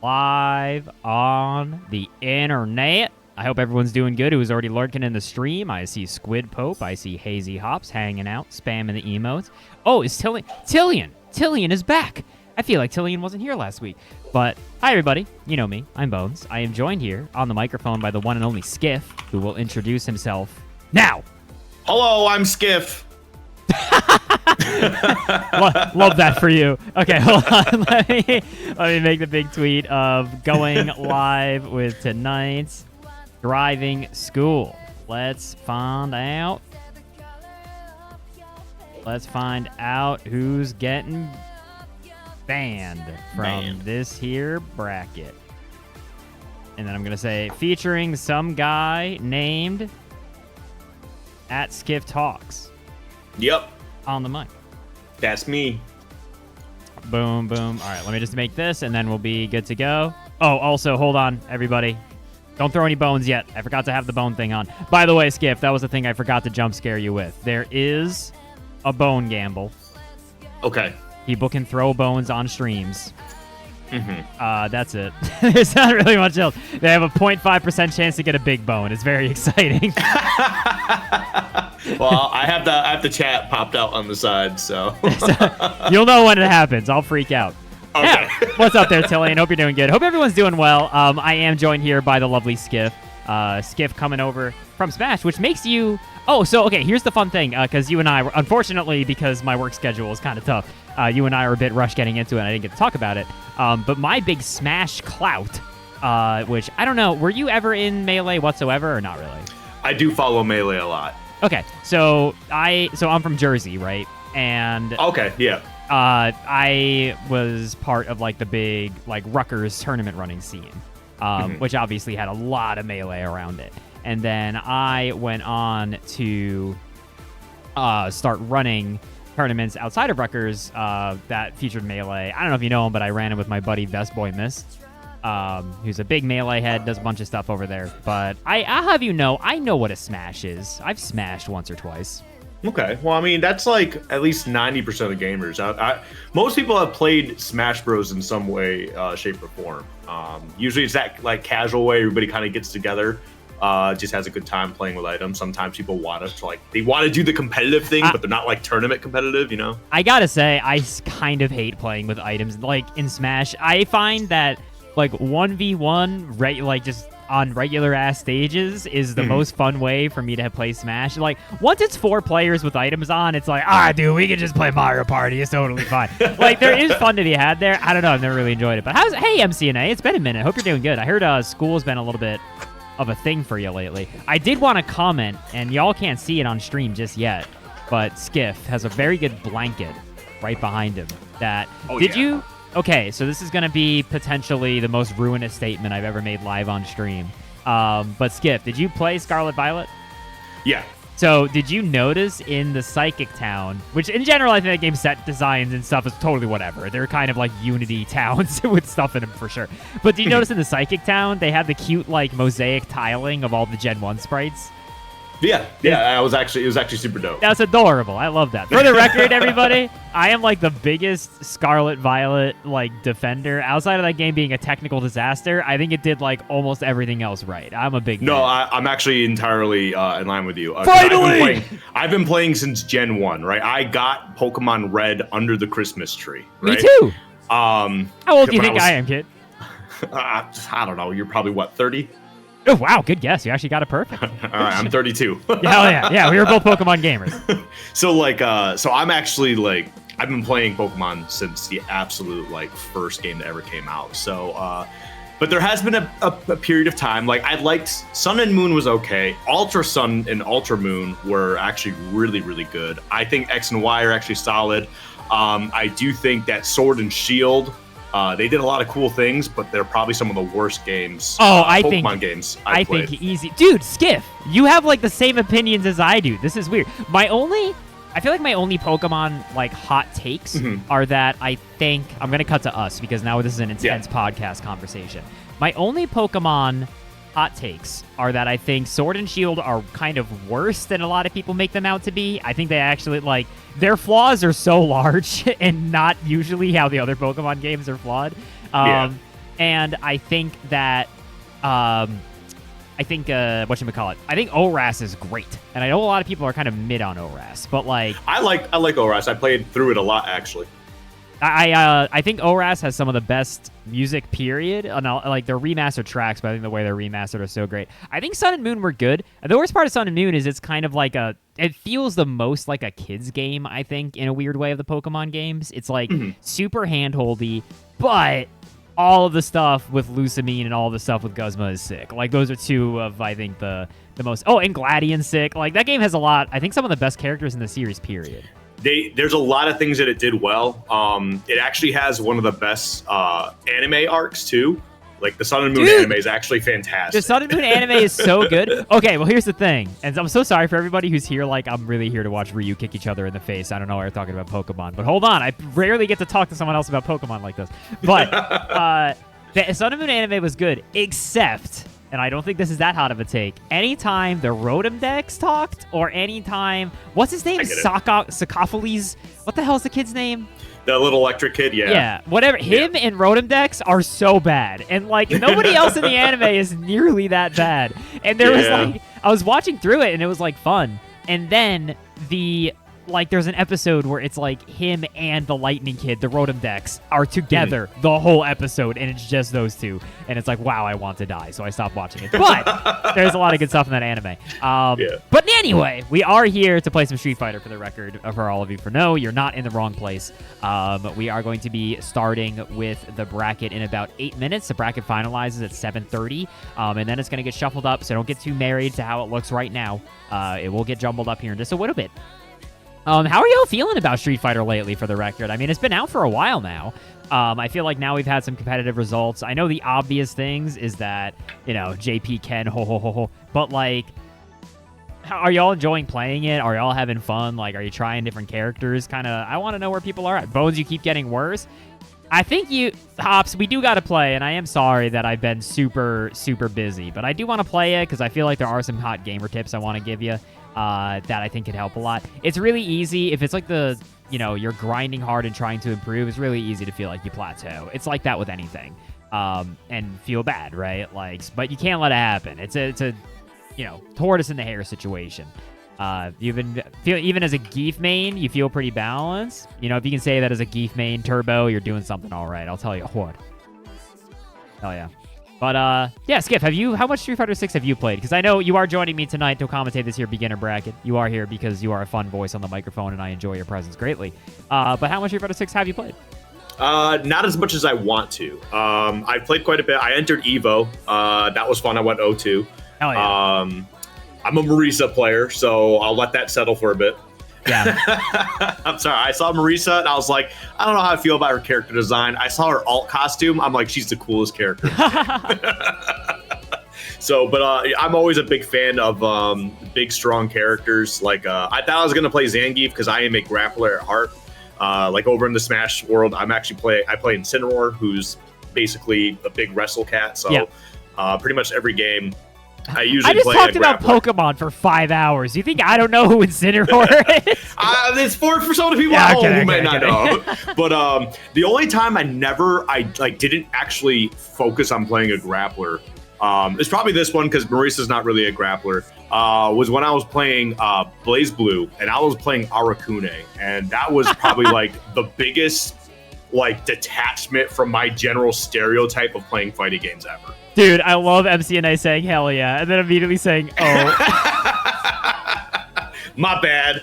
live on the internet. I hope everyone's doing good who's already lurking in the stream. I see Squid Pope. I see Hazy Hops hanging out, spamming the emotes. Oh, is Tillian? Tillian is back. I feel like Tillian wasn't here last week. But hi, everybody. You know me. I'm Bones. I am joined here on the microphone by the one and only Skiff, who will introduce himself now. Hello, I'm Skiff. Love that for you. Okay, hold on. Let me make the big tweet of going live with tonight's driving school. Let's find out. Who's getting banned from this here bracket. And then I'm going to say featuring some guy named @SkiffTalks. Yep. On the mic. That's me. Boom, boom. All right, let me just make this, and then we'll be good to go. Oh, also, hold on, everybody. Don't throw any bones yet. I forgot to have the bone thing on. By the way, Skiff, that was the thing I forgot to jump scare you with. There is a bone gamble. Okay. People can throw bones on streams. Mm-hmm. That's it. There's not really much else. They have a 0.5% chance to get a big bone. It's very exciting. Well, I have the chat popped out on the side, so. You'll know when it happens. I'll freak out. Okay. Yeah. What's up there, Tillian? Hope you're doing good. Hope everyone's doing well. I am joined here by the lovely Skiff. Skiff coming over from Smash, which makes you... Oh, so, okay, here's the fun thing, because you and I, unfortunately, because my work schedule is kind of tough, you and I are a bit rushed getting into it, and I didn't get to talk about it. But my big Smash clout, which, I don't know, were you ever in Melee whatsoever, or not really? I do follow Melee a lot. Okay, so I'm from Jersey, right? And... Okay, yeah. I was part of, like, the big, like, Rutgers tournament running scene, which obviously had a lot of Melee around it. And then I went on to start running tournaments outside of Rutgers that featured Melee. I don't know if you know him, but I ran it with my buddy Best Boy Mist, who's a big Melee head, does a bunch of stuff over there. But I'll have you know, I know what a Smash is. I've smashed once or twice. Okay. Well, I mean, that's like at least 90% of gamers. Most people have played Smash Bros. In some way, shape, or form. Usually it's that like casual way everybody kind of gets together. Just has a good time playing with items. Sometimes people want to do the competitive thing, but they're not like tournament competitive, you know? I gotta say, I kind of hate playing with items. Like in Smash, I find that like 1v1, like just on regular ass stages is the most fun way for me to play Smash. Like once it's 4 players with items on, it's like, dude, we can just play Mario Party. It's totally fine. Like there is fun to be had there. I don't know. I've never really enjoyed it. But hey, MCNA, it's been a minute. Hope you're doing good. I heard school's been a little bit of a thing for you lately. I did want to comment, and y'all can't see it on stream just yet, but Skiff has a very good blanket right behind him. Okay, so this is going to be potentially the most ruinous statement I've ever made live on stream. But Skiff, did you play Scarlet Violet? Yeah. So did you notice in the Psychic Town, which in general I think the game set designs and stuff is totally whatever. They're kind of like Unity towns with stuff in them for sure. But do you notice in the Psychic Town they have the cute like mosaic tiling of all the Gen 1 sprites? Yeah, it was actually super dope. That's adorable. I love that. For the record, everybody, I am like the biggest Scarlet Violet like defender. Outside of that game being a technical disaster, I think it did like almost everything else right. I'm a big fan. I'm actually entirely in line with you. Finally! I've been playing since Gen 1, right? I got Pokemon Red under the Christmas tree, right? Me too. How old do you think I am, kid? I don't know. You're probably, what, 30? Oh, wow. Good guess. You actually got it perfect. All right. I'm 32. Hell yeah. Yeah, we were both Pokemon gamers. So I'm actually like, I've been playing Pokemon since the absolute like first game that ever came out. So, but there has been a period of time, like I liked Sun and Moon was okay. Ultra Sun and Ultra Moon were actually really, really good. I think X and Y are actually solid. I do think that Sword and Shield, they did a lot of cool things, but they're probably some of the worst games. Pokemon games I think easy. Dude, Skiff, you have like the same opinions as I do. This is weird. I feel like my only Pokemon like hot takes are that I think I'm gonna cut to us because now this is an intense podcast conversation. My only Pokemon hot takes are that I think Sword and Shield are kind of worse than a lot of people make them out to be. I think they actually, like, their flaws are so large and not usually how the other Pokemon games are flawed. And I think that whatchamacallit, I think ORAS is great. And I know a lot of people are kind of mid on ORAS, but like I like ORAS. I played through it a lot actually. I think ORAS has some of the best music, period. And like their remastered tracks, but I think the way they're remastered are so great. I think Sun and Moon were good. And the worst part of Sun and Moon is it's kind of like it feels the most like a kid's game, I think, in a weird way of the Pokemon games. It's like super handholdy, but all of the stuff with Lusamine and all the stuff with Guzma is sick. Like those are two of, I think, the most. Oh, and Gladian's sick. Like that game has a lot. I think some of the best characters in the series, period. There's a lot of things that it did well. It actually has one of the best anime arcs too. Like the Sun and Moon anime is actually fantastic. The Sun and Moon anime is so good. Okay, well here's the thing, and I'm so sorry for everybody who's here. Like I'm really here to watch Ryu kick each other in the face. I don't know why we're talking about Pokemon, but hold on, I rarely get to talk to someone else about Pokemon like this. But the Sun and Moon anime was good, except, and I don't think this is that hot of a take, anytime the Rotom Dex talked, or anytime, what's his name? Sakophiles? What the hell is the kid's name? The little electric kid, yeah. Yeah, whatever. Him and Rotom Dex are so bad. And, like, nobody else in the anime is nearly that bad. And there was, like, I was watching through it, and it was, like, fun. And then there's an episode where it's like him and the Lightning Kid, the Rotom Dex, are together the whole episode, and it's just those two. And it's like, wow, I want to die, so I stopped watching it. But there's a lot of good stuff in that anime. But anyway, we are here to play some Street Fighter, for the record, for all of you. For no, you're not in the wrong place. We are going to be starting with the bracket in about 8 minutes. The bracket finalizes at 7:30, and then it's going to get shuffled up, so don't get too married to how it looks right now. It will get jumbled up here in just a little bit. How are y'all feeling about Street Fighter lately, for the record? I mean, it's been out for a while now. I feel like now we've had some competitive results. I know the obvious things is that, JP Ken, ho, ho, ho, ho. But, like, are y'all enjoying playing it? Are y'all having fun? Like, are you trying different characters? I want to know where people are at. Bones, you keep getting worse. I think Hops, we do got to play, and I am sorry that I've been super, super busy. But I do want to play it because I feel like there are some hot gamer tips I want to give you. That I think could help a lot. It's really easy if it's like you're grinding hard and trying to improve. It's really easy to feel like you plateau. It's like that with anything, and feel bad, right? Like, but you can't let it happen. It's a tortoise in the hare situation. Even as a Geef main, you feel pretty balanced. If you can say that as a Geef main Turbo, you're doing something all right. I'll tell you what. Hell yeah. But, Skiff, how much Street Fighter 6 have you played? Because I know you are joining me tonight to commentate this here beginner bracket. You are here because you are a fun voice on the microphone, and I enjoy your presence greatly. But how much Street Fighter 6 have you played? Not as much as I want to. I've played quite a bit. I entered EVO. That was fun. I went 0-2. Hell yeah. I'm a Marisa player, so I'll let that settle for a bit. Yeah. I'm sorry. I saw Marisa, and I was like, I don't know how I feel about her character design. I saw her alt costume. I'm like, she's the coolest character. So, but I'm always a big fan of big, strong characters. Like, I thought I was going to play Zangief because I am a grappler at heart. Like, over in the Smash world, I play Incineroar, who's basically a big wrestle cat. So, pretty much every game, I just talked about Pokemon for 5 hours. You think I don't know who Incineroar is? It's for some of the people at home who may not know. But the only time I didn't actually focus on playing a grappler is probably this one, because Marisa's not really a grappler. Was when I was playing Blaze Blue, and I was playing Arakune, and that was probably like the biggest detachment from my general stereotype of playing fighting games ever. Dude, I love MCNA saying hell yeah, and then immediately saying, oh. My bad.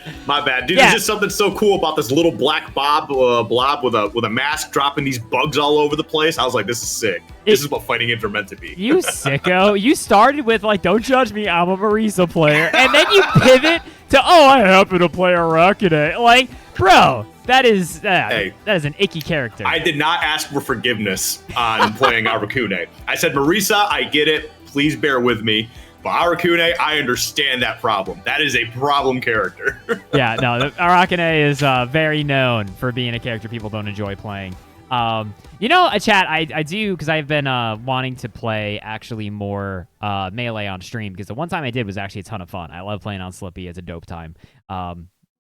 Dude, there's just something so cool about this little black blob with a mask dropping these bugs all over the place. I was like, this is sick. This is what fighting games are meant to be. You sicko. You started with, don't judge me, I'm a Marisa player. And then you pivot to, I happen to play Arakune. Like, bro. That is an icky character. I did not ask for forgiveness on playing Arakune. I said, Marisa, I get it. Please bear with me. But Arakune, I understand that problem. That is a problem character. Yeah, no, Arakune is very known for being a character people don't enjoy playing. Chat, I do, because I've been wanting to play actually more Melee on stream, because the one time I did was actually a ton of fun. I love playing on Slippy. It's a dope time.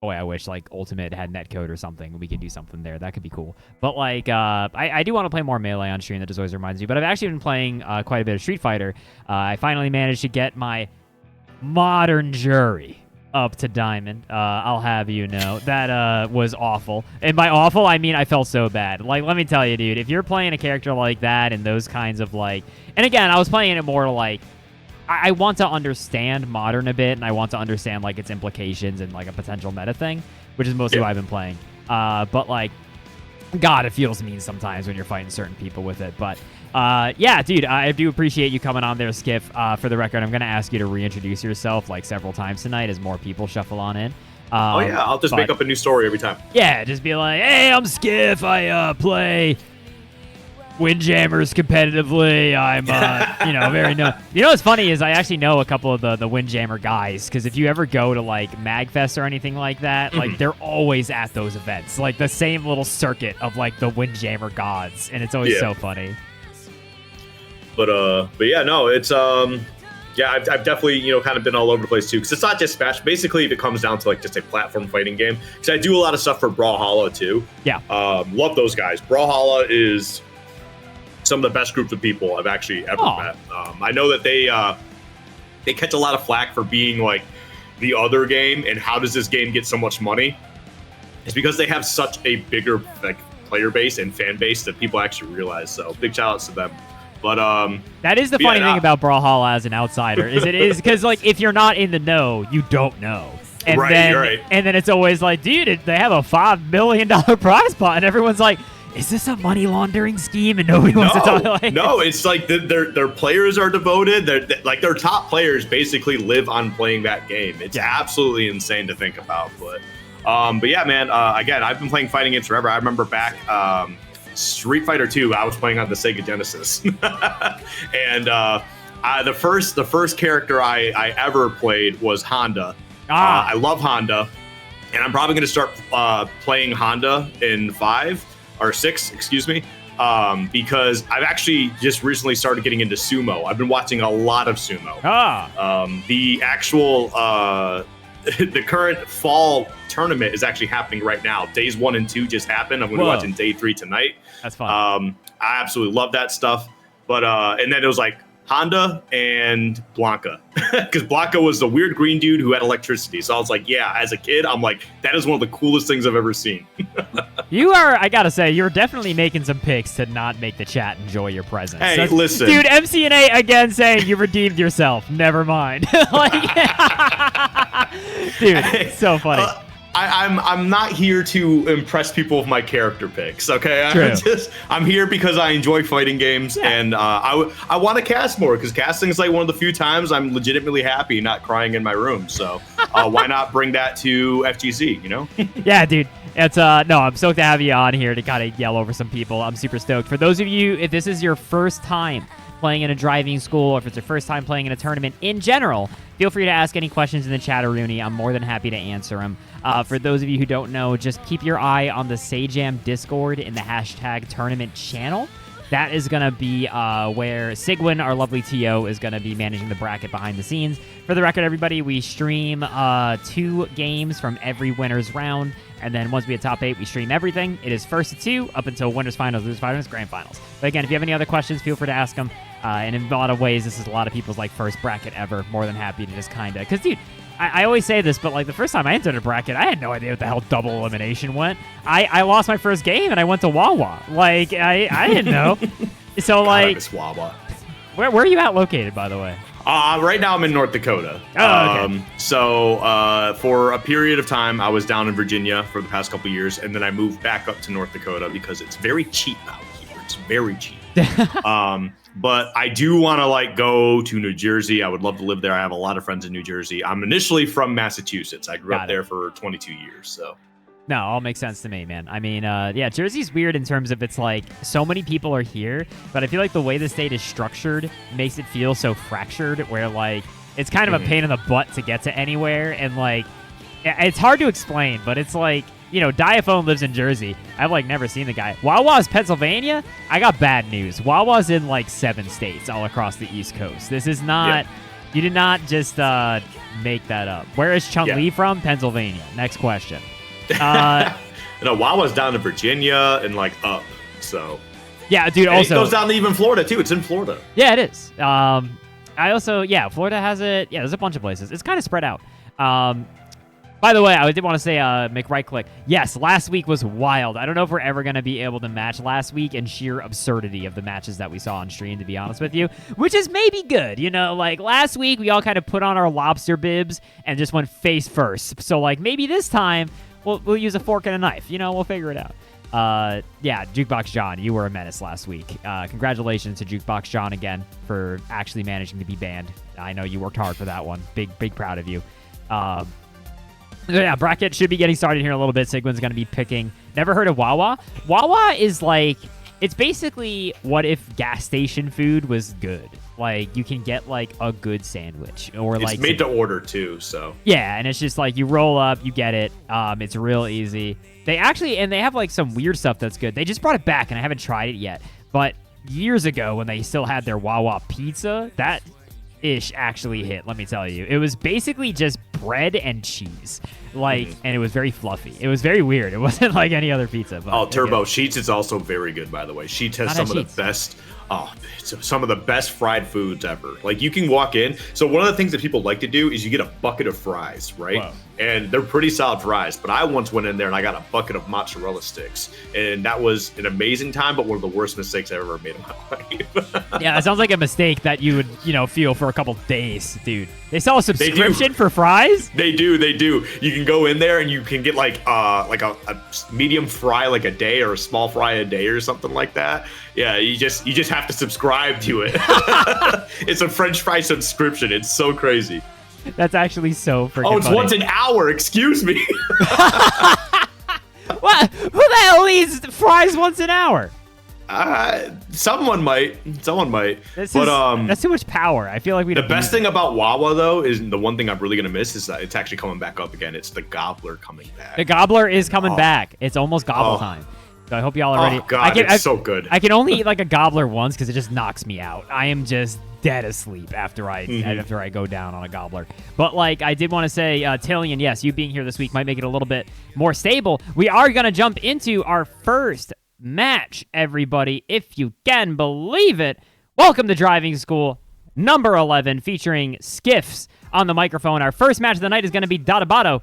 boy, I wish like Ultimate had netcode or something. We could do something there. That could be cool. But like, I do want to play more Melee on stream. That just always reminds me. But I've actually been playing quite a bit of Street Fighter. I finally managed to get my Modern Jury up to Diamond. I'll have you know. That was awful. And by awful, I mean I felt so bad. Like, let me tell you, dude, if you're playing a character like that and those kinds of like... And again, I was playing it more like... I want to understand Modern a bit, and I want to understand like its implications and like a potential meta thing, which is mostly why I've been playing. But like, God, it feels mean sometimes when you're fighting certain people with it. But yeah, dude, I do appreciate you coming on there, Skiff. For the record, I'm going to ask you to reintroduce yourself like several times tonight as more people shuffle on in. Oh yeah, I'll just make up a new story every time. Yeah, just be like, hey, I'm Skiff. I play Windjammers competitively. I'm, you know, very no. You know what's funny is I actually know a couple of the Windjammer guys, because if you ever go to like Magfest or anything like that, like they're always at those events, like the same little circuit of like the Windjammer gods, and it's always so funny. But yeah, no, it's yeah, I've definitely, you know, kind of been all over the place too, because it's not just Smash. Basically, if it comes down to like just a platform fighting game, because I do a lot of stuff for Brawlhalla too. Yeah, love those guys. Brawlhalla is some of the best groups of people I've actually ever met. I know that they catch a lot of flack for being like the other game, and how does this game get so much money? It's because they have such a bigger like player base and fan base that people actually realize. So big shout outs to them. But that is the funny thing about Brawlhalla as an outsider, is it is because like if you're not in the know, you don't know. And then it's always like, dude, they have a $5 million prize pot, and everyone's like, is this a money laundering scheme? And nobody wants to talk like no, it's like their players are devoted. Like their top players basically live on playing that game. It's absolutely insane to think about. But yeah, man, again, I've been playing fighting games forever. I remember back Street Fighter 2, I was playing on the Sega Genesis. And the first character I ever played was Honda. I love Honda. And I'm probably going to start playing Honda in 5 or 6, excuse me, because I've actually just recently started getting into sumo. I've been watching a lot of sumo. The actual, the current fall tournament is actually happening right now. Days 1 and 2 just happened. I'm going to be watching day 3 tonight. That's fun. I absolutely love that stuff. But and then it was like Honda and Blanca, because Blanca was the weird green dude who had electricity. So I was like, yeah, as a kid, I'm like, that is one of the coolest things I've ever seen. You are, I gotta say, you're definitely making some picks to not make the chat enjoy your presence. Hey, listen. Dude, MCNA again saying you redeemed yourself. Never mind. Dude, so funny. I'm not here to impress people with my character picks, okay? True. I'm here because I enjoy fighting games, and I want to cast more, because casting is like one of the few times I'm legitimately happy not crying in my room. So why not bring that to FGC, you know? Yeah, dude. It's no, I'm stoked to have you on here to kind of yell over some people. I'm super stoked. For those of you, if this is your first time playing in a driving school, or if it's your first time playing in a tournament in general, feel free to ask any questions in the chat, Rooney. I'm more than happy to answer them. For those of you who don't know, just keep your eye on the Sajam Discord in the hashtag tournament channel. That is going to be where Sigwin, our lovely TO, is going to be managing the bracket behind the scenes. For the record, everybody, we stream 2 games from every winner's round. And then once we hit top 8, we stream everything. It is first to 2 up until winners finals, losers finals, grand finals. But again, if you have any other questions, feel free to ask them. And in a lot of ways, this is a lot of people's like first bracket ever. More than happy to just kind of, because dude, I always say this, but like the first time I entered a bracket, I had no idea what the hell double elimination went. I lost my first game and I went to Wawa. Like I didn't know. So like, Wawa. Where are you at located, by the way? Right now I'm in North Dakota. Oh, okay. So for a period of time, I was down in Virginia for the past couple years, and then I moved back up to North Dakota because it's very cheap out here. It's very cheap. But I do want to like go to New Jersey. I would love to live there. I have a lot of friends in New Jersey. I'm initially from Massachusetts. I grew up there for 22 years. So. No, all makes sense to me, man. I mean, yeah, Jersey's weird in terms of it's like so many people are here, but I feel like the way the state is structured makes it feel so fractured, where like it's kind of a pain in the butt to get to anywhere, and like it's hard to explain, but it's like, you know, Diaphone lives in Jersey. I've like never seen the guy. Wawa's Pennsylvania. I got bad news. Wawa's in like 7 states all across the East Coast. This is not You did not just make that up. Where is Chun-Li from? Pennsylvania. Next question. No, Wawa's down in Virginia and like up. So yeah, dude. Also, it goes down to even Florida too. It's in Florida. Yeah, it is. Florida has it. Yeah, there's a bunch of places. It's kind of spread out. By the way, I did want to say, make right click. Yes, last week was wild. I don't know if we're ever going to be able to match last week in sheer absurdity of the matches that we saw on stream, to be honest with you, which is maybe good. You know, like last week, we all kind of put on our lobster bibs and just went face first. So, like, maybe this time we'll use a fork and a knife. You know, we'll figure it out. Yeah, Jukebox John, you were a menace last week. Congratulations to Jukebox John again for actually managing to be banned. I know you worked hard for that one. Big proud of you. Yeah, bracket should be getting started here in a little bit. Sigwin's going to be picking. Never heard of Wawa? Wawa is like, it's basically what if gas station food was good. Like, you can get, like, a good sandwich. Or it's like made to order, too, so. Yeah, and it's just, like, you roll up, you get it. It's real easy. They have, like, some weird stuff that's good. They just brought it back, and I haven't tried it yet. But years ago, when they still had their Wawa pizza, that ish actually hit, let me tell you. It was basically just bread and cheese. Like, and it was very fluffy. It was very weird. It wasn't like any other pizza. But Turbo Sheets is also very good, by the way. Sheets has some of the best, some of the best fried foods ever. Like, you can walk in. So one of the things that people like to do is you get a bucket of fries, right? Wow. And they're pretty solid fries. But I once went in there and I got a bucket of mozzarella sticks. And that was an amazing time, but one of the worst mistakes I ever made in my life. Yeah, it sounds like a mistake that you would, feel for a couple days, dude. They sell a subscription for fries? They do. You can go in there and you can get like a medium fry like a day or a small fry a day or something like that. Yeah, you just have to subscribe to it. It's a French fry subscription. It's so crazy. That's actually so freaking it's funny. once an hour. Excuse me. What? Who the hell eats fries once an hour? Someone might. That's too much power. I feel like the best thing about Wawa though is the one thing I'm really gonna miss is that it's actually coming back up again. It's the Gobbler coming back. The Gobbler is coming back. It's almost gobble time. So I hope y'all are ready. Oh God, it's so good. I can only eat like a Gobbler once because it just knocks me out. I am just dead asleep after I go down on a Gobbler. But like I did want to say, Tillian, yes, you being here this week might make it a little bit more stable. We are gonna jump into our first match, everybody, if you can believe it. Welcome to Driving School number 11, featuring Skiffs on the microphone. Our first match of the night is going to be Dadabato,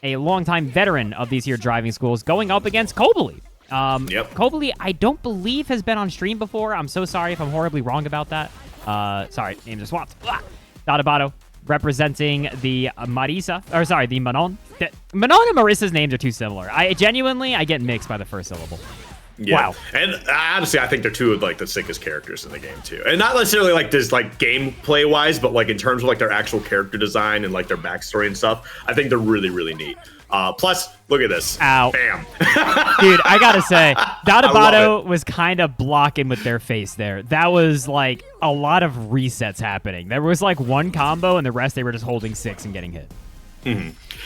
a longtime veteran of these here driving schools, going up against Kobali. Kobali, I don't believe has been on stream before. I'm so sorry if I'm horribly wrong about that. Sorry, names are swapped. Dadabato representing the the Manon. Manon and Marissa's names are too similar. I get mixed by the first syllable. Yeah. Wow. And honestly, I think they're two of like the sickest characters in the game too. And not necessarily like this like gameplay wise, but like in terms of like their actual character design and like their backstory and stuff, I think they're really, really neat. Plus, look at this. Ow. Bam. Dude, I gotta say, Dadabato was kind of blocking with their face there. That was like a lot of resets happening. There was like one combo and the rest they were just holding 6 and getting hit.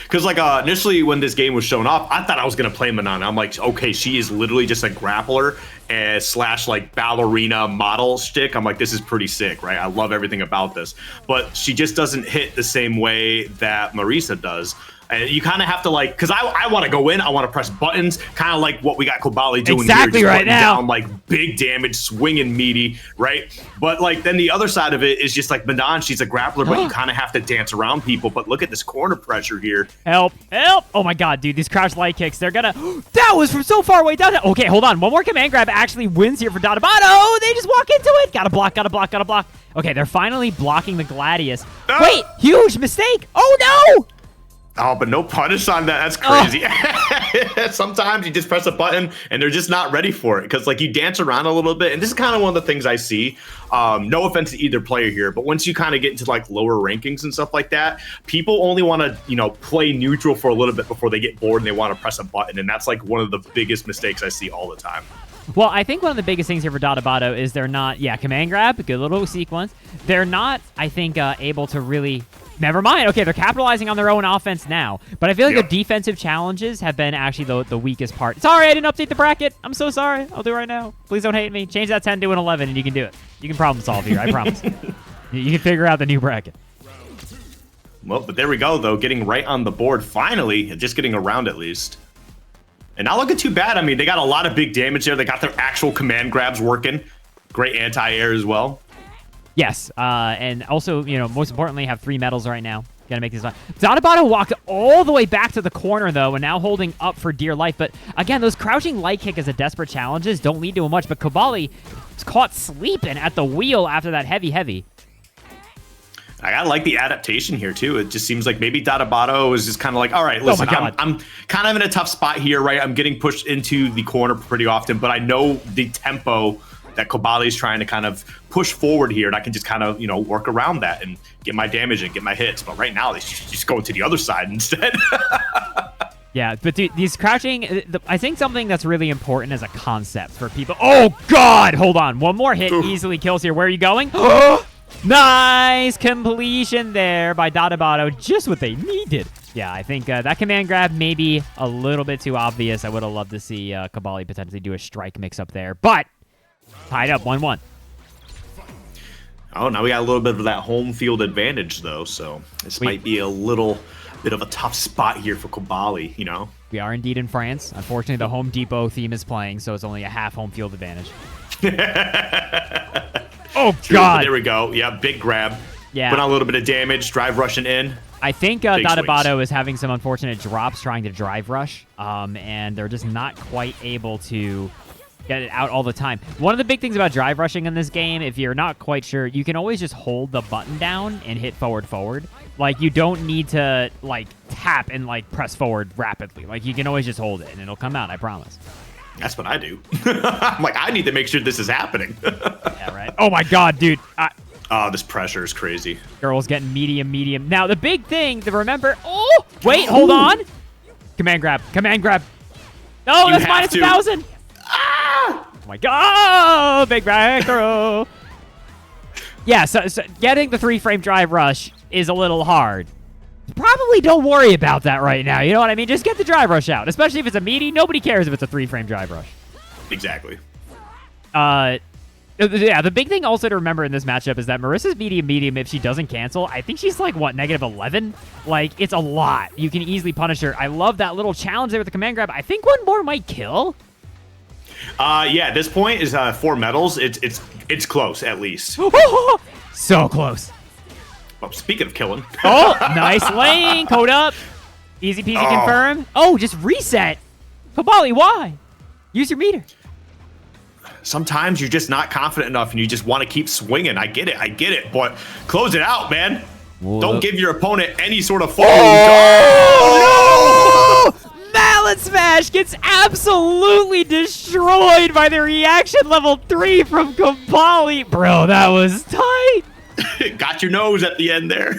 Because like initially when this game was shown off, I thought I was gonna play Manon. I'm like, okay, she is literally just a grappler and / like ballerina model shtick. I'm like, this is pretty sick, right? I love everything about this, but she just doesn't hit the same way that Marisa does. And you kind of have to like, because I want to go in, I want to press buttons, kind of like what we got Kobali doing exactly here, right now. Down, like big damage, swinging meaty, right? But like then the other side of it is just like Manon, she's a grappler, but you kind of have to dance around people. But look at this corner pressure here. Help! Oh my God, dude, these crouch light kicks, they're gonna. That was from so far away down. Okay, hold on. One more command grab actually wins here for Dadabato. They just walk into it. Gotta block. Okay, they're finally blocking the Gladius. Wait, huge mistake. Oh no! Oh, but no punish on that. That's crazy. Sometimes you just press a button and they're just not ready for it because like you dance around a little bit. And this is kind of one of the things I see. No offense to either player here, but once you kind of get into like lower rankings and stuff like that, people only want to, play neutral for a little bit before they get bored and they want to press a button. And that's like one of the biggest mistakes I see all the time. Well, I think one of the biggest things here for Dadabato is they're not, command grab, good little sequence. They're not, I think, able to really... Never mind. Okay, they're capitalizing on their own offense now. But I feel like the defensive challenges have been actually the weakest part. Sorry, I didn't update the bracket. I'm so sorry. I'll do it right now. Please don't hate me. Change that 10 to an 11 and you can do it. You can problem solve here, I promise. You can figure out the new bracket. Well, but there we go, though. Getting right on the board, finally. Just getting around at least. And not looking too bad. I mean, they got a lot of big damage there. They got their actual command grabs working. Great anti-air as well. Yes, and also, most importantly, have 3 medals right now. Gotta make this fun. Dotabato walked all the way back to the corner, though, and now holding up for dear life. But again, those crouching light kick as a desperate challenges don't lead to much. But Kobali was caught sleeping at the wheel after that heavy. I gotta like the adaptation here, too. It just seems like maybe Dotabato is just kind of like, all right, listen, I'm kind of in a tough spot here, right? I'm getting pushed into the corner pretty often, but I know the tempo that Kobali is trying to kind of push forward here, and I can just kind of, work around that and get my damage and get my hits. But right now, they're just going to the other side instead. Yeah, but dude, these crouching, I think something that's really important as a concept for people. Oh, God! Hold on. One more hit easily kills here. Where are you going? Nice completion there by Dotabato. Just what they needed. Yeah, I think that command grab may be a little bit too obvious. I would have loved to see Kobali potentially do a strike mix-up there. But tied up 1-1. Oh, now we got a little bit of that home field advantage, though. So this might be a little bit of a tough spot here for Kobali, We are indeed in France. Unfortunately, the Home Depot theme is playing, so it's only a half home field advantage. Oh, God. There we go. Yeah, big grab. Yeah. Put on a little bit of damage, drive rushing in. I think Dotabato is having some unfortunate drops trying to drive rush, and they're just not quite able to get it out all the time. One of the big things about drive rushing in this game, if you're not quite sure, you can always just hold the button down and hit forward. Like, you don't need to, tap and, press forward rapidly. Like, you can always just hold it, and it'll come out, I promise. That's what I do. I'm like, I need to make sure this is happening. Yeah, right. Oh, my God, dude. Oh, this pressure is crazy. Girl's getting medium. Now, the big thing to remember... Oh, wait, hold on. Command grab. No, that's minus 1,000. Ah! Oh, my God. Oh, big breakthrough. Yeah, so getting the 3-frame drive rush is a little hard. Probably don't worry about that right now. You know what I mean? Just get the drive rush out. Especially if it's a meaty. Nobody cares if it's a 3-frame drive rush. Exactly. Yeah, the big thing also to remember in this matchup is that Marissa's medium, if she doesn't cancel, I think she's negative 11? It's a lot. You can easily punish her. I love that little challenge there with the command grab. I think one more might kill. Yeah, at this point is 4 medals. It's close, at least. So close. Well, speaking of killing. Oh, nice lane. Code up. Easy peasy confirm. Oh, just reset. Kobali, why? Use your meter. Sometimes you're just not confident enough and you just want to keep swinging. I get it. But close it out, man. Whoa. Don't give your opponent any sort of footing. Oh, no! Mallet Smash gets absolutely destroyed by the reaction level 3 from Kobali. Bro, that was tight. Got your nose at the end there.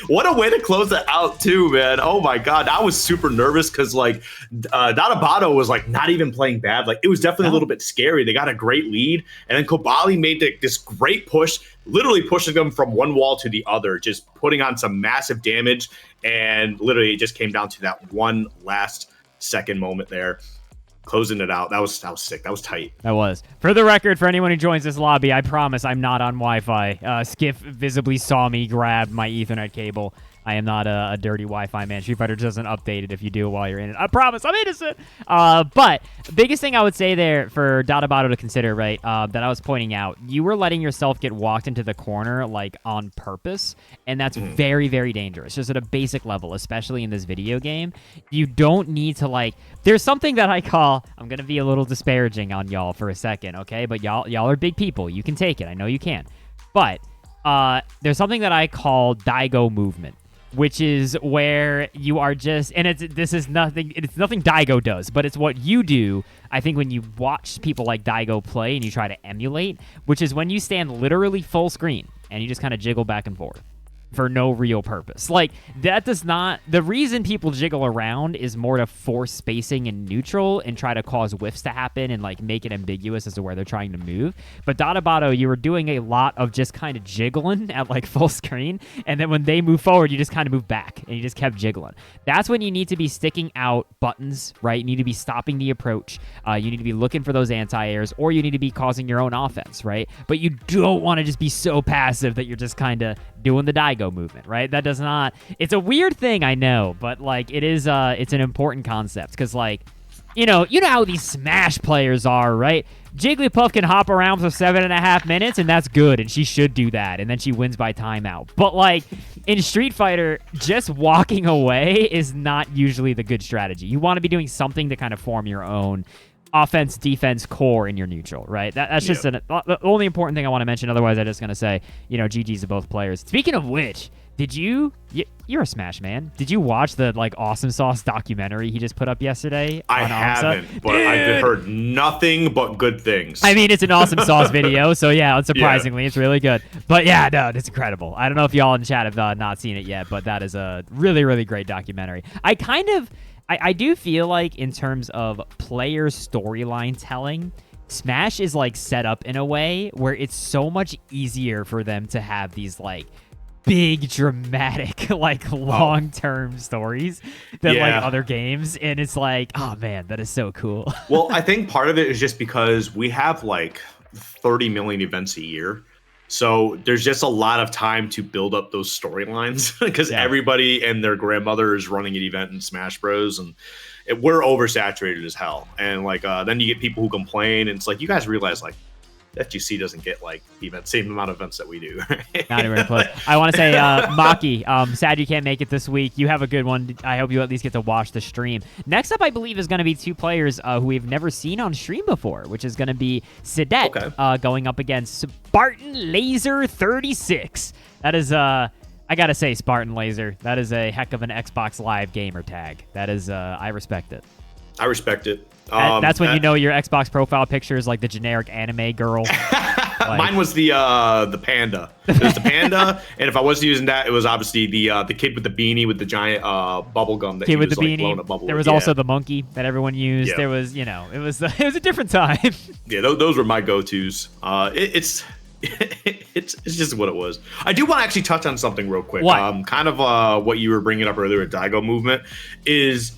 What a way to close it out, too, man. Oh, my God. I was super nervous because, Dotabato was, not even playing bad. It was definitely a little bit scary. They got a great lead, and then Kobali made this great push, literally pushing them from one wall to the other, just putting on some massive damage, and literally it just came down to that one last second moment there. Closing it out. That was sick. That was tight. That was. For the record, for anyone who joins this lobby, I promise I'm not on Wi-Fi. Skiff visibly saw me grab my Ethernet cable. I am not a dirty Wi-Fi man. Street Fighter doesn't update it if you do it while you're in it. I promise, I'm innocent. But the biggest thing I would say there for Dotabato to consider, right, that I was pointing out, you were letting yourself get walked into the corner, on purpose, and that's very, very dangerous, just at a basic level, especially in this video game. You don't need to, there's something that I call, I'm going to be a little disparaging on y'all for a second, okay? But y'all are big people. You can take it. I know you can. But there's something that I call Daigo movement, which is where you are just, and it's nothing Daigo does, but it's what you do, I think, when you watch people like Daigo play and you try to emulate, which is when you stand literally full screen and you just kind of jiggle back and forth for no real purpose. That does not, the reason people jiggle around is more to force spacing in neutral and try to cause whiffs to happen and make it ambiguous as to where they're trying to move. But Dotabato, you were doing a lot of just kind of jiggling at full screen, and then when they move forward, you just kind of move back and you just kept jiggling. That's when you need to be sticking out buttons, right? You need to be stopping the approach. You need to be looking for those anti-airs, or you need to be causing your own offense, right? But you don't want to just be so passive that you're just kind of doing the Daigo Daigo movement, right? That does not. It's a weird thing, I know, but like it is. It's an important concept because like, you know how these Smash players are, right? Jigglypuff can hop around for 7.5 minutes, and that's good, and she should do that, and then she wins by timeout. But, like, in Street Fighter, just walking away is not usually the good strategy. You want to be doing something to kind of form your own offense, defense core in your neutral, right? That's just the only important thing I want to mention. Otherwise, I'm just going to say, GG's to both players. Speaking of which, you're a Smash man. Did you watch the like Awesome Sauce documentary he just put up yesterday? I haven't, but I've heard nothing but good things. I mean, it's an Awesome Sauce video, so yeah, unsurprisingly, it's really good. But yeah, no, it's incredible. I don't know if y'all in the chat have not seen it yet, but that is a really, really great documentary. I do feel like in terms of player storyline telling, Smash is like set up in a way where it's so much easier for them to have these like big dramatic like long-term stories than like other games, and it's like, oh man, that is so cool. Well, I think part of it is just because we have like 30 million events a year, so there's just a lot of time to build up those storylines because everybody and their grandmother is running an event in Smash Bros, and we're oversaturated as hell. And like then you get people who complain, and it's like, you guys realize like FGC doesn't get like the same amount of events that we do. Not even close. I want to say, Maki, sad you can't make it this week. You have a good one. I hope you at least get to watch the stream. Next up, I believe, is going to be two players who we've never seen on stream before, which is going to be Sidet going up against Spartan Laser 36. That is, I got to say, Spartan Laser. That is a heck of an Xbox Live gamer tag. That is, I respect it. I respect it. That's when you know your Xbox profile picture is like the generic anime girl. Mine was the panda. It was the panda, and if I wasn't using that, it was obviously the kid with the beanie with the giant bubble gum that kid he with was the like, beanie. blowing a bubble There was with. also the monkey that everyone used. Yeah. There was, it was a different time. Yeah, those were my go-tos. It's just what it was. I do want to actually touch on something real quick. What? Kind of what you were bringing up earlier, Daigo movement is.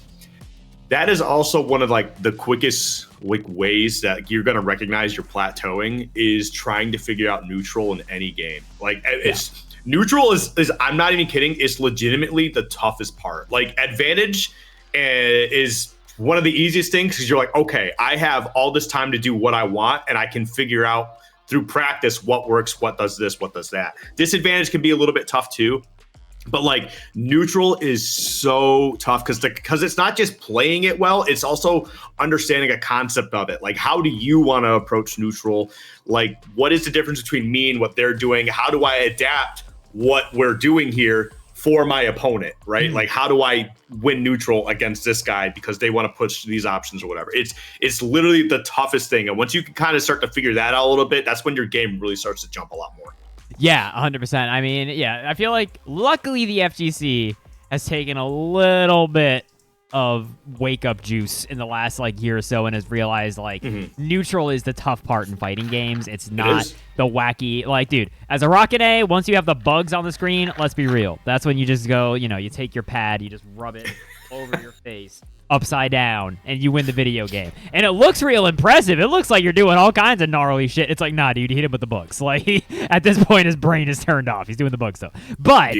That is also one of like the quickest ways that you're going to recognize you're plateauing is trying to figure out neutral in any game. Like it's neutral is I'm not even kidding. It's legitimately the toughest part. Like advantage is one of the easiest things because you're like, okay, I have all this time to do what I want and I can figure out through practice what works, what does this, what does that. Disadvantage can be a little bit tough too. But like neutral is so tough because it's not just playing it well, it's also understanding a concept of it. Like, how do you want to approach neutral? Like, what is the difference between me and what they're doing? How do I adapt what we're doing here for my opponent, right? Like, how do I win neutral against this guy because they want to push these options or whatever? It's literally the toughest thing. And once you can kind of start to figure that out a little bit, that's when your game really starts to jump a lot more. Yeah, 100%. I mean, yeah, I feel like luckily the FGC has taken a little bit of wake-up juice in the last like year or so and has realized like neutral is the tough part in fighting games. It's not the wacky, like, dude, as a Rocket A, once you have the bugs on the screen, let's be real. That's when you just go, you take your pad, you just rub it over your face upside down and you win the video game. And it looks real impressive. It looks like you're doing all kinds of gnarly shit. It's like, nah, dude, you hit him with the books. Like, at this point, his brain is turned off. He's doing the books, though. But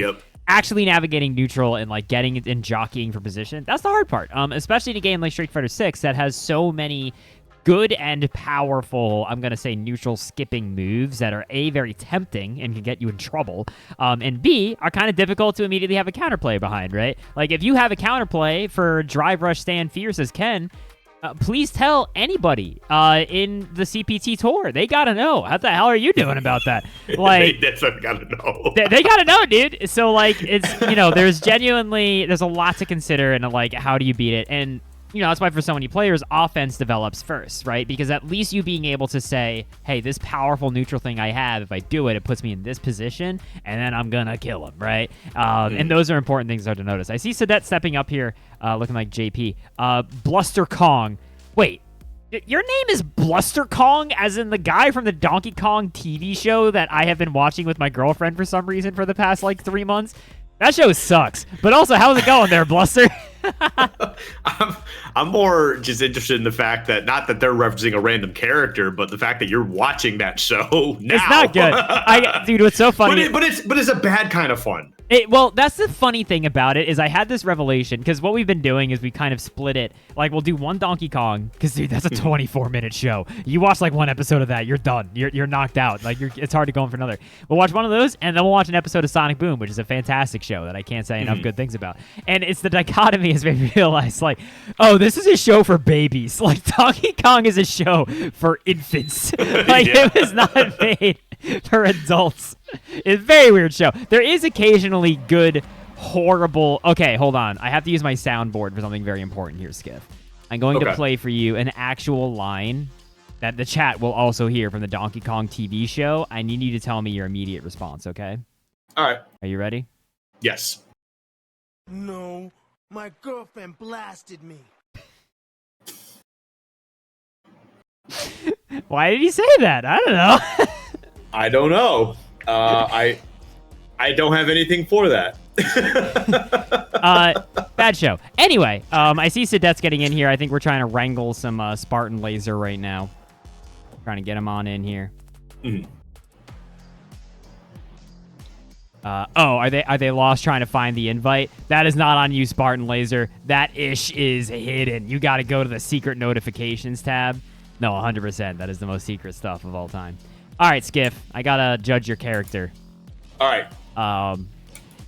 actually navigating neutral and, like, getting it and jockeying for position, that's the hard part. Especially in a game like Street Fighter 6 that has so many good and powerful, I'm going to say, neutral skipping moves that are A, very tempting and can get you in trouble, and B, are kind of difficult to immediately have a counterplay behind, right? Like, if you have a counterplay for Drive Rush Stand Fierce as Ken, please tell anybody in the CPT tour. They got to know. How the hell are you doing about that? Like, they definitely got to know. They got to know, dude. So, like, it's, there's a lot to consider, and, like, how do you beat it? And that's why for so many players, offense develops first, right? Because at least you being able to say, hey, this powerful neutral thing I have, if I do it, it puts me in this position, and then I'm going to kill him, right? And those are important things to notice. I see Sidet stepping up here, looking like JP. Bluster Kong. Wait, your name is Bluster Kong, as in the guy from the Donkey Kong TV show that I have been watching with my girlfriend for some reason for the past, 3 months? That show sucks. But also, how's it going there, Bluster? I'm more just interested in the fact that not that they're referencing a random character, but the fact that you're watching that show now. It's not good. Dude, what's so funny? But it's a bad kind of fun. Well, that's the funny thing about it is I had this revelation because what we've been doing is we kind of split it. Like we'll do one Donkey Kong because dude, that's a 24-minute show. You watch like one episode of that, you're done. You're knocked out. Like it's hard to go in for another. We'll watch one of those and then we'll watch an episode of Sonic Boom, which is a fantastic show that I can't say enough good things about. And it's the dichotomy has made me realize like, oh, this is a show for babies. Like Donkey Kong is a show for infants. Like it was not made for adults. It's a very weird show. There is occasionally good, horrible... Okay, hold on. I have to use my soundboard for something very important here, Skiff. I'm going to play for you an actual line that the chat will also hear from the Donkey Kong TV show. I need you to tell me your immediate response, okay? All right. Are you ready? Yes. No, my girlfriend blasted me. Why did he say that? I don't know. I don't know. I don't have anything for that. Bad show. Anyway, I see Sadet's getting in here. I think we're trying to wrangle some Spartan Laser right now. Trying to get him on in here. Mm-hmm. Are they lost trying to find the invite? That is not on you, Spartan Laser. That ish is hidden. You got to go to the secret notifications tab. No, 100%. That is the most secret stuff of all time. All right, Skiff. I gotta judge your character. All right.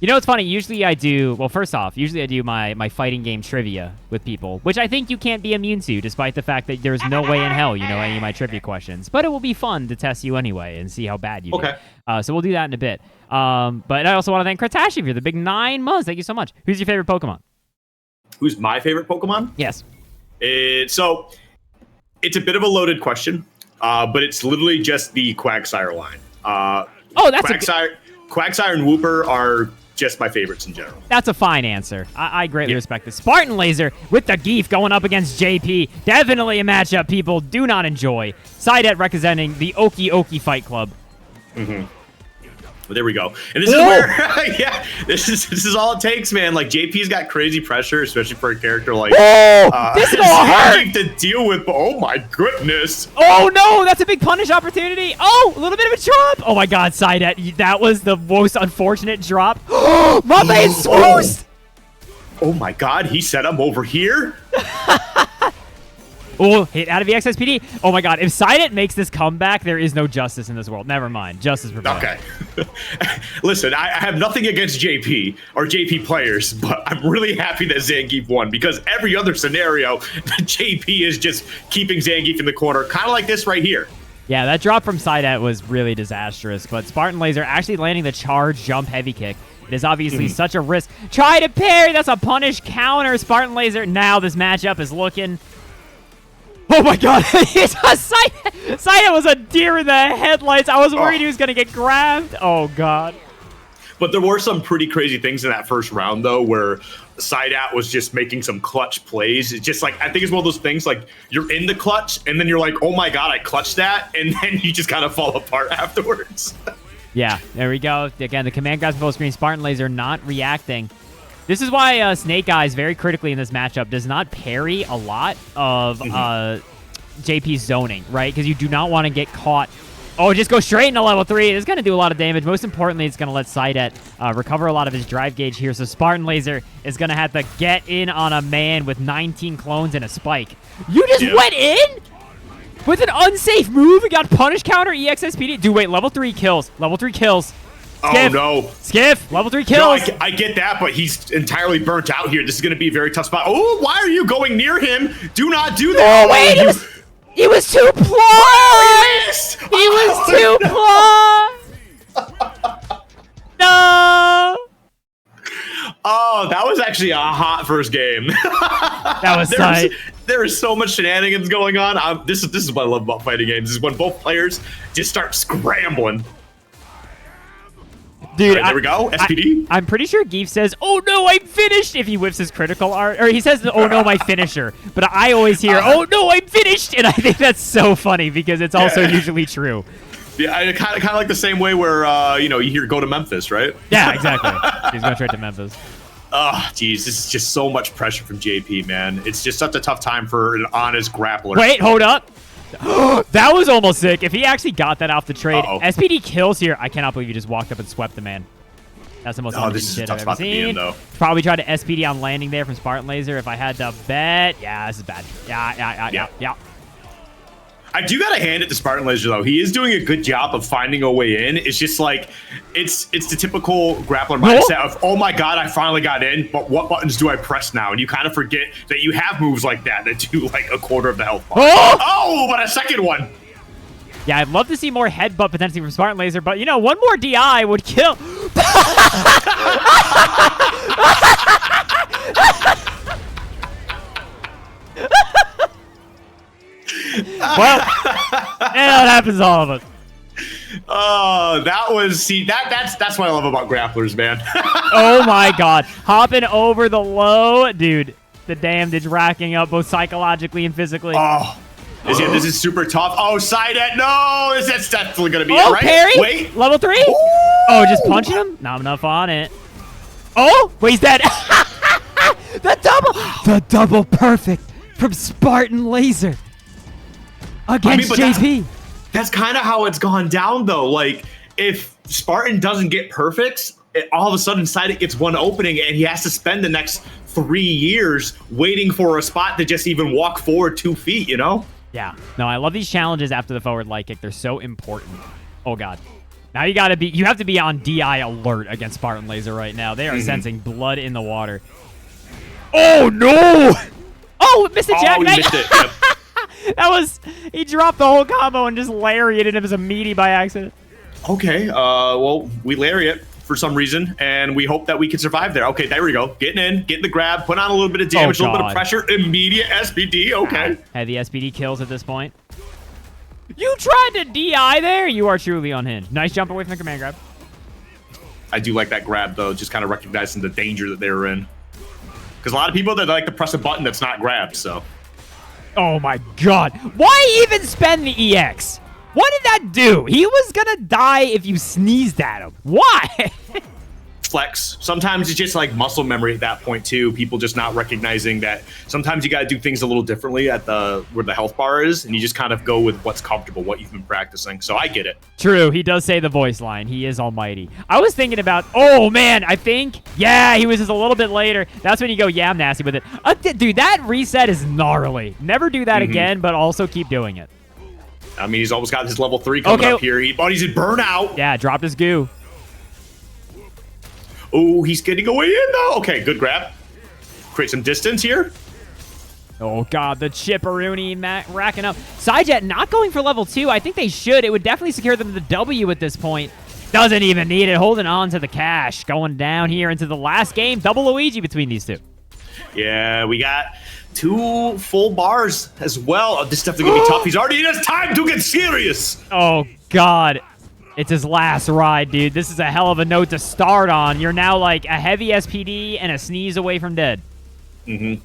You know what's funny? Usually I do my fighting game trivia with people, which I think you can't be immune to, despite the fact that there's no way in hell you know any of my trivia questions. But it will be fun to test you anyway and see how bad you do. So we'll do that in a bit. But I also want to thank Kratashi for the big 9 months. Thank you so much. Who's your favorite Pokemon? Who's my favorite Pokemon? Yes. So it's a bit of a loaded question, but it's literally just the Quagsire line. That's Quagsire and Wooper are just my favorites in general. That's a fine answer. I greatly respect this. Spartan Laser with the Geef going up against JP. Definitely a matchup people do not enjoy. Sidet representing the Oki Oki Fight Club. Mm-hmm. Well, there we go. And this is where, this is all it takes, man. Like JP's got crazy pressure, especially for a character like this is gonna hurt to deal with. Oh my goodness! Oh no, that's a big punish opportunity. Oh, a little bit of a drop. Oh my God, Sidet, that was the most unfortunate drop. My man swoosed. Oh my God, he set him over here. Oh, hit out of the XSPD. Oh my God, if Sidet makes this comeback, there is no justice in this world. Never mind. Justice prevails. Okay. Listen, I have nothing against JP or JP players, but I'm really happy that Zangief won because every other scenario, JP is just keeping Zangief in the corner, kind of like this right here. Yeah, that drop from Sidet was really disastrous, but Spartan Laser actually landing the charge jump heavy kick. It is obviously such a risk. Try to parry. That's a punish counter. Spartan Laser. Now this matchup is looking... Oh my God! Sidet was a deer in the headlights. I was worried he was going to get grabbed. Oh God. But there were some pretty crazy things in that first round, though, where Sidet was just making some clutch plays. It's just like, I think it's one of those things like you're in the clutch and then you're like, oh my God, I clutched that. And then you just kind of fall apart afterwards. Yeah, there we go. Again, the command grabs full screen. Spartan Laser not reacting. This is why Snake Eyes, very critically in this matchup, does not parry a lot of JP's zoning, right? Because you do not want to get caught. Oh, just go straight into level 3. It's going to do a lot of damage. Most importantly, it's going to let Sidet recover a lot of his drive gauge here. So Spartan Laser is going to have to get in on a man with 19 clones and a spike. You just went in? With an unsafe move and got punish counter EXSPD? Dude, wait, level 3 kills. Level 3 kills. Skiff. Oh, no. Skiff, level 3 kills. No, I get that, but he's entirely burnt out here. This is going to be a very tough spot. Oh, why are you going near him? Do not do that. Oh, wait, he was too close. He was too close. No. Oh, that was actually a hot first game. That was tight. There is so much shenanigans going on. This is what I love about fighting games, is when both players just start scrambling. Dude, right, there we go. SPD. I'm pretty sure Geef says, "Oh no, I'm finished!" if he whips his critical art, or he says, "Oh no, my finisher." But I always hear, "Oh no, I'm finished," and I think that's so funny because it's also usually true. Yeah, kind of like the same way where you hear "Go to Memphis," right? Yeah, exactly. He's going straight to Memphis. Oh, geez, this is just so much pressure from JP, man. It's just such a tough time for an honest grappler. Wait, hold up. That was almost sick. If he actually got that off the trade, SPD kills here. I cannot believe you just walked up and swept the man. That's the most amazing shit I've ever seen. Probably tried to SPD on landing there from Spartan Laser. If I had to bet, yeah, this is bad. Yeah. I do gotta hand it to Spartan Laser though. He is doing a good job of finding a way in. It's just like it's the typical grappler mindset of, oh my god, I finally got in, but what buttons do I press now? And you kind of forget that you have moves like that do like a quarter of the health bar. Oh, but a second one. Yeah, I'd love to see more headbutt potentially from Spartan Laser, but you know, one more DI would kill. Well, that happens to all of us. Oh, that's what I love about grapplers, man. Oh my god. Hopping over the low. Dude, the damage racking up both psychologically and physically. Oh. This is super tough. Oh, side at no. That's definitely going to be it, right? Parry? Wait. Level 3? Ooh. Oh, just punching him? Not enough on it. Oh, wait, he's dead. The double perfect from Spartan Laser against JP. That's kind of how it's gone down, though. Like, if Spartan doesn't get perfects, all of a sudden Sidek gets one opening, and he has to spend the next 3 years waiting for a spot to just even walk forward 2 feet, you know? Yeah. No, I love these challenges after the forward light kick. They're so important. Oh, God. Now you have to be on DI alert against Spartan Laser right now. They are sensing blood in the water. Oh, no! Oh, missed it, Jack. Oh, he missed it. Yep. He dropped the whole combo and just lariated him as a meaty by accident. Okay, well, we lariat for some reason, and we hope that we can survive there. Okay, there we go. Getting the grab, put on a little bit of damage, a little bit of pressure, immediate SPD, okay. Heavy SPD kills at this point. You tried to DI there? You are truly unhinged. Nice jump away from the command grab. I do like that grab, though, just kind of recognizing the danger that they're in. Because a lot of people, they like to press a button that's not grabbed, so. Oh, my God. Why even spend the EX? What did that do? He was gonna die if you sneezed at him. Why? Flex. Sometimes it's just like muscle memory at that point too. People just not recognizing that sometimes you got to do things a little differently at where the health bar is, and you just kind of go with what's comfortable, what you've been practicing. So I get it. True. He does say the voice line. He is almighty. I was thinking about, oh man, I think, yeah, he was just a little bit later. That's when you go, yeah, I'm nasty with it. Dude, that reset is gnarly. Never do that again, but also keep doing it. I mean, he's almost got his level 3 coming up here. He's in burnout. Yeah, dropped his goo. Oh, he's getting away in, though. Okay, good grab. Create some distance here. Oh, God, the chipperoonie racking up. Sidejet not going for level 2. I think they should. It would definitely secure them the W at this point. Doesn't even need it. Holding on to the cash. Going down here into the last game. Double Luigi between these two. Yeah, we got 2 full bars as well. This is definitely going to be tough. He's already in his time to get serious. Oh, God. It's his last ride, dude. This is a hell of a note to start on. You're now like a heavy SPD and a sneeze away from dead. And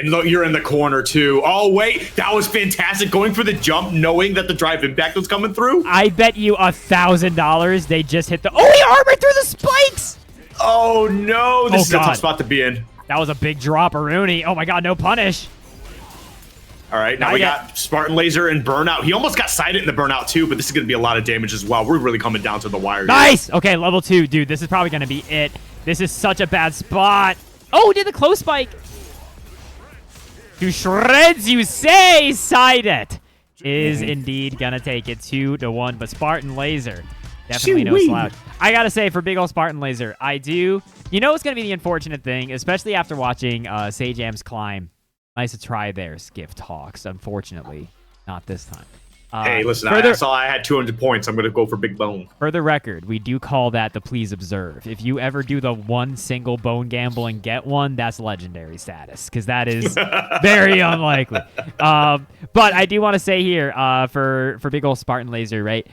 look, you're in the corner, too. Oh, wait. That was fantastic. Going for the jump, knowing that the drive impact was coming through. I bet you $1,000 they just hit the... Oh, he armored through the spikes! Oh, no. This is a tough spot to be in. That was a big drop, Rooney. Oh, my God. No punish. All right, now we got Spartan Laser and Burnout. He almost got sighted in the Burnout, too, but this is going to be a lot of damage as well. We're really coming down to the wire. Nice! Here. Okay, level 2. Dude, this is probably going to be it. This is such a bad spot. Oh, did the close spike. To shreds, you say, Sidet is indeed going to take it 2-1, but Spartan Laser, definitely no slouch. I got to say, for big old Spartan Laser, I do... You know what's going to be the unfortunate thing, especially after watching Sajam's climb? Nice to try there, SkiffTalks. Unfortunately, not this time. Hey, listen, I saw I had 200 points. I'm going to go for Big Bone. For the record, we do call that the please observe. If you ever do the one single bone gamble and get one, that's legendary status, because that is very unlikely. But I do want to say here, for big old Spartan Laser, right?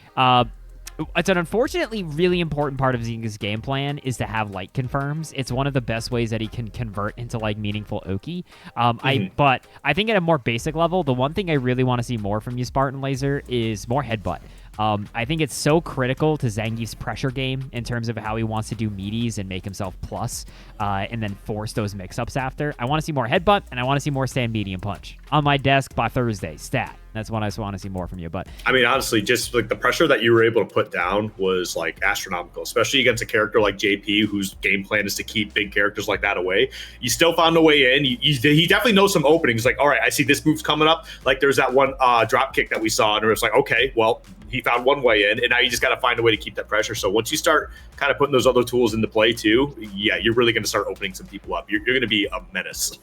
It's an unfortunately really important part of Zynga's game plan is to have light confirms. It's one of the best ways that he can convert into like meaningful Oki. But I think at a more basic level, the one thing I really want to see more from you, Spartan Laser, is more headbutt. I think it's so critical to Zangief's pressure game in terms of how he wants to do meaties and make himself plus, and then force those mix-ups after. I want to see more headbutt, and I want to see more stand medium punch. On my desk by Thursday, stat. That's what I just want to see more from you. But I mean, honestly, just like the pressure that you were able to put down was like astronomical, especially against a character like JP, whose game plan is to keep big characters like that away. You still found a way in. He definitely knows some openings. Like, all right, I see this move's coming up. Like, there's that one drop kick that we saw, and it was like, okay, well, he found one way in, and now you just got to find a way to keep that pressure. So once you start kind of putting those other tools into play too, yeah, you're really going to start opening some people up. You're going to be a menace.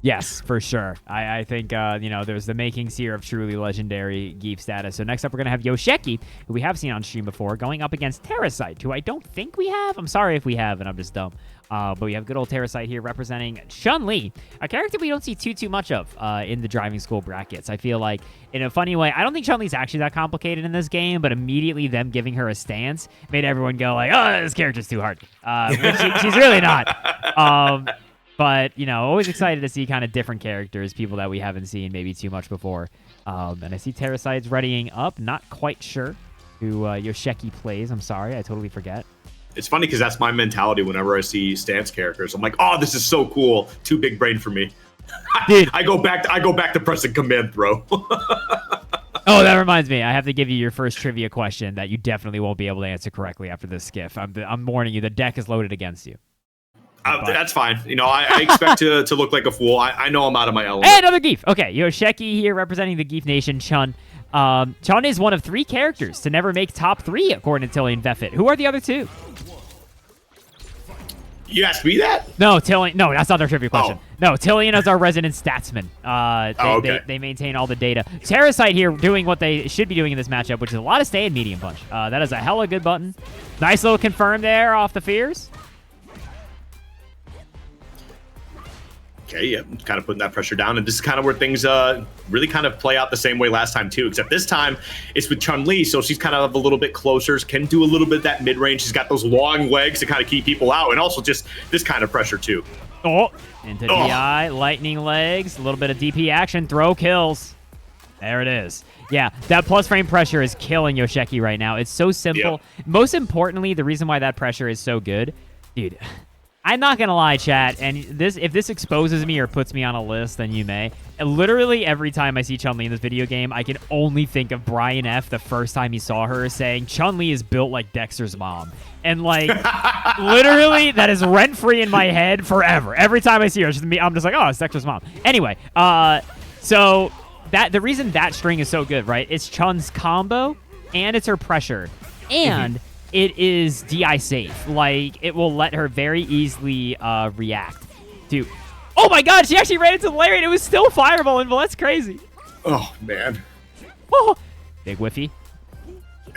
yes, for sure. I think, there's the makings here of truly legendary Geef status. So next up, we're going to have Yosheki, who we have seen on stream before, going up against Terrasite, who I don't think we have. I'm sorry if we have, and I'm just dumb. But we have good old Terrasite here representing Chun-Li, a character we don't see too much of in the driving school brackets. I feel like, in a funny way, I don't think Chun-Li's actually that complicated in this game, but immediately them giving her a stance made everyone go like, oh, this character's too hard. She's really not. But, always excited to see kind of different characters, people that we haven't seen maybe too much before. And I see Terrasite's readying up. Not quite sure who Yosheki plays. I'm sorry, I totally forget. It's funny because that's my mentality whenever I see stance characters. I'm like, oh, this is so cool. Too big brain for me. Dude. I go back to pressing command throw. Oh, that reminds me. I have to give you your first trivia question that you definitely won't be able to answer correctly after this skiff. I'm warning you. The deck is loaded against you. That's fine. I expect to look like a fool. I know I'm out of my element. Hey, another Geef. Okay, Yosheki here representing the Geef Nation. Chun. Chun is one of 3 characters to never make top 3, according to Tilly and Veffit. Who are the other 2? You asked me that? No, Tillian. No, that's not our trivia question. Oh. No, Tillian is our resident statsman. They maintain all the data. Terrasite here doing what they should be doing in this matchup, which is a lot of stay in medium punch. That is a hella good button. Nice little confirm there off the fears. Okay, yeah, kind of putting that pressure down. And this is kind of where things really kind of play out the same way last time, too. Except this time, it's with Chun-Li, so she's kind of a little bit closer, can do a little bit of that mid-range. She's got those long legs to kind of keep people out, and also just this kind of pressure, too. Oh, into DI, lightning legs, a little bit of DP action, throw kills. There it is. Yeah, that plus frame pressure is killing Yosheki right now. It's so simple. Yep. Most importantly, the reason why that pressure is so good, dude, I'm not gonna lie, chat, and if this exposes me or puts me on a list, then you may. Literally every time I see Chun-Li in this video game, I can only think of Brian F. the first time he saw her saying, Chun-Li is built like Dexter's mom. And like, literally, that is rent-free in my head forever. Every time I see her, I'm just like, oh, it's Dexter's mom. Anyway, so the reason that string is so good, right? It's Chun's combo, and it's her pressure, and it is DI safe. Like, it will let her very easily react to... Oh my god, she actually ran into the layer and it was still fireballing, but that's crazy. Oh, man. Oh, big whiffy.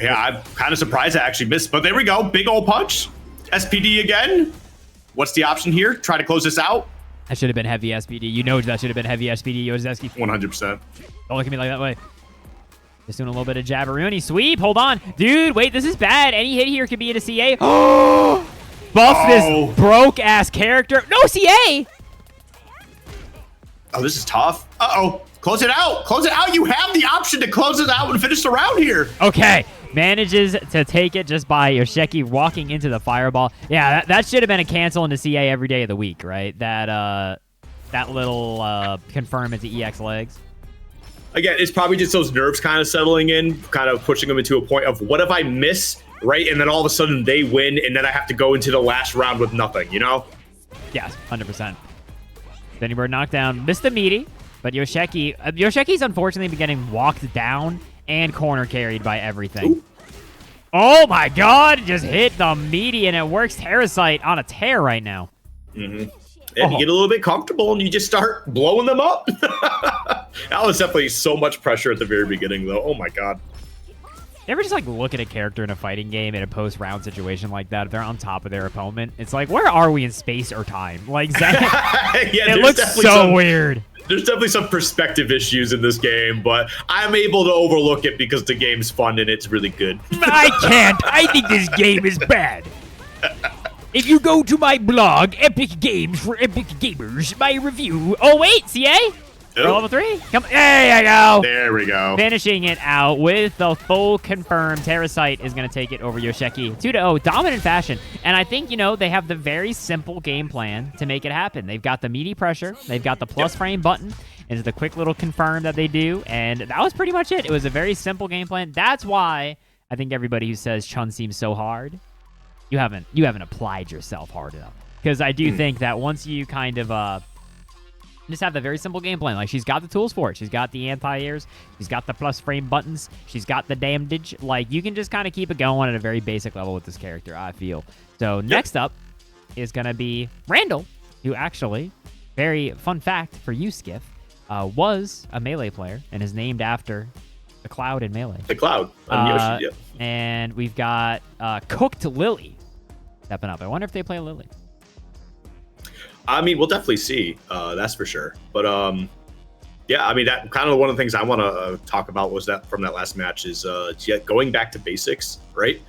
Yeah, I'm kind of surprised I actually missed, but there we go. Big old punch. SPD again. What's the option here? Try to close this out? That should have been heavy SPD. You know that should have been heavy SPD, Yozeski. 100%. Don't look at me like that way. Just doing a little bit of jabberoonie. Sweep. Hold on. Dude, wait. This is bad. Any hit here could be into CA. Oh! Buff this broke-ass character. No, CA! Oh, this is tough. Uh-oh. Close it out. Close it out. You have the option to close it out and finish the round here. Okay. Manages to take it just by Yosheki walking into the fireball. Yeah, that should have been a cancel into CA every day of the week, right? That little confirm into EX legs. Again, it's probably just those nerves kind of settling in, kind of pushing them into a point of what if I miss, right? And then all of a sudden they win, and then I have to go into the last round with nothing, you know? Yes, 100%. Benny Bird knockdown. Missed the meaty, but Yosheki's unfortunately been getting walked down and corner carried by everything. Ooh. Oh my god, just hit the meaty, and it works Terrasite on a tear right now. Mm-hmm. And you get a little bit comfortable, and you just start blowing them up. That was definitely so much pressure at the very beginning, though. Oh, my God. You ever just, like, look at a character in a fighting game in a post-round situation like that? If they're on top of their opponent, it's like, where are we in space or time? Like, it looks so weird. There's definitely some perspective issues in this game, but I'm able to overlook it because the game's fun and it's really good. I can't. I think this game is bad. If you go to my blog, Epic Games for Epic Gamers, my review... Oh, wait, CA? For level 3. Come, there you go. There we go. Finishing it out with the full confirmed. Terracite is going to take it over Yosheki 2-0, dominant fashion. And I think, you know, they have the very simple game plan to make it happen. They've got the meaty pressure. They've got the plus frame button. It's the quick little confirm that they do. And that was pretty much it. It was a very simple game plan. That's why I think everybody who says Chun seems so hard, you haven't applied yourself hard enough. Because I do think that once you kind of just have the very simple game plan. Like, she's got the tools for it. She's got the anti-airs. She's got the plus frame buttons. She's got the damage. Like, you can just kind of keep it going at a very basic level with this character, I feel. So, next up is going to be Randall, who actually, very fun fact for you, Skiff, was a Melee player and is named after the Cloud in Melee. The Cloud. Yoshi, And we've got Cooked Lily stepping up. I wonder if they play Lily. I mean, we'll definitely see. That's for sure. But yeah, I mean, that kind of one of the things I want to talk about was that from that last match is going back to basics, right?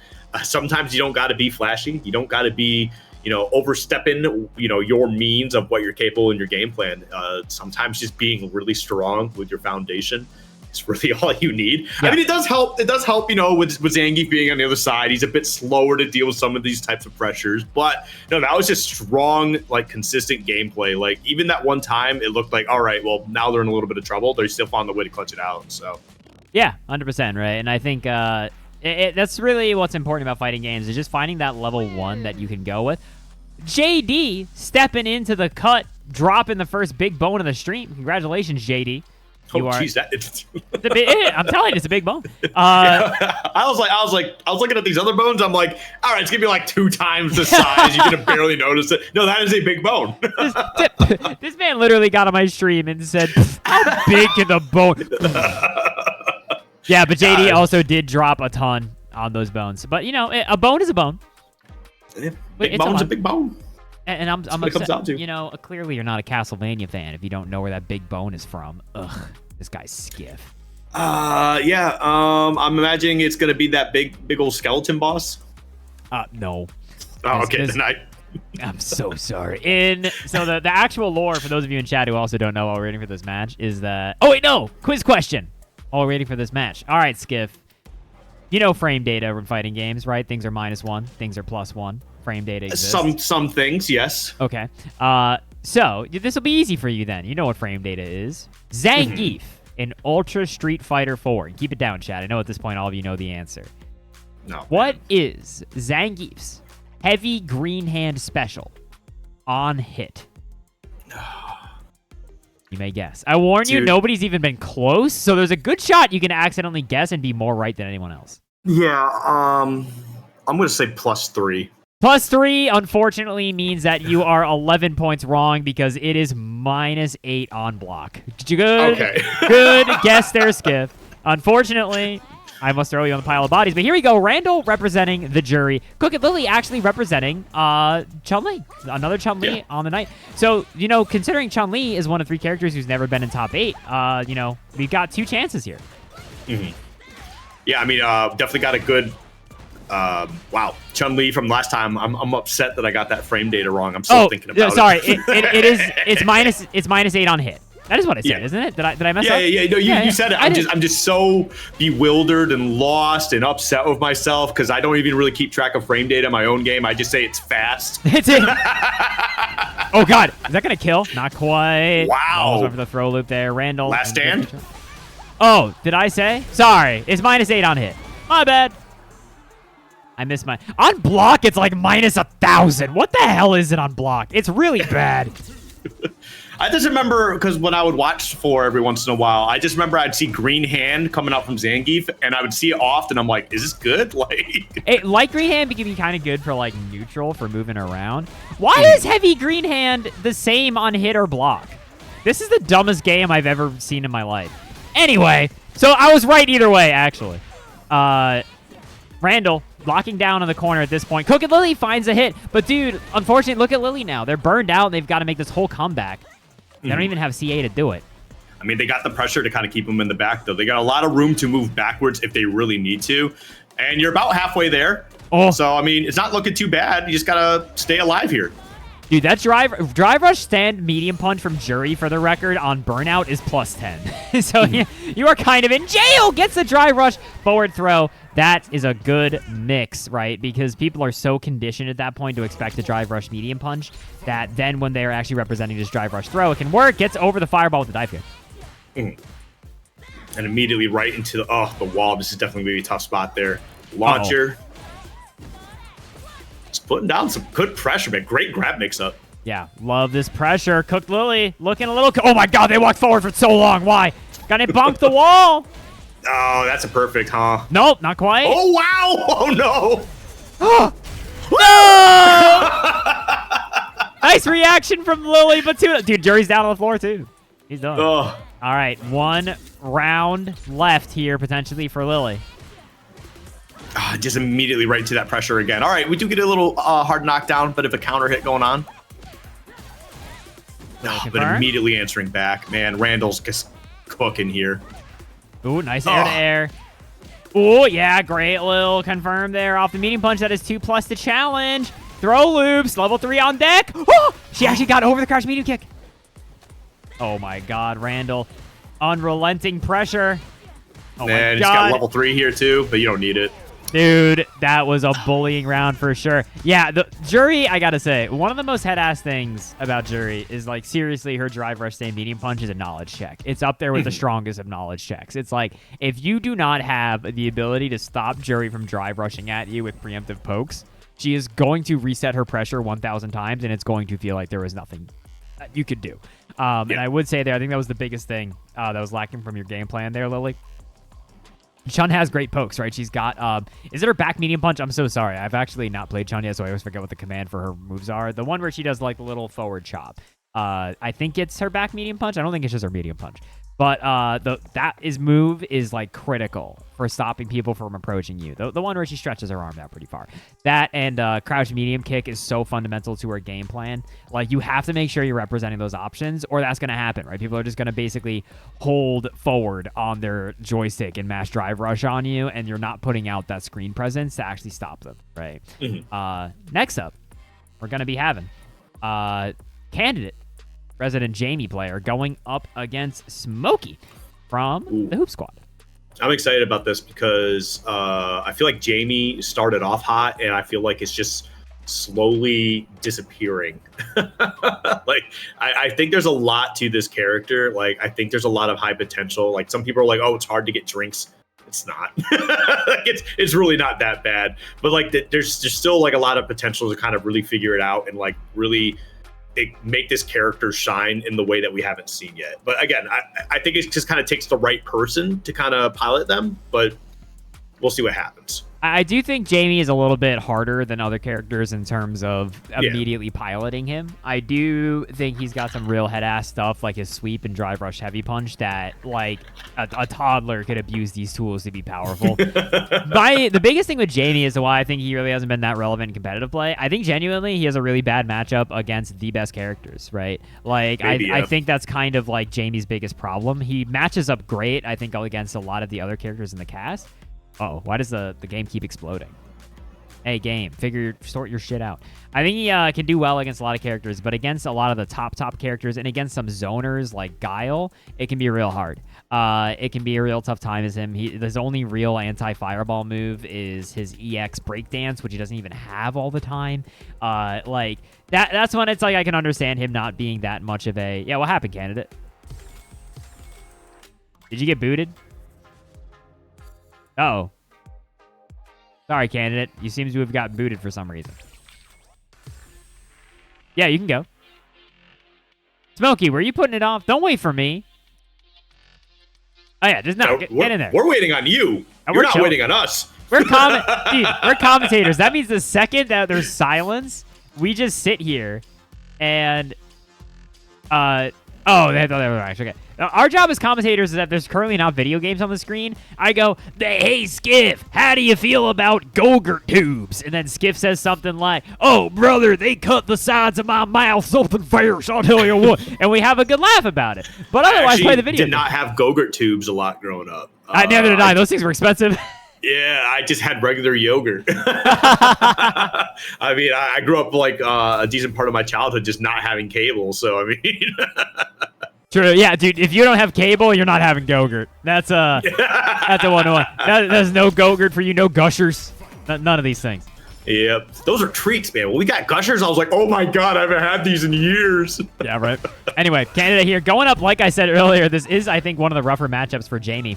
Sometimes you don't got to be flashy. You don't got to be, you know, overstepping, you know, your means of what you're capable in your game plan. Sometimes just being really strong with your foundation is really all you need. Yeah. I mean, it does help. It does help, you know, with Zangief being on the other side. He's a bit slower to deal with some of these types of pressures. But no, that was just strong, like consistent gameplay. Like even that one time, it looked like, all right, well, now they're in a little bit of trouble. They're still finding the way to clutch it out. So yeah, 100%, right? And I think that's really what's important about fighting games is just finding that level 1 that you can go with. JD stepping into the cut, dropping the first big bone of the stream. Congratulations, JD. Jeez, I'm telling you, it's a big bone. I was looking at these other bones. I'm like, all right, it's gonna be like 2 times the size. You're gonna barely notice it. No, that is a big bone. This man literally got on my stream and said, "How big can the bone?" Yeah, but JD also did drop a ton on those bones. But you know, a bone is a bone. Big bone's a big bone. And I'm upset, comes down to. You know, clearly you're not a Castlevania fan if you don't know where that big bone is from. Ugh, this guy's Skiff. Yeah. I'm imagining it's gonna be that big old skeleton boss. No. Oh, okay. I'm so sorry. So the actual lore for those of you in chat who also don't know while we're waiting for this match is that. Oh wait, no. Quiz question. While we're waiting for this match. All right, Skiff. You know frame data in fighting games, right? Things are -1. Things are +1. Frame data exists. Some things, yes. Okay. So this will be easy for you then. You know what frame data is. Zangief in Ultra Street Fighter 4. Keep it down, chat. I know at this point all of you know the answer. No. What is Zangief's heavy green hand special on hit? You may guess. I warn you, nobody's even been close, so there's a good shot you can accidentally guess and be more right than anyone else. Yeah, I'm going to say +3. +3, unfortunately, means that you are 11 points wrong because it is -8 on block. Good, okay. Good guess there, Skiff. Unfortunately, I must throw you on the pile of bodies. But here we go. Randall representing the jury. Cooked Lily actually representing Chun-Li. Another Chun-Li on the night. So, you know, considering Chun-Li is one of 3 characters who's never been in top 8, you know, we've got 2 chances here. Yeah, I mean, definitely got a good... wow, Chun-Li from last time. I'm upset that I got that frame data wrong. I'm still thinking about it. Sorry, it's -8 on hit. That is what I said, isn't it? Did I mess up? Yeah. No, you said it. I'm just so bewildered and lost and upset with myself because I don't even really keep track of frame data in my own game. I just say it's fast. It's it. Oh God, is that gonna kill? Not quite. Wow. Over the throw loop there, Randall. Last stand. Oh, did I say? Sorry, it's -8 on hit. My bad. I missed my... On block, it's like -1,000. What the hell is it on block? It's really bad. I just remember, because when I would watch 4 every once in a while, I just remember I'd see green hand coming out from Zangief, and I would see it often. I'm like, is this good? Like, light green hand can be kind of good for like neutral for moving around. Why is heavy green hand the same on hit or block? This is the dumbest game I've ever seen in my life. Anyway, so I was right either way, actually. Randall locking down in the corner at this point. Cooked Lily finds a hit, but dude, unfortunately, look at Lily now. They're burned out, and they've got to make this whole comeback. They don't even have CA to do it. I mean, they got the pressure to kind of keep them in the back, though. They got a lot of room to move backwards if they really need to. And you're about halfway there. Oh. So, I mean, it's not looking too bad. You just got to stay alive here. Dude, that drive rush stand medium punch from Jury, for the record, on Burnout is +10. So you are kind of in jail. Gets the drive rush forward throw. That is a good mix, right? Because people are so conditioned at that point to expect a drive rush medium punch that then when they're actually representing this drive rush throw, it can work. Gets over the fireball with the dive kick. And immediately right into the wall. This is definitely going to be a tough spot there. Launcher. Putting down some good pressure, man. Great grab mix-up. Yeah, love this pressure. Cooked Lily looking a little... Oh, my God, they walked forward for so long. Why? Gonna bonk the wall. Oh, that's a perfect, huh? Nope, not quite. Oh, wow. Oh, no. No! Nice reaction from Lily, but dude, Jury's down on the floor, too. He's done. All right, 1 round left here, potentially, for Lily. Just immediately right into that pressure again. All right, we do get a little hard knockdown, but if a counter hit going on. But immediately answering back. Man, Randall's just cooking here. Ooh, nice air to air. Ooh, yeah, great little confirm there off the medium punch. That is 2+ to challenge. Throw loops, level 3 on deck. Oh, she actually got over the crouch medium kick. Oh my God, Randall. Unrelenting pressure. Oh man, he's got level 3 here too, but you don't need it. Dude, that was a bullying round for sure. Yeah, the Jury, I gotta say, one of the most head-ass things about Jury is, like, seriously, her drive rush stand medium punch is a knowledge check. It's up there with the strongest of knowledge checks. It's like, if you do not have the ability to stop Jury from drive rushing at you with preemptive pokes, she is going to reset her pressure 1,000 times, and it's going to feel like there was nothing you could do. And I would say there, I think that was the biggest thing that was lacking from your game plan there, Lily. Chun has great pokes, right? She's got, is it her back medium punch? I'm so sorry. I've actually not played Chun yet, so I always forget what the command for her moves are. The one where she does, like, the little forward chop. I think it's her back medium punch. I don't think it's just her medium punch. But that move is, like, critical for stopping people from approaching you. The one where she stretches her arm out pretty far. That and crouch medium kick is so fundamental to her game plan. Like, you have to make sure you're representing those options, or that's going to happen, right? People are just going to basically hold forward on their joystick and mash drive rush on you, and you're not putting out that screen presence to actually stop them, right? Next up, we're going to be having candidate Resident Jamie player going up against Smokey from the Hoop Squad. I'm excited about this because I feel like Jamie started off hot, and I feel like it's just slowly disappearing. Like, I think there's a lot to this character. Like, I think there's a lot of high potential. Like, some people are like, oh, it's hard to get drinks. It's not. Like, it's really not that bad. But, like, there's still, like, a lot of potential to kind of really figure it out and, like, really make this character shine in the way that we haven't seen yet. But again, I think it just kind of takes the right person to kind of pilot them, but we'll see what happens. I do think Jamie is a little bit harder than other characters in terms of immediately piloting him. I do think he's got some real head-ass stuff, like his sweep and drive rush heavy punch, that, like, a toddler could abuse these tools to be powerful. The biggest thing with Jamie is why I think he really hasn't been that relevant in competitive play. I think genuinely he has a really bad matchup against the best characters, right? Like, I think that's kind of like Jamie's biggest problem. He matches up great, I think, against a lot of the other characters in the cast. Oh, why does the game keep exploding? Hey, game, sort your shit out. I think he can do well against a lot of characters, but against a lot of the top characters and against some zoners like Guile, it can be real hard. It can be a real tough time as him. His only real anti-fireball move is his EX breakdance, which he doesn't even have all the time. Like, that's when it's like I can understand him not being that much of a... Yeah, what happened, candidate? Did you get booted? Uh-oh. Sorry, candidate. You seem to have gotten booted for some reason. Yeah, you can go. Smokey, were you putting it off? Don't wait for me. Oh, yeah, just get in there. We're waiting on you. You're not waiting on us. We're commentators. That means the second that there's silence, we just sit here and... Oh, they were actually okay. Now, our job as commentators is that there's currently not video games on the screen. I go, hey, Skiff, how do you feel about Go-Gurt tubes? And then Skiff says something like, oh, brother, they cut the sides of my mouth something fierce, I'll tell you what. And we have a good laugh about it. But otherwise, play the video. I did not have Go-Gurt tubes a lot growing up. Neither did I. Those things were expensive. Yeah, I just had regular yogurt. I mean, I grew up like a decent part of my childhood just not having cable. So, I mean, True. Yeah, dude, if you don't have cable, you're not having Go-Gurt. That's a 1-1. There's no Go-Gurt for you, no Gushers. None of these things. Yep. Those are treats, man. When we got Gushers, I was like, oh my God, I haven't had these in years. Yeah, right. Anyway, Canada here. Going up, like I said earlier, this is, I think, one of the rougher matchups for Jamie.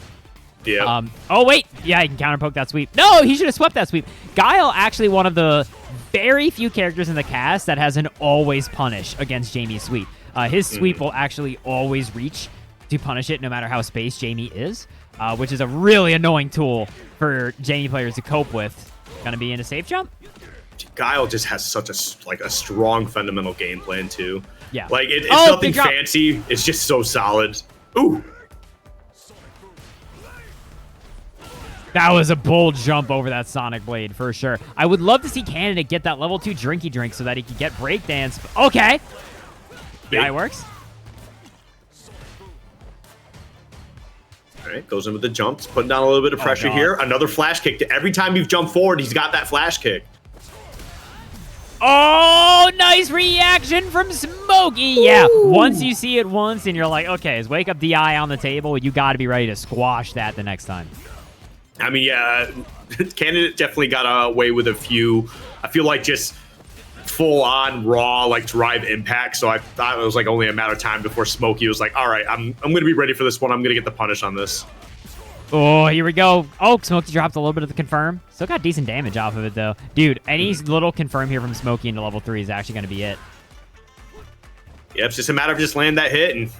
Yeah. Oh, wait. Yeah, he can counterpoke that sweep. No, he should have swept that sweep. Guile, actually one of the very few characters in the cast that has an always punish against Jamie's sweep. His sweep will actually always reach to punish it no matter how spaced Jamie is, which is a really annoying tool for Jamie players to cope with. Gonna be in a safe jump? Guile just has such a strong fundamental game plan, too. Yeah. Like, it's nothing fancy. It's just so solid. Ooh. That was a bold jump over that Sonic Blade, for sure. I would love to see Canada get that level 2 drinky drink so that he could get breakdance. Okay. Yeah, it works. All right, goes in with the jumps, putting down a little bit of pressure here. Another flash kick. Every time you've jumped forward, he's got that flash kick. Oh, nice reaction from Smokey. Yeah, once you see it once and you're like, okay, is Wake Up DI on the table? You got to be ready to squash that the next time. I mean, yeah, Canada definitely got away with a few, I feel like just full-on raw, like, drive impact. So I thought it was, like, only a matter of time before Smokey was like, all right, I'm going to be ready for this one. I'm going to get the punish on this. Oh, here we go. Oh, Smokey dropped a little bit of the confirm. Still got decent damage off of it, though. Dude, any little confirm here from Smokey into level 3 is actually going to be it. Yeah, it's just a matter of just land that hit. And,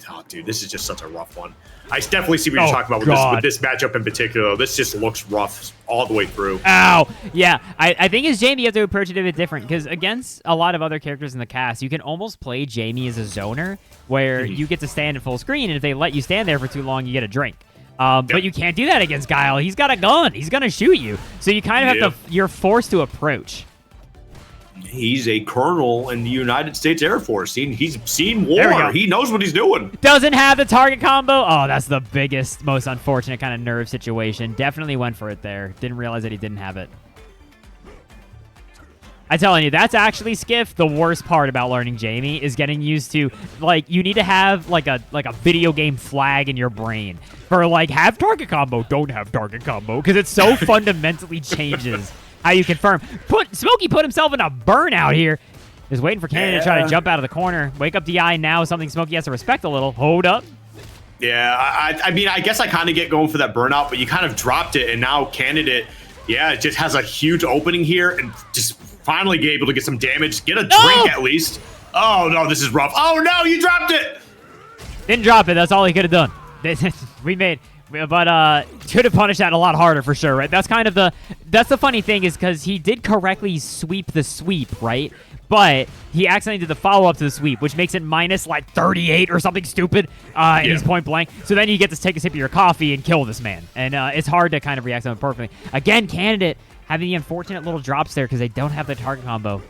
oh, dude, this is just such a rough one. I definitely see what you're talking about with this matchup in particular. This just looks rough all the way through. Ow. Yeah, I think as Jamie, you have to approach it a bit different because against a lot of other characters in the cast, you can almost play Jamie as a zoner where you get to stand in full screen, and if they let you stand there for too long, you get a drink. But you can't do that against Guile. He's got a gun. He's going to shoot you. So you kind of have to, you're forced to approach. He's a colonel in the United States Air Force. He's seen war. He knows what he's doing. Doesn't have the target combo. Oh, that's the biggest, most unfortunate kind of nerve situation. Definitely went for it there. Didn't realize that he didn't have it. I'm telling you, that's actually, Skiff, the worst part about learning Jamie is getting used to, like, you need to have, like a video game flag in your brain for, like, have target combo, don't have target combo, because it so fundamentally changes how you confirm. Smokey put himself in a burnout here. Is waiting for Canada to try to jump out of the corner. Wake Up DI now, something Smokey has to respect a little. Hold up. Yeah, I mean, I guess I kind of get going for that burnout, but you kind of dropped it, and now Canada, yeah, it just has a huge opening here, and just finally be able to get some damage, get a drink at least. Oh, no, this is rough. Oh, no, you dropped it. Didn't drop it. That's all he could have done. But could have punished that a lot harder for sure, right? That's kind of that's the funny thing is because he did correctly sweep the sweep, right? But he accidentally did the follow-up to the sweep, which makes it minus like 38 or something stupid, and he's point blank. So then you get to take a sip of your coffee and kill this man. And it's hard to kind of react to him perfectly. Again, Candidate having the unfortunate little drops there because they don't have the target combo.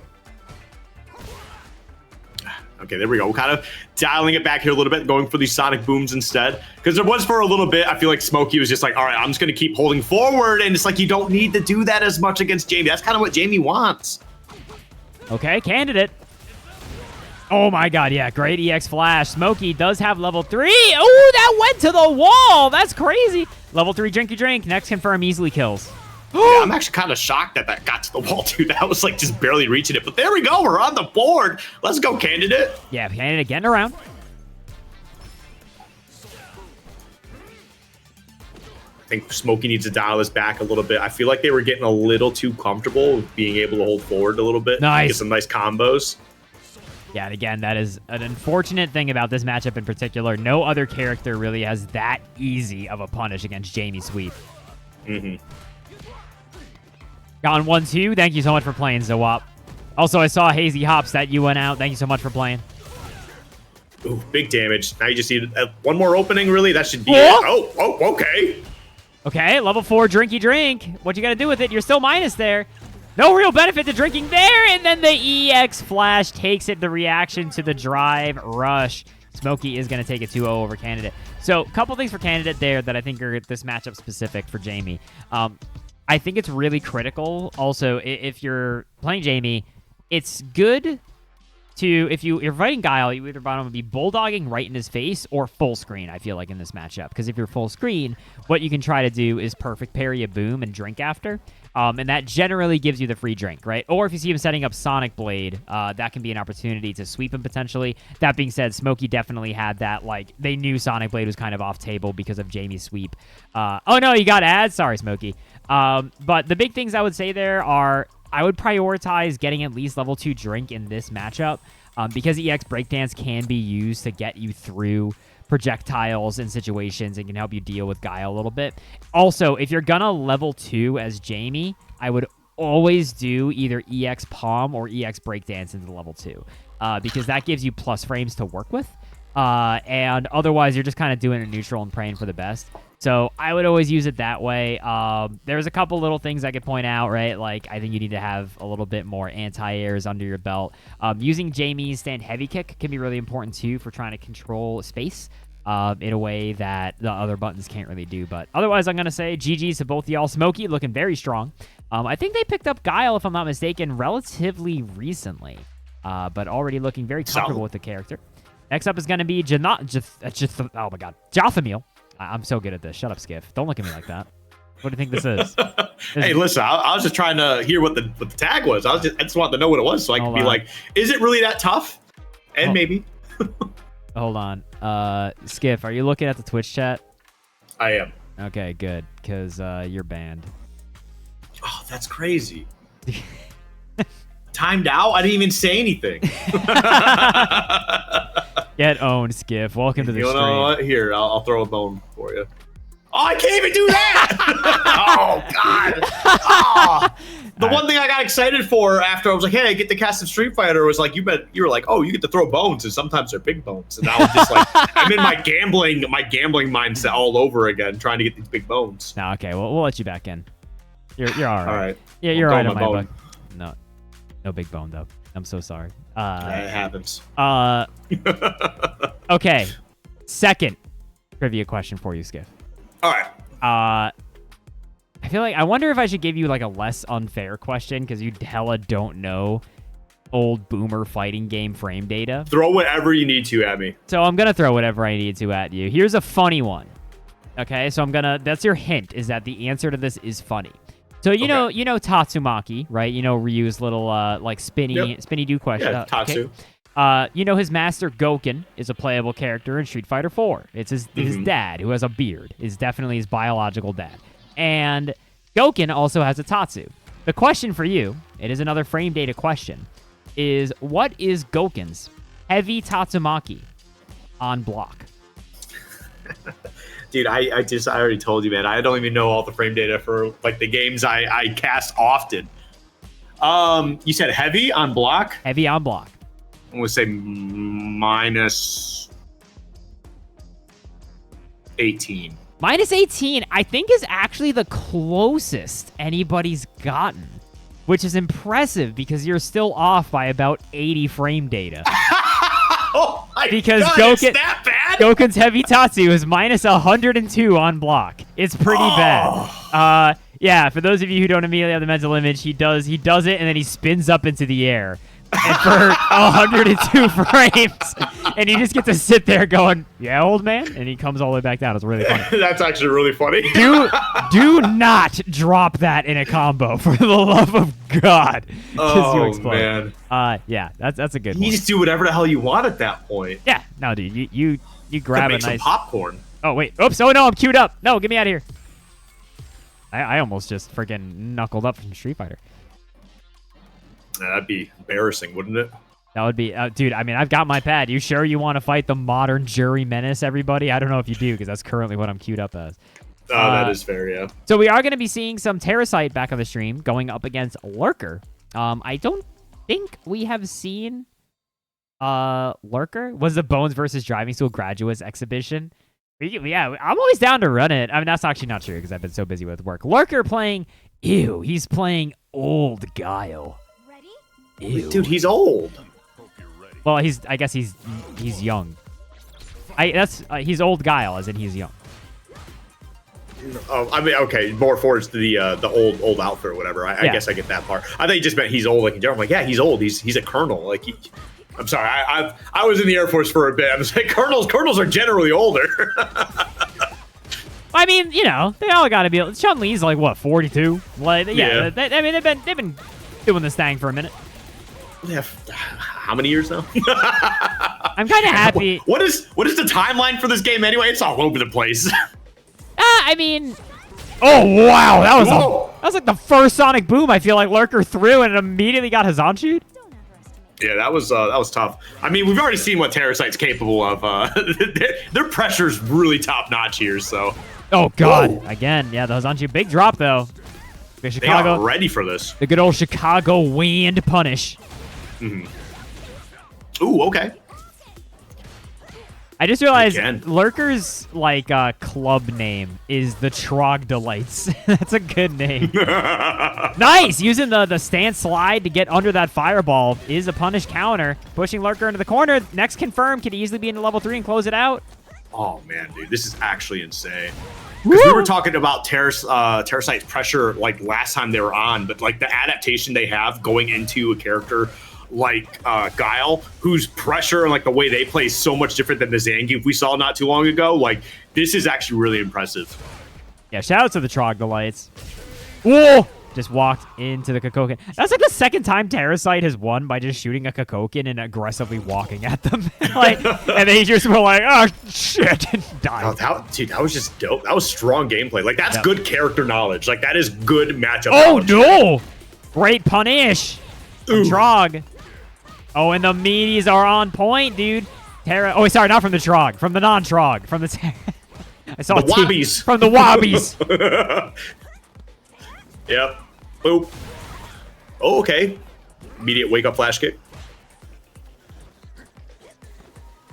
Okay, there we go. We're kind of dialing it back here a little bit, going for these sonic booms instead. Because there was for a little bit, I feel like Smokey was just like, all right, I'm just going to keep holding forward. And it's like, you don't need to do that as much against Jamie. That's kind of what Jamie wants. Okay, Candidate. Oh my god, yeah, great EX flash. Smokey does have level 3. Oh, that went to the wall. That's crazy. Level 3 drinky drink. Next confirm easily kills. Yeah, I'm actually kind of shocked that that got to the wall, too. That was like just barely reaching it. But there we go. We're on the board. Let's go, Candidate. Yeah, Candidate getting around. I think Smokey needs to dial this back a little bit. I feel like they were getting a little too comfortable with being able to hold forward a little bit. Nice. Get some nice combos. Yeah, and again, that is an unfortunate thing about this matchup in particular. No other character really has that easy of a punish against Jamie Sweep. Gone 1-2. Thank you so much for playing, Zawap. Also, I saw Hazy Hops that you went out. Thank you so much for playing. Ooh, big damage. Now you just need one more opening, really. That should be it. Oh, okay. Okay, level 4 drinky drink. What you got to do with it? You're still minus there. No real benefit to drinking there. And then the EX flash takes it, the reaction to the drive rush. Smokey is going to take a 2-0 over Candidate. So a couple things for Candidate there that I think are this matchup specific for Jamie. I think it's really critical. Also, if you're playing Jamie, it's good to, if you're fighting Guile, you either want to be bulldogging right in his face or full screen, I feel like, in this matchup. Because if you're full screen, what you can try to do is perfect parry a boom and drink after. And that generally gives you the free drink, right? Or if you see him setting up Sonic Blade, that can be an opportunity to sweep him potentially. That being said, Smokey definitely had that, like, they knew Sonic Blade was kind of off table because of Jamie's sweep. Oh no, you got ads? Sorry, Smokey. But the big things I would say there are, I would prioritize getting at least level 2 drink in this matchup because EX Breakdance can be used to get you through projectiles and situations and can help you deal with Guile a little bit. Also, if you're gonna level 2 as Jamie, I would always do either EX Palm or EX Breakdance into level 2 because that gives you plus frames to work with. And otherwise, you're just kind of doing it neutral and praying for the best. So I would always use it that way. There's a couple little things I could point out, right? Like, I think you need to have a little bit more anti-airs under your belt. Using Jamie's stand heavy kick can be really important, too, for trying to control space in a way that the other buttons can't really do. But otherwise, I'm going to say GG's to both y'all. Smokey looking very strong. I think they picked up Guile, if I'm not mistaken, relatively recently, but already looking very comfortable with the character. Next up is going to be oh my God, Jothamil. I'm so good at this. Shut up, Skiff. Don't look at me like that. What do you think this is? Hey, listen, I was just trying to hear what the tag was. I just wanted to know what it was so I could be like, is it really that tough? And maybe. Hold on. Skiff, are you looking at the Twitch chat? I am. Okay, good, because you're banned. Oh, that's crazy. Timed out? I didn't even say anything. Get owned, Skiff. Welcome to the stream. You know what? Here, I'll throw a bone for you. Oh, I can't even do that! Oh, God. Oh. The one thing I got excited for after I was like, hey, I get the cast of Street Fighter was like, you were like, oh, you get to throw bones, and sometimes they're big bones. And I was just like, I'm in my gambling mindset all over again, trying to get these big bones. No, okay, we'll let you back in. You're all right. All right. Yeah, you're all right in my book. No big bone, though. I'm so sorry. It happens. Okay. Second trivia question for you, Skiff. All right. I feel like I wonder if I should give you like a less unfair question because you hella don't know old boomer fighting game frame data. Throw whatever you need to at me. So I'm gonna throw whatever I need to at you. Here's a funny one. Okay, so that's your hint, is that the answer to this is funny. So you know Tatsumaki, right? You know Ryu's little like spinny do question. Yeah, Tatsu. Okay. You know his master Gouken is a playable character in Street Fighter 4. It's his dad, who has a beard, is definitely his biological dad. And Gouken also has a Tatsu. The question for you, it is another frame data question, is what is Gouken's heavy Tatsumaki on block? Dude, I already told you, man. I don't even know all the frame data for like the games I cast often. You said heavy on block? Heavy on block. I'm gonna say minus 18. Minus 18, I think, is actually the closest anybody's gotten, which is impressive because you're still off by about 80 frame data. Oh my because God, it's that bad? Gouken's heavy Tatsu is minus 102 on block. It's pretty bad. Yeah, for those of you who don't immediately have the mental image, he does it and then he spins up into the air. And for 102 frames, and you just get to sit there going, "Yeah, old man," and he comes all the way back down. It's really funny. That's actually really funny. Do not drop that in a combo, for the love of God. Oh man. Yeah, that's a good one. You just do whatever the hell you want at that point. Yeah, no, dude, you grab make a nice some popcorn. Oh wait, oops! Oh no, I'm queued up. No, get me out of here. I almost just freaking knuckled up from Street Fighter. That'd be embarrassing, wouldn't it? That would be, dude. I mean, I've got my pad. You sure you want to fight the modern Jury Menace, everybody? I don't know if you do, because that's currently what I'm queued up as. Oh, that is fair, yeah. So we are going to be seeing some Terrasite back on the stream going up against Lurker. I don't think we have seen Lurker. Was the Bones versus Driving School Graduates exhibition? Yeah, I'm always down to run it. I mean, that's actually not true because I've been so busy with work. Lurker playing, he's playing old Guile. Ew. Dude, he's old. Well, I guess he's young. He's old Guile, as in he's young. Oh, I mean, okay, more forwards to the old outfit or whatever. I guess I get that part. I thought you just meant he's old, like in general. I'm like, yeah, he's old. He's a colonel. Like, I'm sorry, I was in the Air Force for a bit. I was like, colonels are generally older. I mean, you know, they all got to be. Chun-Li's like what, 42? Like, yeah. I mean, they've been doing this thing for a minute. Yeah, how many years now? I'm kind of happy. What is the timeline for this game anyway? It's all over the place. I mean, oh wow, that was like the first Sonic Boom. I feel like Lurker threw and it immediately got Hazanchu'd. Yeah, that was tough. I mean, we've already seen what Terrasite's capable of. Their pressure's really top notch here. So. Oh God! Whoa. Again, yeah, the Hazanchu big drop though. The Chicago, they are ready for this. The good old Chicago wind punish. Ooh, okay. I just realized Lurker's like club name is the Trog Delights. That's a good name. Nice! Using the stance slide to get under that fireball is a punish counter. Pushing Lurker into the corner. Next confirm could easily be into level 3 and close it out. Oh man, dude, this is actually insane. Because we were talking about Terrasite's pressure like last time they were on, but like the adaptation they have going into a character like Guile, whose pressure and like the way they play is so much different than the Zangief we saw not too long ago. Like, this is actually really impressive. Yeah, shout out to the Trog Delights. Whoa! Just walked into the Kakoken. That's like the second time Terrasite has won by just shooting a Kakoken and aggressively walking at them. Like, and they just were like, oh, shit, and died. Oh, dude, that was just dope. That was strong gameplay. Like, that's good character knowledge. Like, that is good matchup knowledge. No! Great punish. Trog. Oh, and the meaties are on point, dude. Oh, sorry, not from the Trog. From the non-Trog. From the... I saw the Wobbies. From the Wobbies. Yep. Boop. Oh, okay. Immediate wake-up flash kick.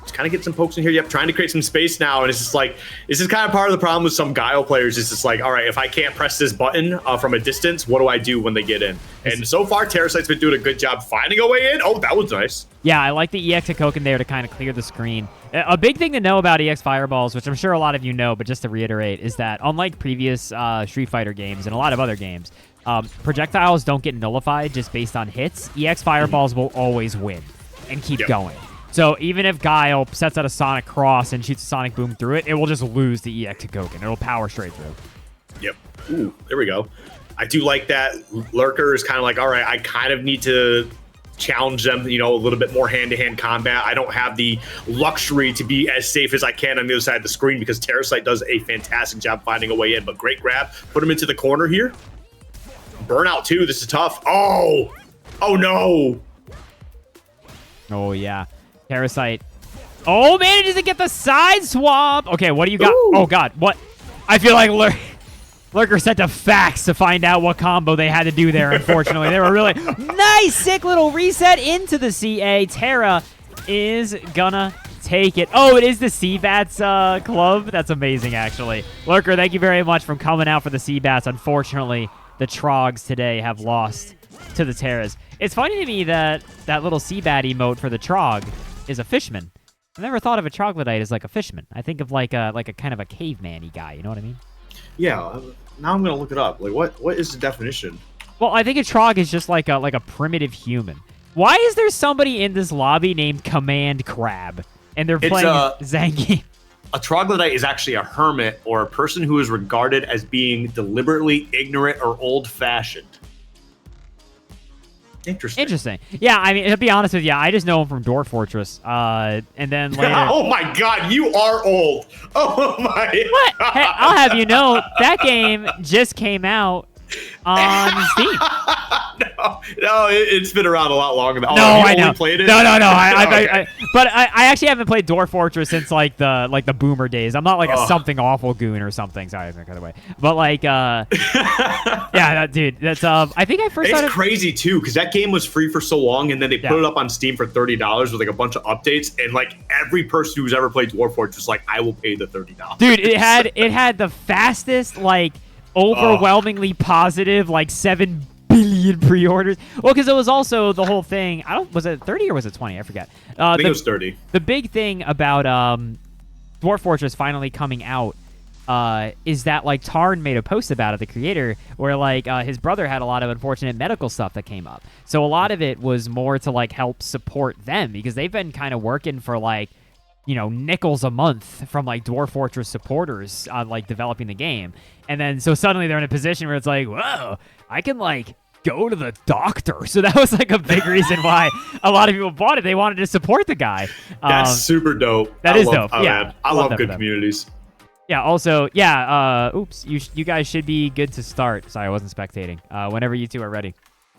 Just kind of get some pokes in here. Yep, trying to create some space now, and it's just like, this is kind of part of the problem with some Guile players. It's just like, all right, if I can't press this button from a distance, what do I do when they get in? And so far, Terrasite's been doing a good job finding a way in. Oh, that was nice. Yeah, I like the EX Hakoken there to kind of clear the screen. A big thing to know about EX Fireballs, which I'm sure a lot of you know, but just to reiterate, is that unlike previous Street Fighter games and a lot of other games, projectiles don't get nullified just based on hits. EX Fireballs will always win and keep going. So even if Guile sets out a Sonic Cross and shoots a Sonic Boom through it, it will just lose the EX Hakoken. It'll power straight through. Yep. Ooh, there we go. I do like that. Lurker is kind of like, all right, I kind of need to challenge them, you know, a little bit more hand-to-hand combat. I don't have the luxury to be as safe as I can on the other side of the screen because Terrasite does a fantastic job finding a way in. But great grab. Put him into the corner here. Burnout, too. This is tough. Oh! Oh, no! Oh, yeah. Terrasite. Oh, manages to get the side swap. Okay, what do you got? Ooh. Oh, God. What? I feel like Lurker sent to fax to find out what combo they had to do there, unfortunately. They were really nice, sick little reset into the CA. Terra is gonna take it. Oh, it is the Seabats club. That's amazing, actually. Lurker, thank you very much for coming out for the Seabats. Unfortunately, the Trogs today have lost to the Terras. It's funny to me that that little Seabat emote for the Trog is a fishman. I never thought of a Troglodyte as like a fishman. I think of like a kind of a caveman-y guy. You know what I mean? Yeah. Now I'm gonna look it up. Like, what is the definition? Well, I think a Trog is just like a primitive human. Why is there somebody in this lobby named Command Crab and they're playing Zangief? A Troglodyte is actually a hermit or a person who is regarded as being deliberately ignorant or old-fashioned. Interesting. Yeah, I mean, to be honest with you, I just know him from Dwarf Fortress. And then later... Oh, my God, you are old. Oh, my What? God. Hey, I'll have you know, that game just came out on Steam. No, it's been around a lot longer than I know. Played it? No. But I actually haven't played Dwarf Fortress since like the boomer days. I'm not like a something awful goon or something. Sorry, by the way. But like, yeah, dude, that's I think I first. It's crazy too because that game was free for so long, and then they put it up on Steam for $30 with like a bunch of updates, and like every person who's ever played Dwarf Fortress was like, I will pay the $30. Dude, it had the fastest like overwhelmingly positive like 7 billion pre-orders. Well, because it was also the whole thing. Was it 30 or was it 20? I forget. I think it was 30. The big thing about Dwarf Fortress finally coming out is that like Tarn made a post about it, the creator, where like his brother had a lot of unfortunate medical stuff that came up. So a lot of it was more to like help support them because they've been kind of working for like, you know, nickels a month from like Dwarf Fortress supporters on like developing the game. And then so suddenly they're in a position where it's like, whoa, I can like go to the doctor. So that was like a big reason why a lot of people bought it. They wanted to support the guy. That's super dope. That is dope. Yeah. I love good communities. Yeah, also, yeah, oops, you guys should be good to start. Sorry, I wasn't spectating. Whenever you two are ready.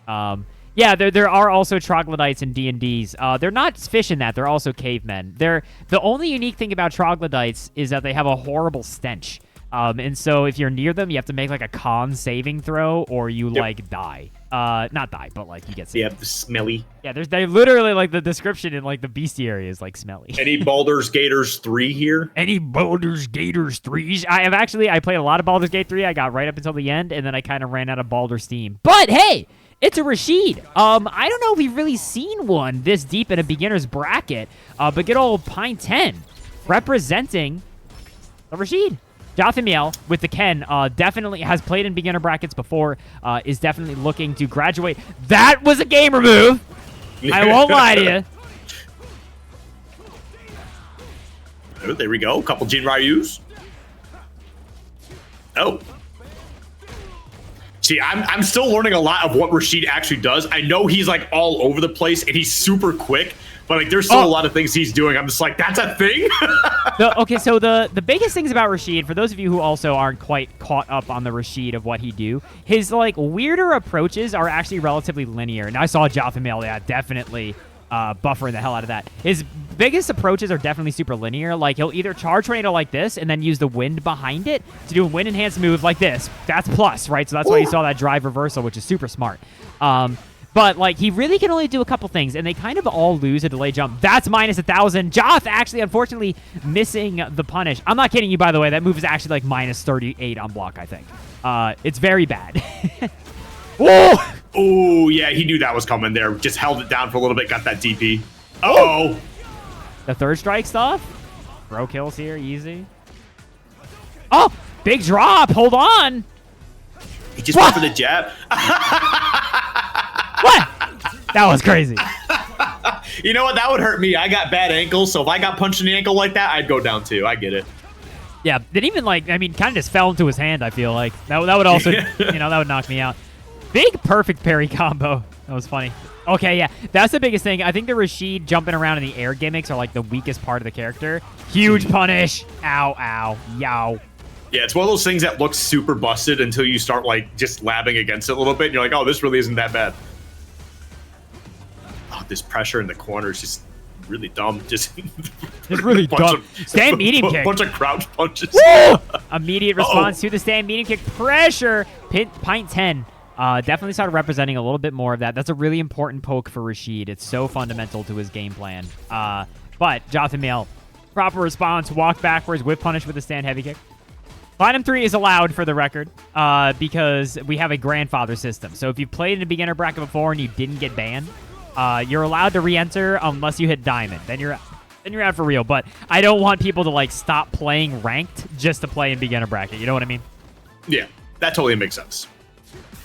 Yeah, there are also troglodytes in D&Ds. They're not fish in that. They're also cavemen. The only unique thing about troglodytes is that they have a horrible stench. And so if you're near them, you have to make like a con saving throw or you like die. Not die, but like you get sick. Yeah, the smelly. Yeah, they literally like the description in like the bestiary is like smelly. Any Baldur's Gators 3 here? Any Baldur's Gators 3s? I played a lot of Baldur's Gate 3. I got right up until the end, and then I kind of ran out of Baldur Steam. But hey, it's a Rashid. I don't know if we've really seen one this deep in a beginner's bracket, but good old Pine 10 representing a Rashid. Jothamiel with the Ken definitely has played in beginner brackets before, is definitely looking to graduate. That was a gamer move. I won't lie to you. Oh, there we go. A couple Jin Ryus. Oh. See, I'm still learning a lot of what Rashid actually does. I know he's like all over the place and he's super quick, but like there's still a lot of things he's doing. I'm just like, that's a thing? Okay, so the biggest things about Rashid, for those of you who also aren't quite caught up on the Rashid of what he do, his like weirder approaches are actually relatively linear. And I saw Jothamiel, yeah, definitely buffering the hell out of that. His biggest approaches are definitely super linear. Like he'll either charge tornado like this and then use the wind behind it to do a wind enhanced move like this. That's plus, right? So that's why you saw that drive reversal, which is super smart. But like he really can only do a couple things, and they kind of all lose a delay jump. That's minus 1,000. Joth actually, unfortunately, missing the punish. I'm not kidding you, by the way. That move is actually like minus 38 on block, I think. It's very bad. Whoa! Oh, yeah, he knew that was coming there. Just held it down for a little bit, got that DP. Uh-oh. The third strike stuff. Bro kills here, easy. Oh, big drop. Hold on. He just went for the jab. What? That was crazy. You know what? That would hurt me. I got bad ankles, so if I got punched in the ankle like that, I'd go down too. I get it. Yeah, didn't even like, I mean, kind of just fell into his hand, I feel like. That would also, you know, that would knock me out. Big perfect parry combo. That was funny. Okay, yeah, that's the biggest thing. I think the Rashid jumping around in the air gimmicks are like the weakest part of the character. Huge punish. Ow, ow, yow. Yeah, it's one of those things that looks super busted until you start like just labbing against it a little bit. And you're like, oh, this really isn't that bad. Oh, this pressure in the corner is just really dumb. Just it's really dumb. Stand medium kick. Bunch of crouch punches. Woo! Immediate response to the stand medium kick. Pressure. Pint 10. Definitely started representing a little bit more of that. That's a really important poke for Rashid. It's so fundamental to his game plan. But Jothamiel, proper response. Walk backwards. Whip punish with a stand heavy kick. Platinum 3 is allowed for the record because we have a grandfather system. So if you've played in a beginner bracket before and you didn't get banned, you're allowed to re-enter unless you hit diamond. Then you're out for real. But I don't want people to like stop playing ranked just to play in beginner bracket. You know what I mean? Yeah, that totally makes sense.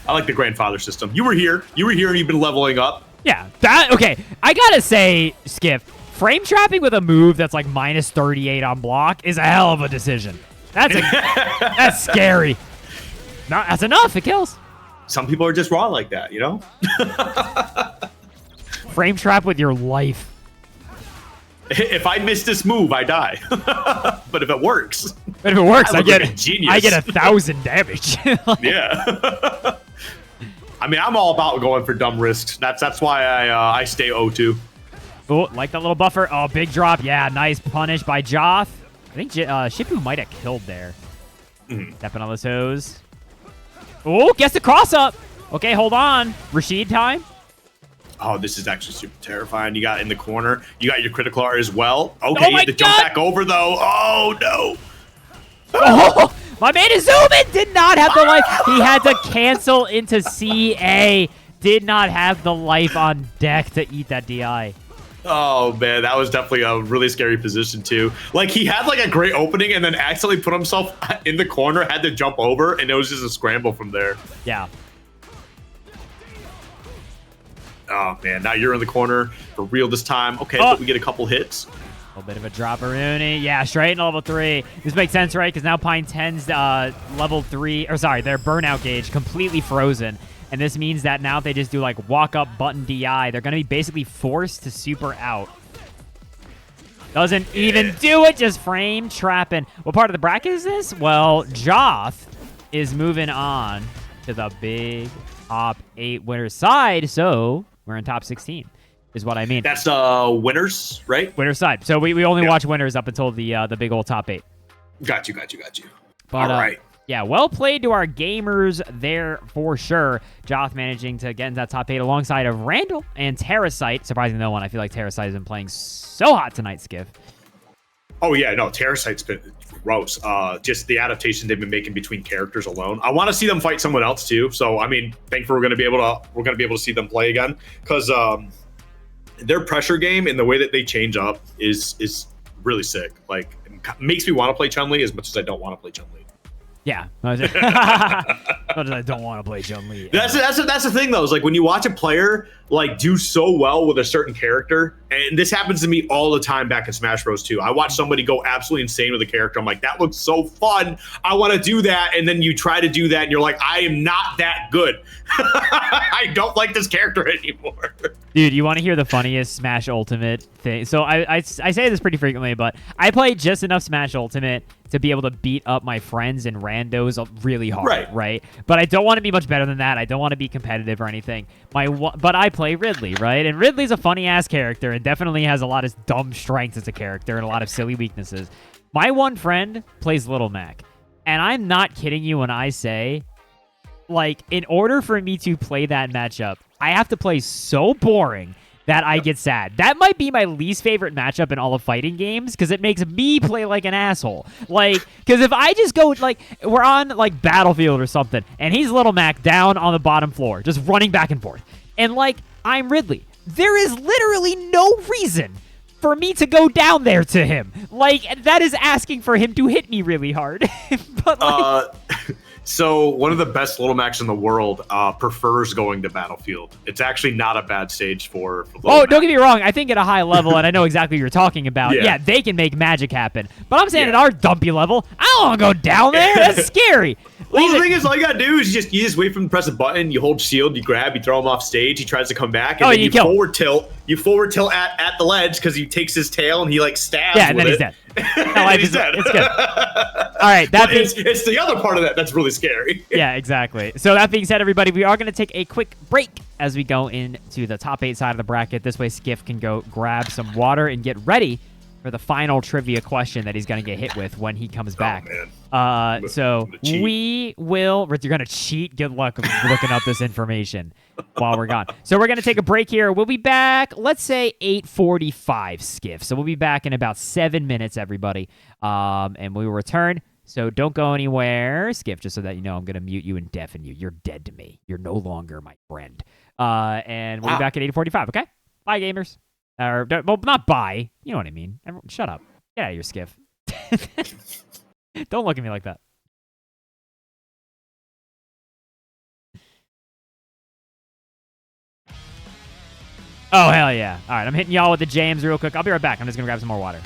I like the grandfather system. You were here and you've been leveling up. Yeah, okay. I gotta say, Skiff, frame trapping with a move that's like minus 38 on block is a hell of a decision. That's scary. No, that's enough. It kills. Some people are just raw like that, you know? Frame trap with your life. If I miss this move, I die. But if it works, I get like a genius. I get 1,000 damage. Yeah. I mean, I'm all about going for dumb risks. That's why I stay O2. Oh, like that little buffer. Oh, big drop. Yeah, nice punish by Joth. I think Shippu might have killed there. Stepping on the toes. Oh, gets the cross up. Okay, hold on. Rashid time. Oh, this is actually super terrifying. You got in the corner. You got your critical art as well. Okay, you my have to jump back over, though. Oh, no. Oh, my man Izumin did not have the life. He had to cancel into CA. Did not have the life on deck to eat that DI. Oh man, that was definitely a really scary position too. Like he had like a great opening and then accidentally put himself in the corner, had to jump over, and it was just a scramble from there. Yeah. Oh man, now you're in the corner for real this time. Okay, but we get a couple hits. A little bit of a dropperoonie. Yeah, straight in level 3. This makes sense, right? Because now Pine 10's level 3, or sorry, their burnout gauge completely frozen. And this means that now if they just do like walk up button DI, they're going to be basically forced to super out. Doesn't even do it, just frame trapping. What part of the bracket is this? Well, Joth is moving on to the big top 8 winners side, so we're in top 16. Is what I mean. That's winners, right? Winner's side. So we only watch winners up until the big old top 8. Got you. But, all right. Yeah, well played to our gamers there for sure. Joth managing to get into that top 8 alongside of Randall and Terrasite. Surprising no one. I feel like Terrasite has been playing so hot tonight, Skiff. Oh yeah, no, Terrasite's been gross. Just the adaptation they've been making between characters alone. I want to see them fight someone else too. So I mean, thankfully we're gonna be able to see them play again because their pressure game and the way that they change up is really sick. Like, it makes me want to play Chun-Li as much as I don't want to play Chun-Li. Yeah. I don't want to play Chun-Li. That's the thing though, is like when you watch a player like do so well with a certain character, and this happens to me all the time back in Smash Bros. 2. I watch somebody go absolutely insane with a character. I'm like, that looks so fun. I want to do that. And then you try to do that and you're like, I am not that good. I don't like this character anymore. Dude, you want to hear the funniest Smash Ultimate thing? So I say this pretty frequently, but I play just enough Smash Ultimate to be able to beat up my friends and randos really hard, right? But I don't want to be much better than that. I don't want to be competitive or anything. But I play Ridley, right? And Ridley's a funny-ass character and definitely has a lot of dumb strengths as a character and a lot of silly weaknesses. My one friend plays Little Mac, and I'm not kidding you when I say, like, in order for me to play that matchup, I have to play so boring that I get sad. That might be my least favorite matchup in all of fighting games because it makes me play like an asshole. Like, because if I just go, like, we're on, like, Battlefield or something, and he's Little Mac down on the bottom floor, just running back and forth. And, like, I'm Ridley. There is literally no reason for me to go down there to him. Like, that is asking for him to hit me really hard. But, like... So one of the best Little Macs in the world prefers going to Battlefield. It's actually not a bad stage for Little Mac. Don't get me wrong. I think at a high level, and I know exactly what you're talking about, yeah, they can make magic happen. But I'm saying at our dumpy level, I don't want to go down there. That's scary. Well, the thing is, all you got to do is you just wait for him to press a button, you hold shield, you grab, you throw him off stage, he tries to come back, and then you forward tilt. You forward tilt at the ledge because he takes his tail and he like stabs and then he's dead. He's dead. It's good. All right, it's the other part of that that's really scary. Yeah, exactly. So that being said, everybody, we are going to take a quick break as we go into the top 8 side of the bracket. This way, Skiff can go grab some water and get ready for the final trivia question that he's going to get hit with when he comes back. So we will... You're going to cheat? Good luck looking up this information while we're gone. So we're going to take a break here. We'll be back, let's say 8:45, Skiff. So we'll be back in about 7 minutes, everybody. And we will return. So don't go anywhere, Skiff, just so that you know I'm going to mute you and deafen you. You're dead to me. You're no longer my friend. And we'll be back at 8:45, okay? Bye, gamers. Or, well, not bye. You know what I mean. Everyone, shut up. Get out of here, Skiff. Don't look at me like that. Oh, hell yeah. All right, I'm hitting y'all with the jams real quick. I'll be right back. I'm just going to grab some more water.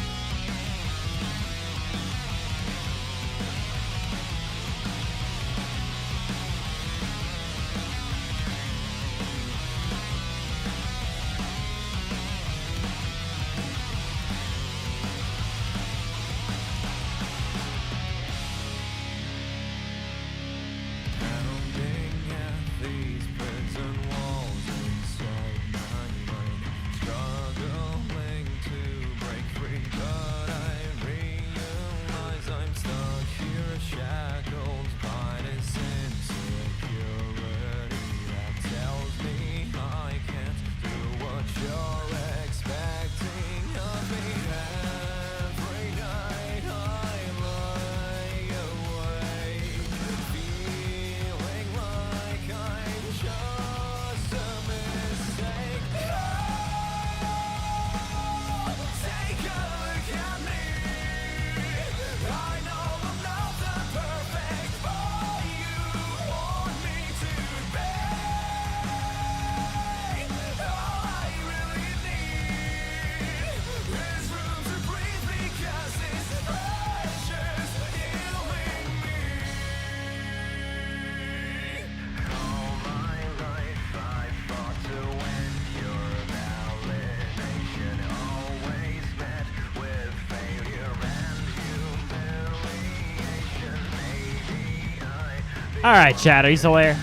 All right, chat. Are you still there?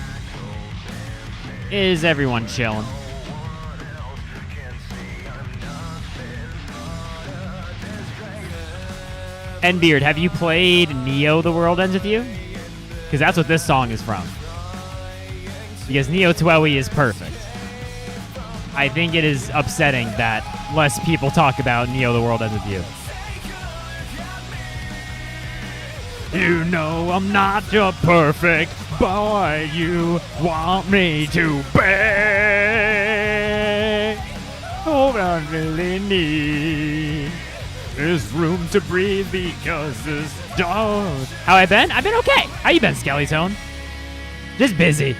Is everyone chilling? And Beard, have you played Neo: The World Ends With You? Because that's what this song is from. Because Neo Twowie is perfect. I think it is upsetting that less people talk about Neo: The World Ends With You. You know I'm not your perfect boy you want me to be. All I really need is room to breathe because this dog. How I been? I've been okay. How you been, Skellytone? Just busy.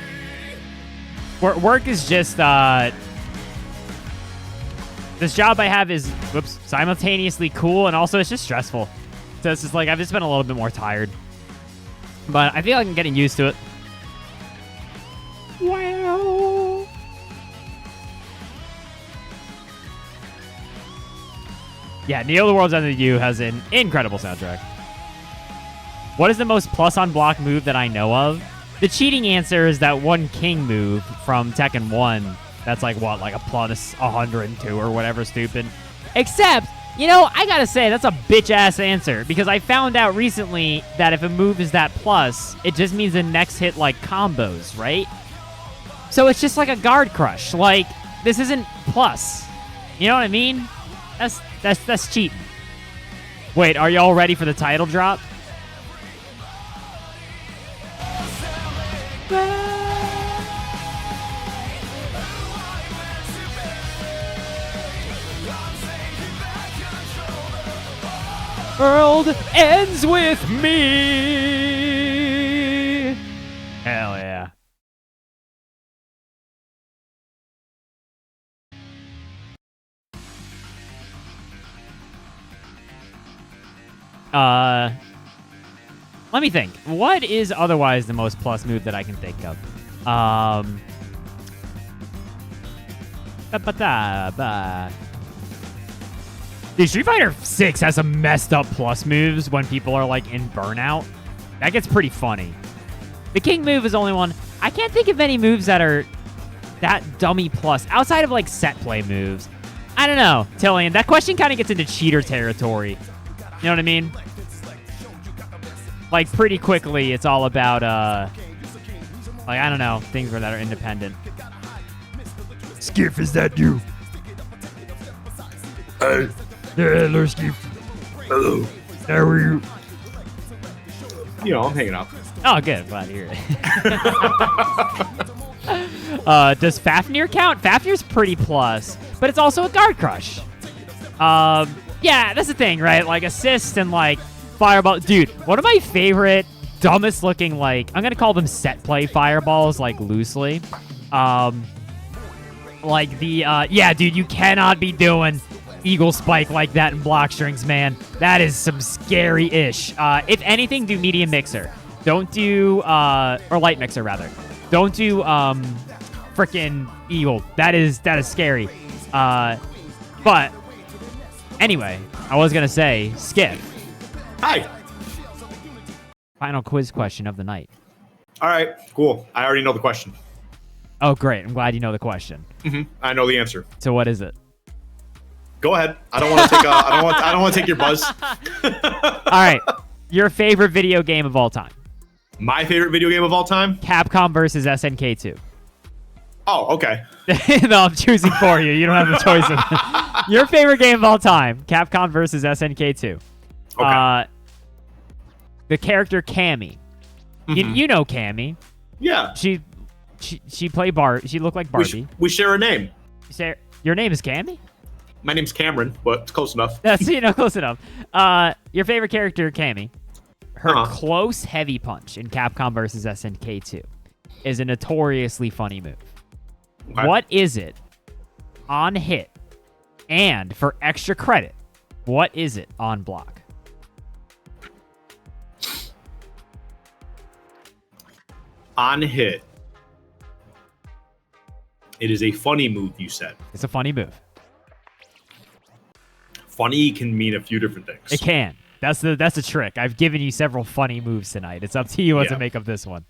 Work is just, this job I have is, simultaneously cool and also it's just stressful. So it's just like, I've just been a little bit more tired. But I feel like I'm getting used to it. Wow. Yeah, Neo: The World's End With You has an incredible soundtrack. What is the most plus on block move that I know of? The cheating answer is that one king move from Tekken 1. That's like, what, like a plus 102 or whatever stupid. Except, you know, I gotta say, that's a bitch-ass answer. Because I found out recently that if a move is that plus, it just means the next hit, like, combos, right? So it's just like a guard crush. Like, this isn't plus. You know what I mean? That's cheating. Wait, are y'all ready for the title drop? World ends with me. Hell yeah. Let me think. What is otherwise the most plus move that I can think of? Dude, Street Fighter 6 has some messed up plus moves when people are like in burnout. That gets pretty funny. The King move is only one. I can't think of any moves that are that dummy plus outside of like set play moves. I don't know, Tillian. That question kind of gets into cheater territory. You know what I mean? Like pretty quickly, it's all about like I don't know, things that are independent. Skiff, is that you? Hey. Yeah, hello, Skiff. Hello. How are you? You know, I'm hanging out. Oh, good. Glad to hear it. Does Fafnir count? Fafnir's pretty plus, but it's also a guard crush. Yeah, that's the thing, right? Like assist and like fireball. Dude, one of my favorite, dumbest looking, like, I'm going to call them set play fireballs, like loosely. Like the, yeah, dude, you cannot be doing Eagle Spike like that in block strings, man. That is some scary-ish. If anything, do medium mixer. Don't do, or light mixer, rather. Don't do, frickin' Eagle. That is scary. But, anyway, I was gonna say, Skiff. Hi. Final quiz question of the night. All right, cool. I already know the question. Oh, great. I'm glad you know the question. I know the answer. So what is it? Go ahead. I don't want to take. I don't want to take your buzz. All right. Your favorite video game of all time? My favorite video game of all time? Capcom versus SNK2. Oh, okay. No, I'm choosing for you. You don't have the choice. Your favorite game of all time? Capcom versus SNK2. Okay. The character Cammy. You know Cammy. Yeah. She played She looked like Barbie. We share a name. Your name is Cammy? My name's Cameron, but it's close enough. That's, close enough. Your favorite character, Cammy. Her close heavy punch in Capcom versus SNK2 is a notoriously funny move. Okay. What is it on hit? And for extra credit, what is it on block? On hit. It is a funny move, you said. It's a funny move. Funny can mean a few different things. It can. That's the trick. I've given you several funny moves tonight. It's up to you what to make of this one.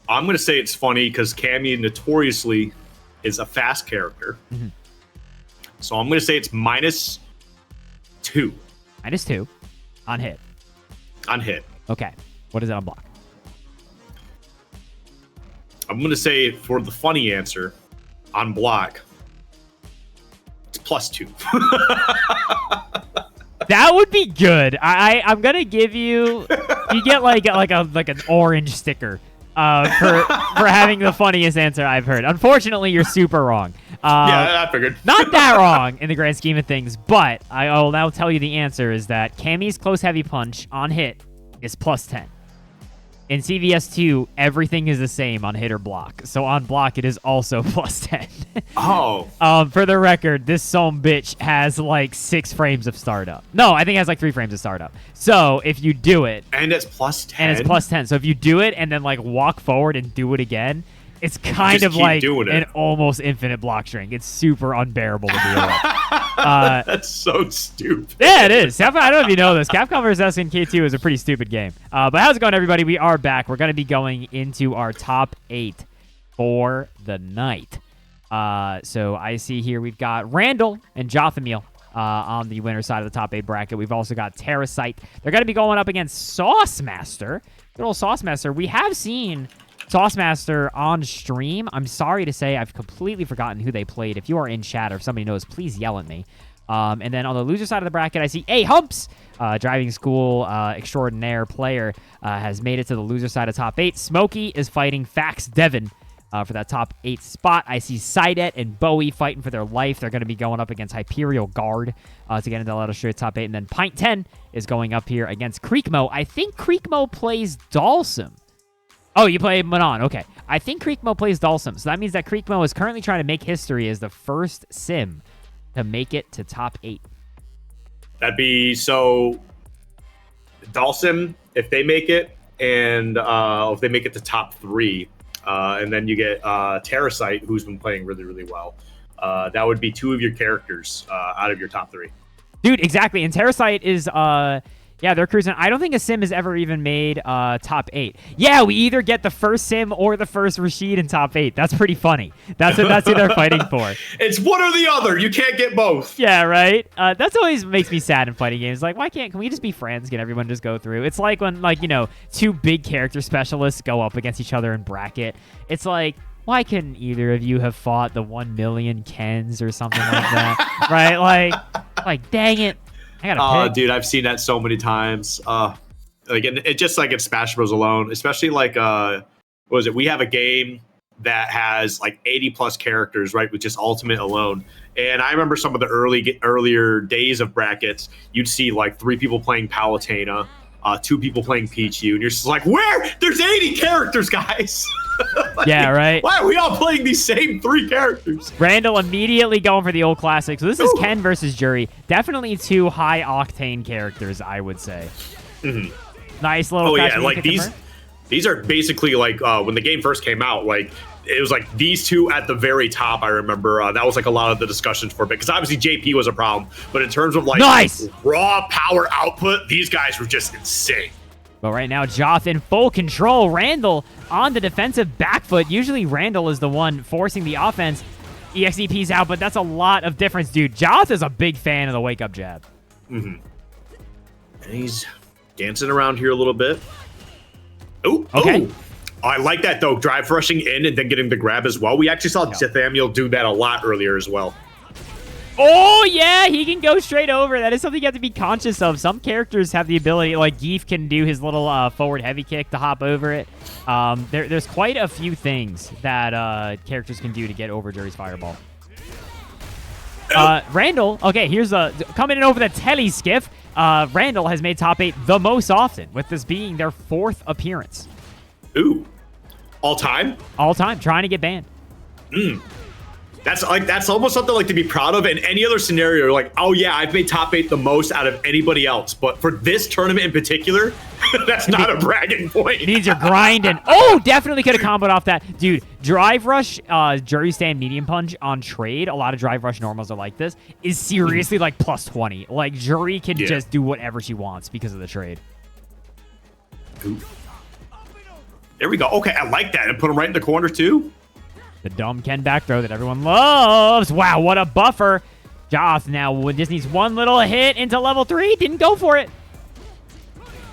I'm going to say it's funny because Cammy notoriously is a fast character. Mm-hmm. So I'm going to say it's -2. -2 on hit. On hit. Okay. What is it on block? I'm going to say for the funny answer, on block, it's +2. That would be good. I'm gonna give you. You get like an orange sticker for having the funniest answer I've heard. Unfortunately, you're super wrong. Yeah, I figured. Not that wrong in the grand scheme of things, but I will now tell you the answer is that Cammy's close heavy punch on hit is +10. In CVS2, everything is the same on hit or block. So on block, it is also +10. Oh. For the record, this bitch has like 6 frames of startup. No, I think it has like 3 frames of startup. So if you do it... And it's +10? And it's +10. So if you do it and then like walk forward and do it again, it's kind of like an almost infinite block string. It's super unbearable to deal with. That's so stupid. Yeah, it is. I don't know if you know this. Capcom vs. SNK2 is a pretty stupid game. But how's it going, everybody? We are back. We're going to be going into our top 8 for the night. So I see here we've got Randall and Jothamil on the winner side of the top 8 bracket. We've also got Terrasite. They're going to be going up against Sauce Master. Good old Sauce Master. We have seen Sauce Master on stream. I'm sorry to say I've completely forgotten who they played. If you are in chat or if somebody knows, please yell at me. And then on the loser side of the bracket, I see Humps, driving school extraordinaire player, has made it to the loser side of top 8. Smokey is fighting Fax Devin for that top 8 spot. I see Sidet and Bowie fighting for their life. They're going to be going up against Hyperial Guard to get into the Let Us Show top 8. And then Pint 10 is going up here against Creekmo. I think Creekmo plays Dalsum. Oh, you play Manon. Okay. I think Creekmo plays Dalsum. So that means that Creekmo is currently trying to make history as the first sim to make it to top 8. That'd be so Dalsum, if they make it, and if they make it to top 3, and then you get Terrasite, who's been playing really, really well. That would be 2 of your characters out of your top 3. Dude, exactly. And Terrasite is... yeah, they're cruising. I don't think a sim has ever even made top 8. Yeah, we either get the first sim or the first Rashid in top 8. That's pretty funny. That's who they're fighting for. It's one or the other. You can't get both. Yeah, right? That's always makes me sad in fighting games. Like, can we just be friends? Can everyone just go through? It's like when, 2 big character specialists go up against each other in bracket. It's like, why couldn't either of you have fought the 1 million Kens or something like that? Right? Like, dang it. I gotta pick. Dude, I've seen that so many times. It just like in Smash Bros. Alone, especially like what was it? We have a game that has like 80 plus characters, right? With just Ultimate alone. And I remember some of the earlier days of brackets, you'd see like 3 people playing Palutena, 2 people playing Pichu, and you're just like, where? There's 80 characters, guys. Yeah, right. Why are we all playing these same 3 characters? Randall immediately going for the old classic. So this is Ken versus Jury. Definitely 2 high octane characters, I would say. Mm-hmm. Nice little. Oh yeah, like these are basically like when the game first came out, like it was like these 2 at the very top. I remember that was like a lot of the discussions for a bit because obviously JP was a problem, but in terms of like raw power output, these guys were just insane. But right now, Joth in full control. Randall on the defensive back foot. Usually Randall is the one forcing the offense. EXEP's out, but that's a lot of difference, dude. Joth is a big fan of the wake-up jab. Mm-hmm. And he's dancing around here a little bit. Oh, okay. Ooh. I like that, though. Drive rushing in and then getting the grab as well. We actually saw Jethamiel do that a lot earlier as well. Oh, yeah, he can go straight over. That is something you have to be conscious of. Some characters have the ability, like Geef can do his little forward heavy kick to hop over it. There's quite a few things that characters can do to get over Jury's fireball. Randall, okay, here's coming in over the telly skiff. Randall has made top 8 the most often, with this being their 4th appearance. Ooh. All time? All time, trying to get banned. That's almost something like to be proud of. In any other scenario, you're like, oh yeah, I've made top 8 the most out of anybody else. But for this tournament in particular, that's not a bragging point. It means you're grinding. Oh, definitely could have comboed off that. Dude, drive rush, Jury stand medium punch on trade. A lot of drive rush normals are like this. Is seriously like plus 20. Like Jury can just do whatever she wants because of the trade. Ooh. There we go. Okay, I like that. And put him right in the corner, too. The dumb Ken back throw that everyone loves. Wow, what a buffer. Joth now just needs one little hit into level 3. Didn't go for it.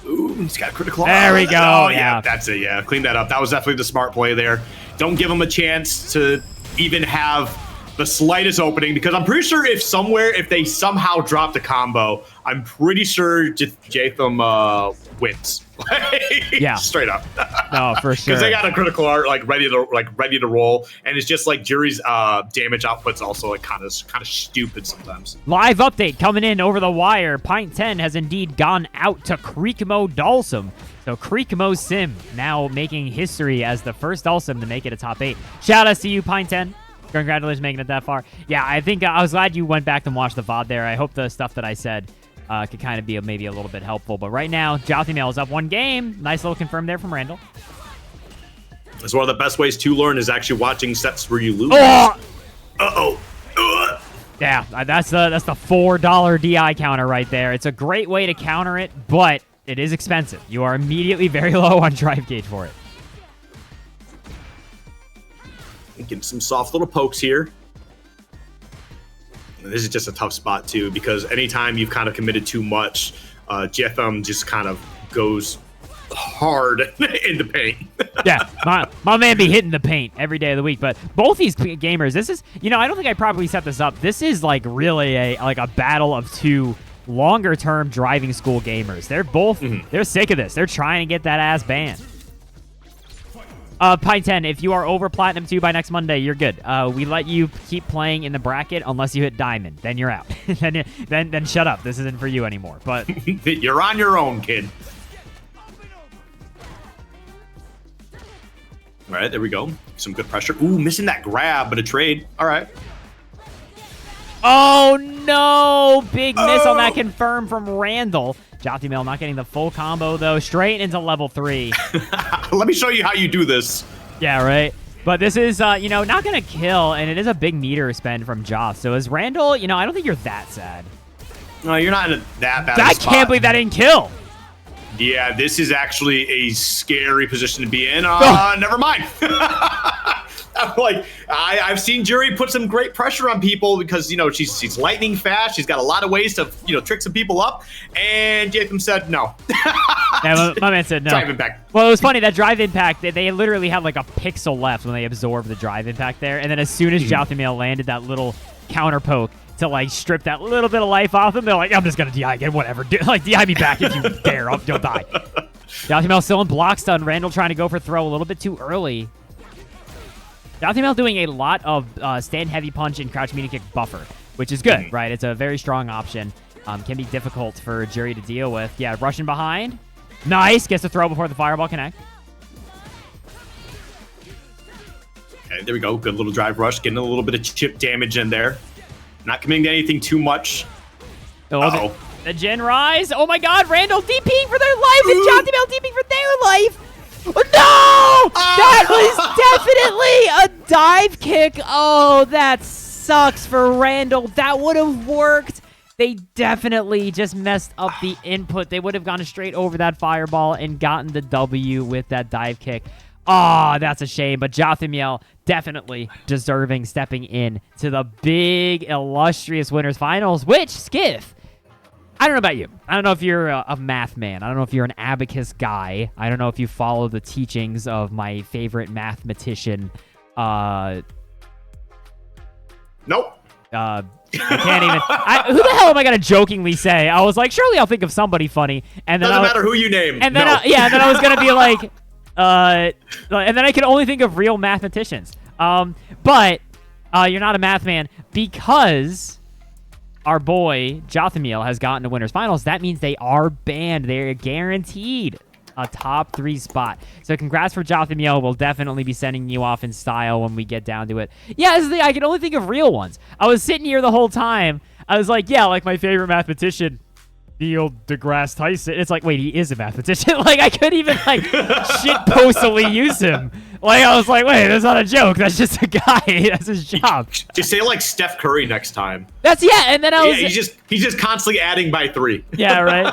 Ooh, he's got a critical. There we go. Oh, yeah, that's it. Yeah, clean that up. That was definitely the smart play there. Don't give him a chance to even have the slightest opening, because I'm pretty sure if they somehow drop the combo, I'm pretty sure Jatham wins. Yeah, straight up. No, for sure. Because they got a critical art ready to roll, and it's just like Jury's damage output's also like kind of stupid sometimes. Live update coming in over the wire. Pint 10 has indeed gone out to Creekmo Dalsum. So Creekmo Sim now making history as the first Dalsum to make it a top 8. Shout out to you, Pint 10. Congratulations making it that far. Yeah, I think I was glad you went back and watched the VOD there. I hope the stuff that I said could kind of be maybe a little bit helpful. But right now, Jothamail is up 1 game. Nice little confirm there from Randall. It's one of the best ways to learn is actually watching sets where you lose. Oh! Uh-oh. Yeah, that's the $4 DI counter right there. It's a great way to counter it, but it is expensive. You are immediately very low on drive gauge for it. Getting some soft little pokes here. And this is just a tough spot too, because anytime you've kind of committed too much, Jetham just kind of goes hard in the paint. Yeah, my man be hitting the paint every day of the week. But both these gamers, this is, I don't think I probably set this up. This is like really a battle of 2 longer term driving school gamers. They're both they're sick of this. They're trying to get that ass banned. Pint 10, if you are over Platinum 2 by next Monday, you're good. We let you keep playing in the bracket unless you hit Diamond. Then you're out. then shut up. This isn't for you anymore. But you're on your own, kid. All right, there we go. Some good pressure. Ooh, missing that grab, but a trade. All right. Oh, no. Big miss on that confirm from Randall. Jothamail not getting the full combo, though. Straight into level 3. Let me show you how you do this. Yeah, right. But this is, not going to kill, and it is a big meter spend from Joth. So as Randall, I don't think you're that sad. No, you're not in that bad I spot. can't believe that didn't kill. Yeah, this is actually a scary position to be in. Never mind. I'm like, I've seen Jury put some great pressure on people because, she's lightning fast. She's got a lot of ways to, trick some people up. And Jatham said no. Yeah, my man said no. Drive impact. Well, it was funny. That drive impact, they literally had like a pixel left when they absorbed the drive impact there. And then as soon as Jothamail landed that little counter poke to like strip that little bit of life off him, they're like, I'm just going to DI again, whatever. DI me back if you dare. You'll die. Jothamail still in block stun. Randall trying to go for throw a little bit too early. Jothamail doing a lot of stand heavy punch and crouch medium kick buffer, which is good, right? It's a very strong option. Can be difficult for Jury to deal with. Yeah, rushing behind. Nice. Gets the throw before the fireball connect. Okay, there we go. Good little drive rush. Getting a little bit of chip damage in there. Not committing to anything too much. Oh, the Gen Rise. Oh my god, Randall DPing for their life and Jothamail DPing for their life. No! That was definitely a dive kick. Oh, that sucks for Randall. That would have worked. They definitely just messed up the input. They would have gone straight over that fireball and gotten the W with that dive kick. Oh, that's a shame. But Jothamail definitely deserving stepping in to the big, illustrious winners finals, which, Skiff, I don't know about you. I don't know if you're a math man. I don't know if you're an abacus guy. I don't know if you follow the teachings of my favorite mathematician. Nope. I can't even. Who the hell am I gonna jokingly say? I was like, surely I'll think of somebody funny, and then doesn't matter who you name. And then no. and then I was gonna be like, and then I could only think of real mathematicians. But you're not a math man because our boy Jothamail has gotten to winners finals. That means they are banned. They're guaranteed a top 3 spot. So congrats for Jothamail. We'll definitely be sending you off in style when we get down to it. Yeah, this is I can only think of real ones. I was sitting here the whole time. I was like, yeah, like my favorite mathematician, Neil deGrasse Tyson. It's like, wait, he is a mathematician. Like, I couldn't even, shit-postily use him. Like, I was like, wait, that's not a joke. That's just a guy. That's his job. Just say, Steph Curry next time. And then I was... Yeah, he's just constantly adding by 3. Yeah, right?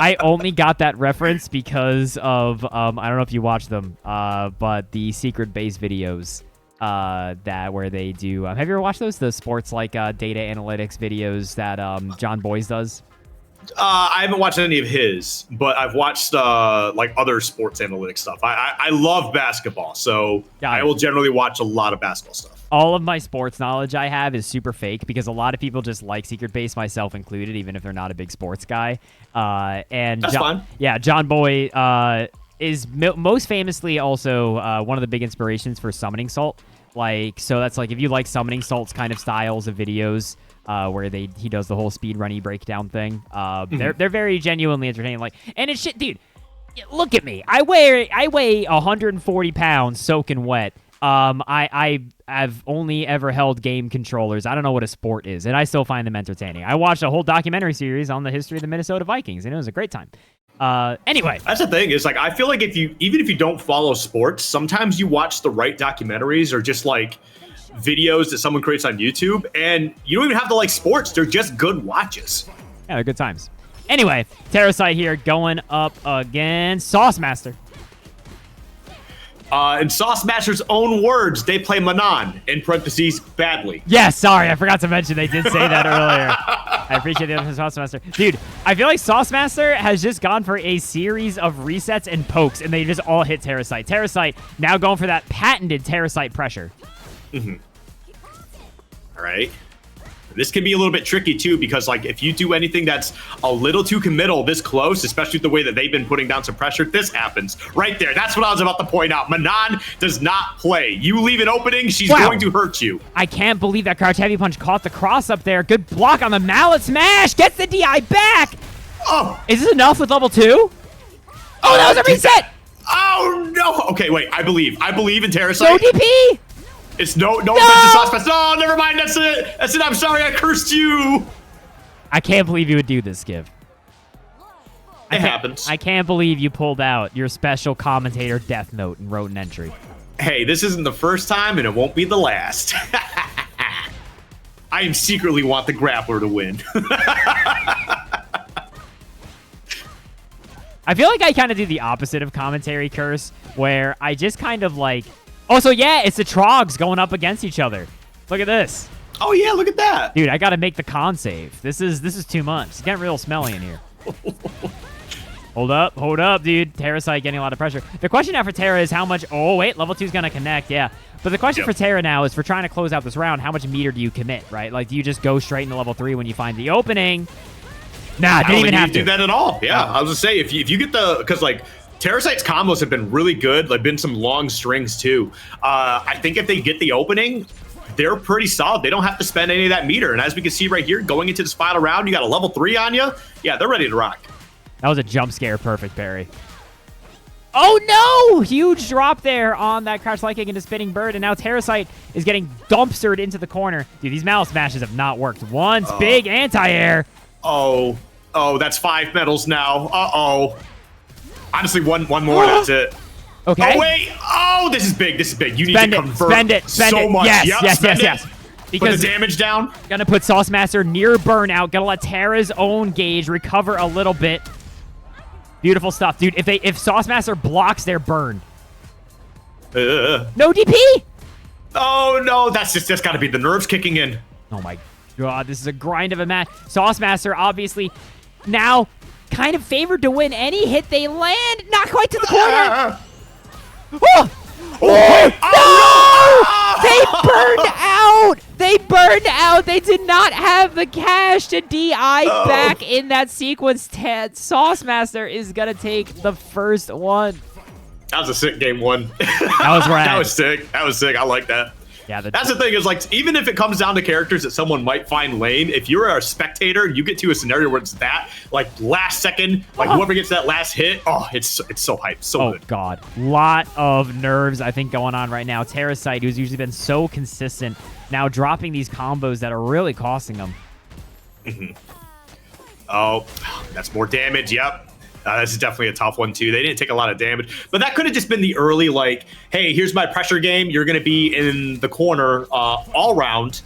I only got that reference because of I don't know if you watch them, but the secret base videos that where they do. Have you ever watched those? The sports like data analytics videos that John Boyce does. I haven't watched any of his, but I've watched like other sports analytics stuff. I love basketball, so I will generally watch a lot of basketball stuff. All of my sports knowledge I have is super fake because a lot of people just like secret base, myself included, even if they're not a big sports guy. And that's fine. Yeah, John Boy is most famously also one of the big inspirations for Summoning Salt. Like, so that's like if you like Summoning Salt's kind of styles of videos. Where he does the whole speed runny breakdown thing. They're very genuinely entertaining. Like, and it's shit, dude. Look at me. I weigh 140 pounds, soaking wet. I've only ever held game controllers. I don't know what a sport is, and I still find them entertaining. I watched a whole documentary series on the history of the Minnesota Vikings, and it was a great time. Anyway, that's the thing. Is like I feel like even if you don't follow sports, sometimes you watch the right documentaries or just like videos that someone creates on YouTube, and you don't even have to like sports. They're just good watches. Yeah, they're good times. Anyway, Terracite here going up against Sauce Master. In Sauce Master's own words, they play Manon, in parentheses, badly. Yes, sorry, I forgot to mention they did say that earlier. I appreciate the Sauce Master. Dude, I feel like Sauce Master has just gone for a series of resets and pokes, and they just all hit Terracite. Terracite now going for that patented Terracite pressure. Mm-hmm. All right. This can be a little bit tricky too, because like if you do anything that's a little too committal this close, especially the way that they've been putting down some pressure, this happens right there. That's what I was about to point out. Manon does not play. You leave an opening, she's going to hurt you. I can't believe that Crouch Heavy Punch caught the cross up there. Good block on the mallet smash. Gets the DI back. Oh, is this enough with level 2? Oh, that was a reset. Oh no. Okay, wait. I believe in Terracite. No DP. It's no offense to Sauce Master. Oh, never mind. That's it. I'm sorry. I cursed you. I can't believe you would do this, Skiv. It happens. I can't believe you pulled out your special commentator death note and wrote an entry. Hey, this isn't the first time, and it won't be the last. I secretly want the grappler to win. I feel like I kind of do the opposite of commentary curse, where I just kind of like... Oh, so yeah, it's the Trogs going up against each other. Look at this. Oh yeah, look at that. Dude, I got to make the con save. This is too much. It's getting real smelly in here. Hold up, dude. Terracite getting a lot of pressure. The question now for Terra is how much... Oh, wait, level 2 is going to connect, yeah. But the question for Terra now is for trying to close out this round, how much meter do you commit, right? Like, do you just go straight into level 3 when you find the opening? Nah, didn't even have to do that at all. Yeah, I was going to say, if you get the... Because, like... Terracite's combos have been really good. Like, been some long strings, too. I think if they get the opening, they're pretty solid. They don't have to spend any of that meter. And as we can see right here, going into this final round, you got a level 3 on you. Yeah, they're ready to rock. That was a jump scare perfect parry. Oh, no! Huge drop there on that crouch light kick into Spinning Bird. And now Terracite is getting dumpstered into the corner. Dude, these mallet smashes have not worked once. Big anti-air. Oh, that's 5 medals now. Uh-oh. Honestly, one more, that's it. Okay. Oh, wait. Oh, this is big. You need to convert spend it so much. Yes. Because put the damage down. Gonna put Sauce Master near burnout. Gonna let Terra's own gauge recover a little bit. Beautiful stuff, dude. If Sauce Master blocks their burn. No DP. Oh, no. That's got to be the nerves kicking in. Oh, my God. This is a grind of a match. Sauce Master, obviously, now... kind of favored to win any hit they land. Not quite to the corner. No! They burned out. They did not have the cash to DI back in that sequence. Sauce Master is going to take the first one. That was a sick game one. That was rad. That was sick. I like that. Yeah, that's the thing is, like, even if it comes down to characters that someone might find lame, if you're a spectator, you get to a scenario where it's that, like, last second, like, whoever gets that last hit, it's so hyped, so good. Oh, God. Lot of nerves, I think, going on right now. Terracite, who's usually been so consistent, now dropping these combos that are really costing them. Mm-hmm. Oh, that's more damage, yep. This is definitely a tough one, too. They didn't take a lot of damage. But that could have just been the early, like, hey, here's my pressure game. You're going to be in the corner all round.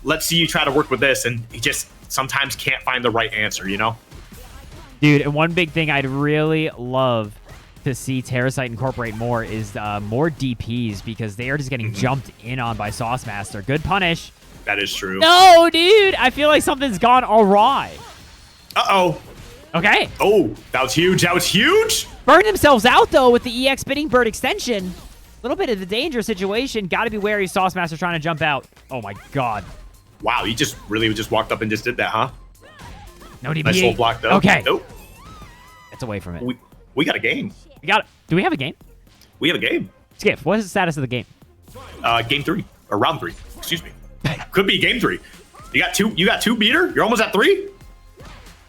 Let's see you try to work with this. And he just sometimes can't find the right answer, you know? Dude, and one big thing I'd really love to see Terrasite incorporate more is more DPs, because they are just getting jumped in on by Saucemaster. Good punish. That is true. No, dude. I feel like something's gone awry. Uh-oh. Okay. Oh, that was huge. That was huge. Burn themselves out, though, with the EX Spinning Bird extension. A little bit of the dangerous situation. Got to be wary. Saucemaster trying to jump out. Oh, my God. Wow, you just really just walked up and just did that, huh? No DP. Nice little block, though. Okay. Nope. It's away from it. We got a game. We got it. Do we have a game? We have a game. Skiff, what is the status of the game? Game 3 or round 3. Excuse me. Could be game 3. You got two. You got 2 meter. You're almost at 3.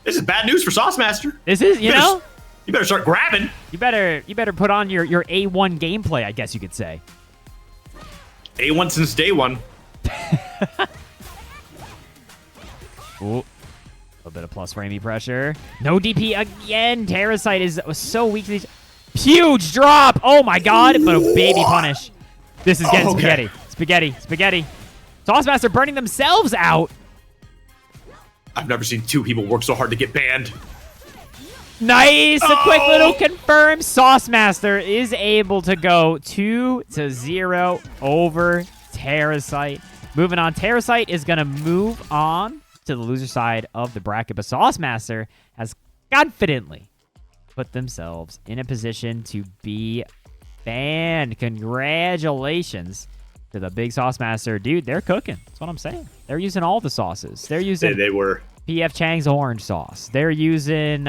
This is bad news for Saucemaster. This is, you know, you better start grabbing. You better put on your A1 gameplay, I guess you could say. A1 since day 1. Ooh. A little bit of plus framey pressure. No DP again. Terrasite is so weak to these. Huge drop. Oh my God. But a baby punish. This is getting spaghetti. Spaghetti. Saucemaster burning themselves out. I've never seen 2 people work so hard to get banned. Nice. A quick little confirm. Saucemaster is able to go 2-0 over Terrasite. Moving on. Terrasite is going to move on to the loser side of the bracket, but Saucemaster has confidently put themselves in a position to be banned. Congratulations to the big Saucemaster. Dude, they're cooking. That's what I'm saying. They're using all the sauces. They're using they were PF Chang's orange sauce. They're using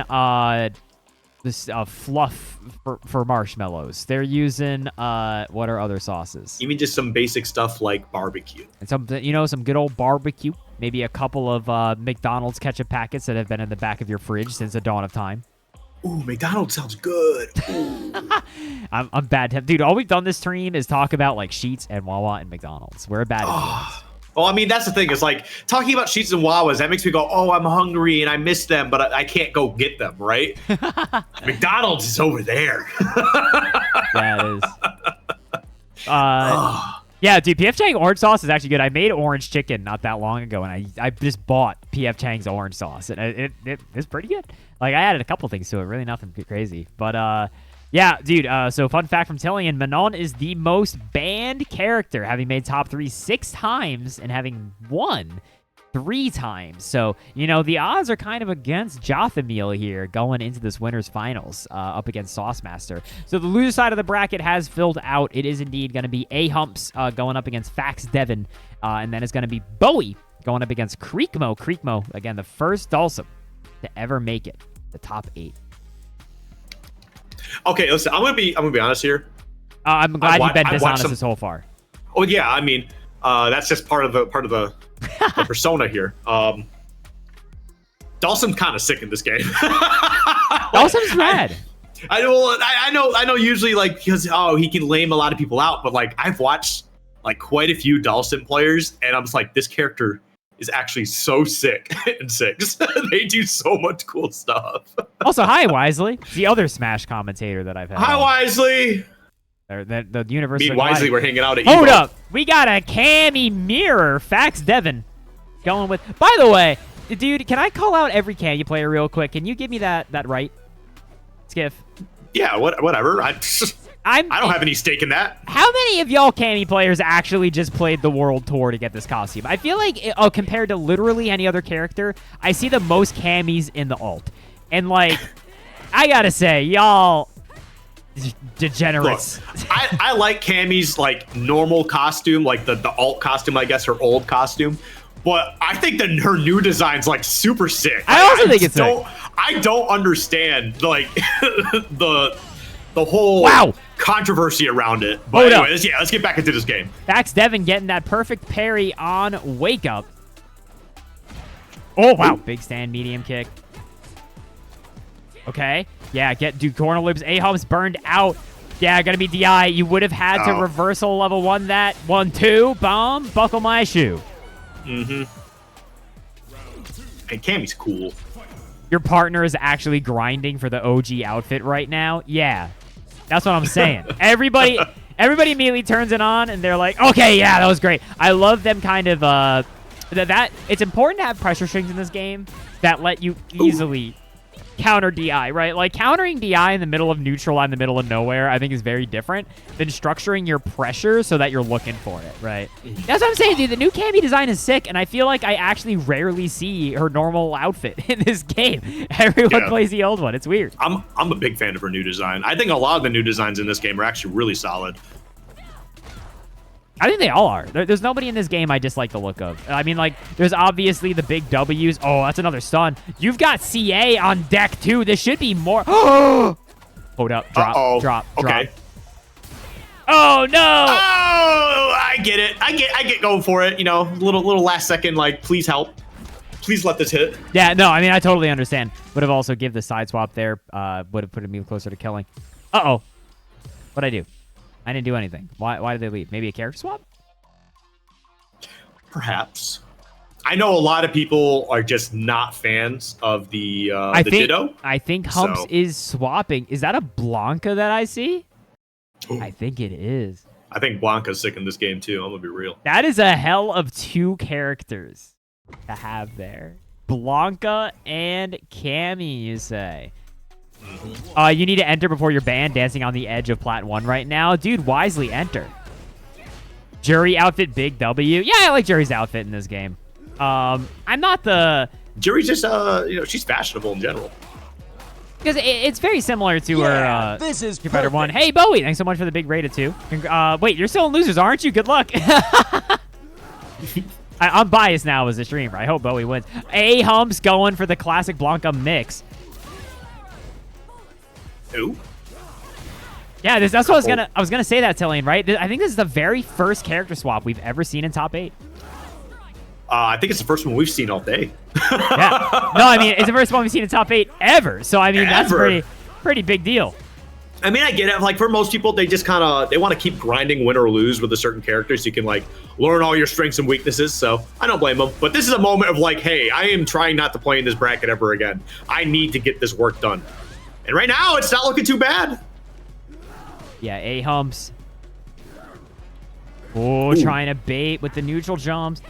this fluff for marshmallows. They're using what are other sauces? Even just some basic stuff like barbecue. And some good old barbecue. Maybe a couple of McDonald's ketchup packets that have been in the back of your fridge since the dawn of time. Ooh, McDonald's sounds good. I'm bad temp. Dude, all we've done this stream is talk about like Sheetz and Wawa and McDonald's. We're bad at Well, I mean, that's the thing. Is like talking about Sheetz and Wawas, that makes me go, oh, I'm hungry and I miss them, but I can't go get them, right? McDonald's is over there. That is. Yeah, dude, PF Chang orange sauce is actually good. I made orange chicken not that long ago, and I just bought PF Chang's orange sauce, and it's pretty good. Like, I added a couple things to it, really nothing crazy. But, yeah, dude, so fun fact from Tillian, Manon is the most banned character, having made top 3 6 times and having won 3 times. So, you know, the odds are kind of against Jothamil here going into this winner's finals up against Saucemaster. So the loser side of the bracket has filled out. It is indeed going to be A-Humps going up against Fax Devin, and then it's going to be Bowie going up against Creekmo. Creekmo, again, the first Dulcim to ever make it the top 8. Okay, listen, I'm gonna be honest here. I'm glad you've been dishonest so far. Oh yeah, I mean, that's just part of the persona here. Dawson's kind of sick in this game. Dawson's rad. I know. Usually, like, because he can lame a lot of people out, but like I've watched like quite a few Dawson players, and I'm just like, this character is actually so sick in 6. They do so much cool stuff. Also, hi Wisely, the other Smash commentator that I've had. Hi Wisely. The universe. Me and Wisely were hanging out at Hold up, we got a Cammy mirror. Fax Devin going with. By the way, dude, can I call out every Cammy player real quick? Can you give me that right, Skiff? Yeah, whatever. I don't have any stake in that. How many of y'all Cammy players actually just played the World Tour to get this costume? I feel like, compared to literally any other character, I see the most Cammies in the alt. And, like, I gotta say, y'all degenerates. Look, I like Cammy's, like, normal costume, like the alt costume, I guess, her old costume. But I think her new design's, like, super sick. I also think it's sick. I don't understand, like, the whole controversy around it. But anyways, yeah, let's get back into this game. Fax Devin getting that perfect parry on Wake Up. Oh, wow. Big stand, medium kick. Okay. Yeah, dude, corner libs. A-Humps burned out. Yeah, gonna be DI. You would have had to reversal level 1 that. 1-2. Bomb. Buckle my shoe. Mm-hmm. And Cammy's cool. Your partner is actually grinding for the OG outfit right now? Yeah. That's what I'm saying. Everybody immediately turns it on, and they're like, okay, yeah, that was great. I love them kind of, that it's important to have pressure strings in this game that let you easily counter DI, right? Like, countering DI in the middle of neutral in the middle of nowhere, I think is very different than structuring your pressure so that you're looking for it, right? That's what I'm saying, dude. The new Cammy design is sick, and I feel like I actually rarely see her normal outfit in this game. Everyone plays the old one. It's weird. I'm a big fan of her new design. I think a lot of the new designs in this game are actually really solid. I think they all are. There's nobody in this game I dislike the look of. I mean, like, there's obviously the big W's. Oh, that's another stun. You've got CA on deck, too. This should be more. Hold up. Drop. Okay. Oh, no. Oh, I get it. I get going for it. You know, little last second, like, please help. Please let this hit. Yeah, no, I mean, I totally understand. Would have also give the side swap there. Would have put me closer to killing. Uh-oh. What'd I do? I didn't do anything. Why did they leave? Maybe a character swap? Perhaps. I know a lot of people are just not fans of the Ditto. I think Humps is swapping. Is that a Blanca that I see? Ooh. I think it is. I think Blanca's sick in this game, too. I'm going to be real. That is a hell of two characters to have there. Blanca and Cammy, you say? You need to enter before you're banned, dancing on the edge of Plat 1 right now. Dude, wisely enter. Jury outfit, big W. Yeah, I like Jury's outfit in this game. I'm not the... Jury's just, she's fashionable in general. Because it's very similar to her this is competitor one. Hey, Bowie, thanks so much for the big rated 2. Wait, you're still in losers, aren't you? Good luck. I'm biased now as a streamer. I hope Bowie wins. A-Humps going for the classic Blanca mix. Ooh. Yeah, that's what I was gonna say that, Tillian, right? I think this is the very first character swap we've ever seen in top 8. I think it's the first one we've seen all day. Yeah. No, I mean, it's the first one we've seen in top 8 ever. So I mean, that's pretty big deal. I mean, I get it. Like, for most people, they just kind of they want to keep grinding win or lose with a certain character so you can like learn all your strengths and weaknesses. So I don't blame them. But this is a moment of like, hey, I am trying not to play in this bracket ever again. I need to get this work done. And right now, it's not looking too bad. Yeah, A-Humps. Oh, trying to bait with the neutral jumps.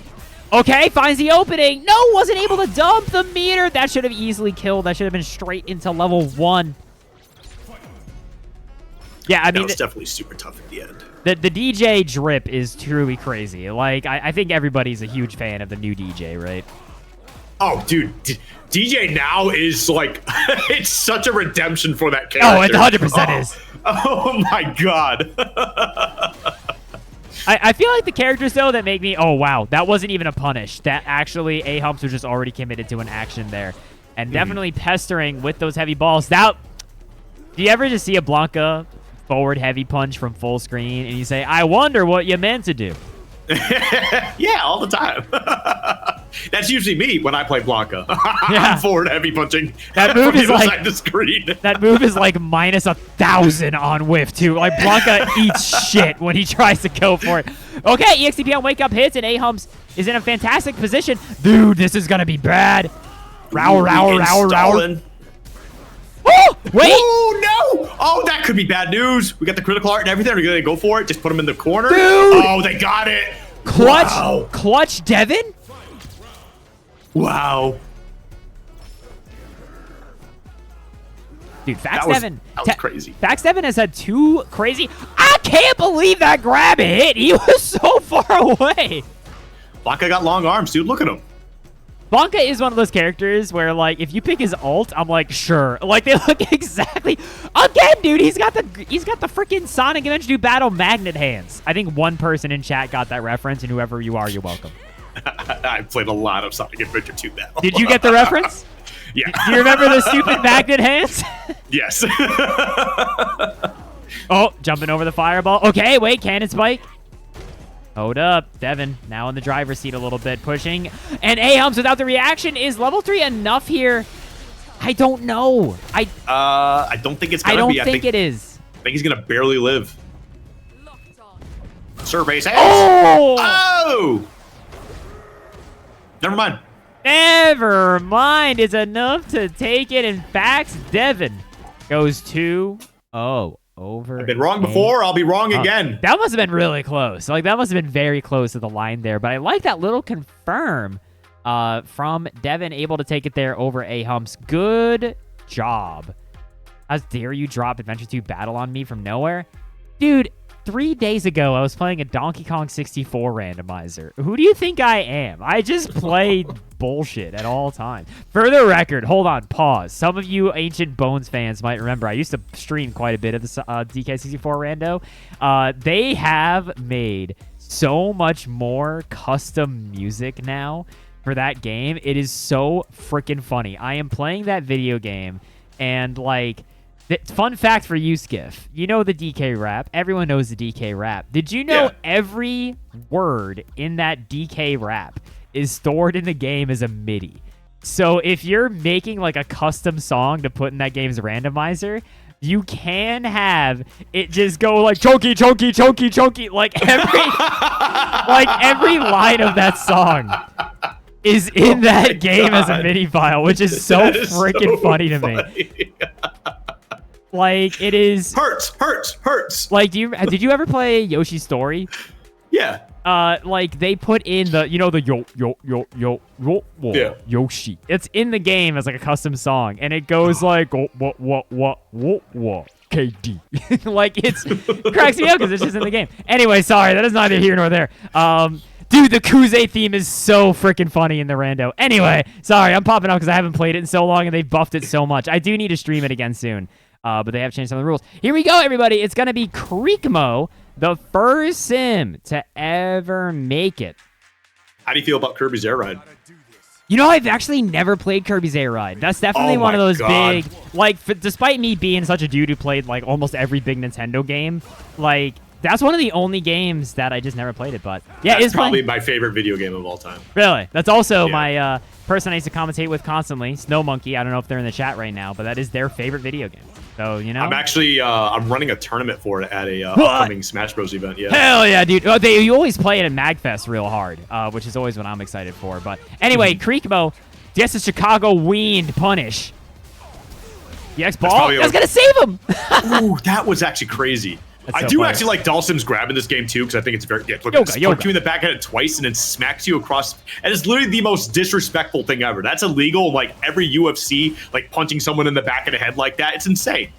Okay, finds the opening. No, wasn't able to dump the meter. That should have easily killed. That should have been straight into level 1. Yeah, I mean... That was definitely super tough at the end. The DJ drip is truly crazy. Like, I think everybody's a huge fan of the new DJ, right? Oh, dude, DJ now is like, it's such a redemption for that character. Oh, it 100% is. Oh my god. I feel like the characters, though, that make me, oh, wow, that wasn't even a punish. That actually, A-Humps was just already committed to an action there. And definitely pestering with those heavy balls. That, do you ever just see a Blanca forward heavy punch from full screen and you say, I wonder what you meant to do? Yeah, all the time. That's usually me when I play Blanca. Yeah. I'm forward heavy punching. That move is like the screen. That move is like minus 1,000 on whiff too. Like Blanca eats shit when he tries to go for it. Okay, EXTP on wake up hits and A-Humps is in a fantastic position. Dude, this is gonna be bad. Row. Oh, wait! Oh, no! Oh, that could be bad news. We got the critical art and everything. Are we going to go for it? Just put him in the corner? Dude! Oh, they got it! Clutch? Wow. Clutch Devin? Wow. Dude, Fax Devin. That was crazy. Fax Devin has had 2 crazy... I can't believe that grab hit! He was so far away! Blanca got long arms, dude. Look at him. Blanca is one of those characters where, like, if you pick his ult, I'm like, sure. Like, they look exactly... Again, dude, he's got the freaking Sonic Adventure 2 Battle magnet hands. I think one person in chat got that reference, and whoever you are, you're welcome. I played a lot of Sonic Adventure 2 Battle. Did you get the reference? Yeah. Do you remember the stupid magnet hands? Yes. Oh, jumping over the fireball. Okay, wait, cannon spike. Hold up, Devin, now in the driver's seat a little bit, pushing. And A-Humps without the reaction. Is level 3 enough here? I don't know. I don't think it's gonna be. I don't think it is. I think he's gonna barely live. Survey says. Oh! Oh! Never mind. Never mind. It's enough to take it. In fact, Devin goes 2-0. Over. I've been wrong before. I'll be wrong again. That must have been really close. Like, that must have been very close to the line there. But I like that little confirm from Devin, able to take it there over A-Humps. Good job. How dare you drop Adventure 2 Battle on me from nowhere? Dude, 3 days ago, I was playing a Donkey Kong 64 randomizer. Who do you think I am? I just play bullshit at all times. For the record, hold on, pause. Some of you Ancient Bones fans might remember I used to stream quite a bit of the DK64 rando. They have made so much more custom music now for that game. It is so freaking funny. I am playing that video game, and like... Fun fact for you, Skiff. You know the DK rap. Everyone knows the DK rap. Did you know every word in that DK rap is stored in the game as a MIDI? So if you're making like a custom song to put in that game's randomizer, you can have it just go like chunky, chunky, chunky, chunky. Like every line of that song is in that game as a MIDI file, which is so freaking funny to me. Like, it is... Hurts. Like, did you ever play Yoshi's Story? Yeah. Like, they put in the, you know, the Yoshi. It's in the game as, like, a custom song. And it goes like, KD. Like, it cracks me up because it's just in the game. Anyway, sorry. That is neither here nor there. Dude, the Kuze theme is so freaking funny in the rando. Anyway, sorry. I'm popping up because I haven't played it in so long and they've buffed it so much. I do need to stream it again soon. But they have changed some of the rules. Here we go, everybody. It's going to be Creekmo, the first sim to ever make it. How do you feel about Kirby's Air Ride? You know, I've actually never played Kirby's Air Ride. That's definitely one of those big... Like, despite me being such a dude who played, like, almost every big Nintendo game, like, that's one of the only games that I just never played it, but... Yeah, it's probably my favorite video game of all time. Really? That's also my person I used to commentate with constantly, Snow Monkey. I don't know if they're in the chat right now, but that is their favorite video game. So, you know? I'm actually, I'm running a tournament for it at a upcoming Smash Bros. Event, yeah. Hell yeah, dude. Oh, you always play it at MagFest real hard, which is always what I'm excited for. But anyway, Creekmo gets the Chicago Wind punish. The X-Ball, that's going to save him! Ooh, that was actually crazy. I do actually like Dalsim's grab in this game, too, because I think it's very... Yeah, look, it's you in the back of it twice and then smacks you across... And it's literally the most disrespectful thing ever. That's illegal, like, every UFC, like, punching someone in the back of the head like that. It's insane.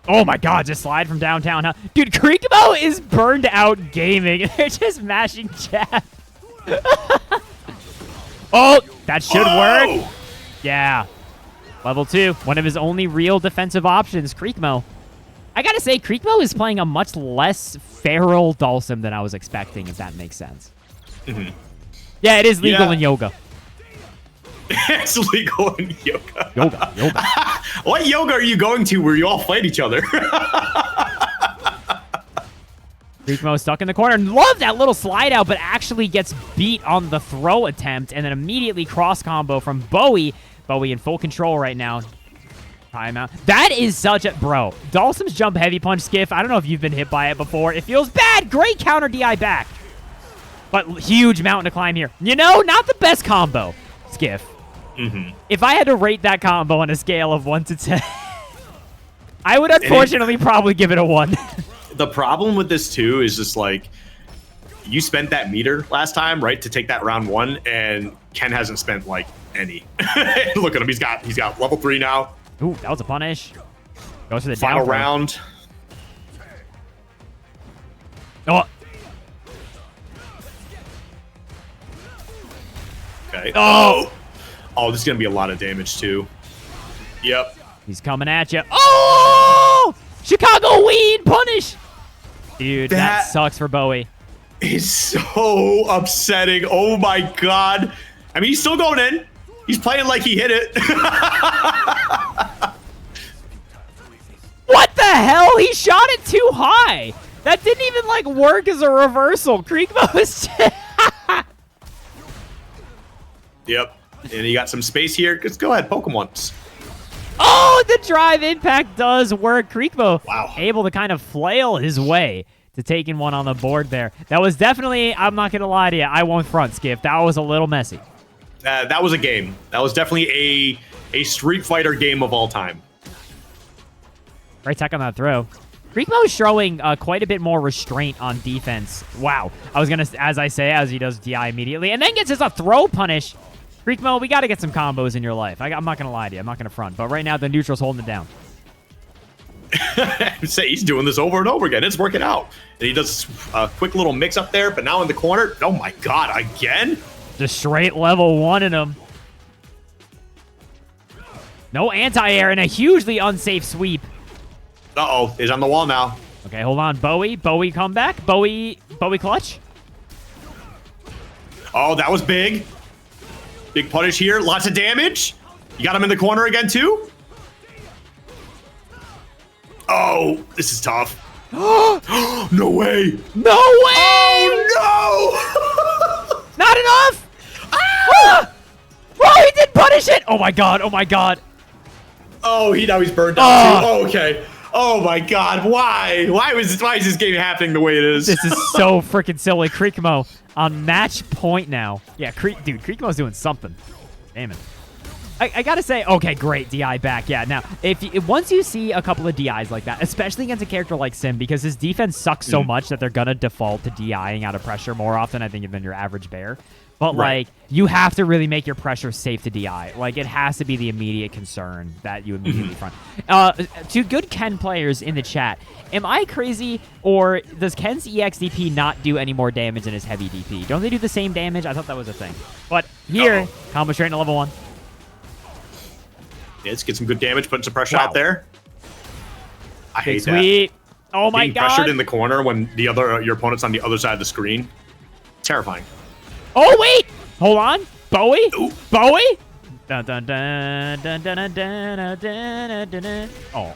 Oh, my God, just slide from downtown, huh? Dude, Creekmo is burned out gaming. They're just mashing chat. Oh, that should work. Yeah. Level 2, one of his only real defensive options, Creekmo. I gotta say, Creekmo is playing a much less feral Dalsim than I was expecting, if that makes sense. Yeah, it is legal in yoga. It's legal in yoga. Yoga. What yoga are you going to where you all fight each other? Creekmo stuck in the corner. Love that little slide out, but actually gets beat on the throw attempt, and then immediately cross combo from Bowie. Bowie in full control right now. Timeout. That is such a... Bro, Dalsim's jump heavy punch, Skiff. I don't know if you've been hit by it before. It feels bad. Great counter DI back. But huge mountain to climb here. You know, not the best combo, Skiff. If I had to rate that combo on a scale of 1 to 10, I would unfortunately probably give it a 1. The problem with this, too, is just like... You spent that meter last time, right, to take that round 1, and Ken hasn't spent, like, any. Look at him. He's got level 3 now. Ooh, that was a punish. Goes for the final round. Oh. Okay. Oh, this is going to be a lot of damage, too. Yep. He's coming at you. Oh! Chicago Weed punish! Dude, that sucks for Bowie. It's so upsetting. Oh, my God. I mean, he's still going in. He's playing like he hit it. What the hell? He shot it too high. That didn't even, like, work as a reversal. Creekmo is... Yep. And you got some space here. Just go ahead. Poke him once. Oh, the drive impact does work. Creekmo able to kind of flail his way to taking one on the board there. That was definitely... I'm not going to lie to you. I won't front, Skip. That was a little messy. That was a game. That was definitely a Street Fighter game of all time. Great tech on that throw. Creekmo is showing quite a bit more restraint on defense. Wow. I was going to, as I say, as he does DI immediately, and then gets his throw punish. Freak Mo, we got to get some combos in your life. I'm not going to lie to you. I'm not going to front. But right now, the neutral's holding it down. Say he's doing this over and over again. It's working out. And he does a quick little mix up there, but now in the corner. Oh my God, again? Just straight level 1 in him. No anti-air and a hugely unsafe sweep. Uh-oh, he's on the wall now. Okay, hold on. Bowie comeback. Bowie clutch. Oh, that was big. Big punish here. Lots of damage. You got him in the corner again, too? Oh, this is tough. No way. No way! Oh, no! Not enough! Ah! Oh, he did punish it! Oh, my God. Oh, my God. Oh, now he's burned out, too. Oh, okay. Oh, my God. Why? Why is this game happening the way it is? This is so freaking silly. Creekmo on match point now. Yeah, dude, Creekmo's doing something. Damn it. I gotta say, okay, great, DI back. Yeah, now, once you see a couple of DIs like that, especially against a character like Sim, because his defense sucks so much that they're gonna default to DIing out of pressure more often, I think, than your average bear. But, like, you have to really make your pressure safe to DI. Like, it has to be the immediate concern that you immediately front. To good Ken players in the chat, am I crazy, or does Ken's EXDP not do any more damage than his heavy DP? Don't they do the same damage? I thought that was a thing. But here, combo straight into level 1. Yeah, let's get some good damage, putting some pressure out there. I hate that. Oh my Being God. pressured in the corner when your opponent's on the other side of the screen. Terrifying. Oh, wait! Hold on. Bowie? Ooh. Bowie? Dun, dun, dun, dun, dun, dun, dun, dun, dun, dun. Oh.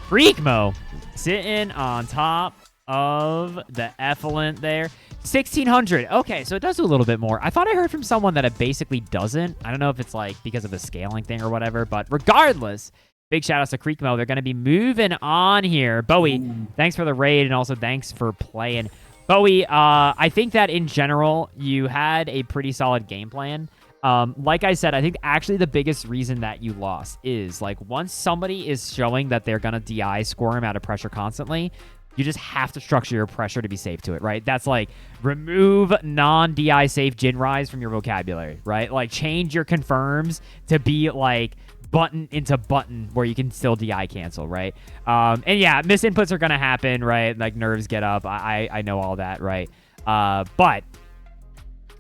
Freakmo sitting on top of the effluent there. 1,600. Okay, so it does do a little bit more. I thought I heard from someone that it basically doesn't. I don't know if it's like because of the scaling thing or whatever, but regardless, big shout outs to Creekmo. They're going to be moving on here. Bowie, thanks for the raid and also thanks for playing. Bowie, I think that in general, you had a pretty solid game plan. Like I said, I think actually the biggest reason that you lost is like once somebody is showing that they're going to DI squirm out of pressure constantly, you just have to structure your pressure to be safe to it, right? That's like remove non-DI safe Jin Rise from your vocabulary, right? Like change your confirms to be like button into button where you can still DI cancel, right? And yeah, misinputs are going to happen, right? Like nerves get up. I know all that, right? But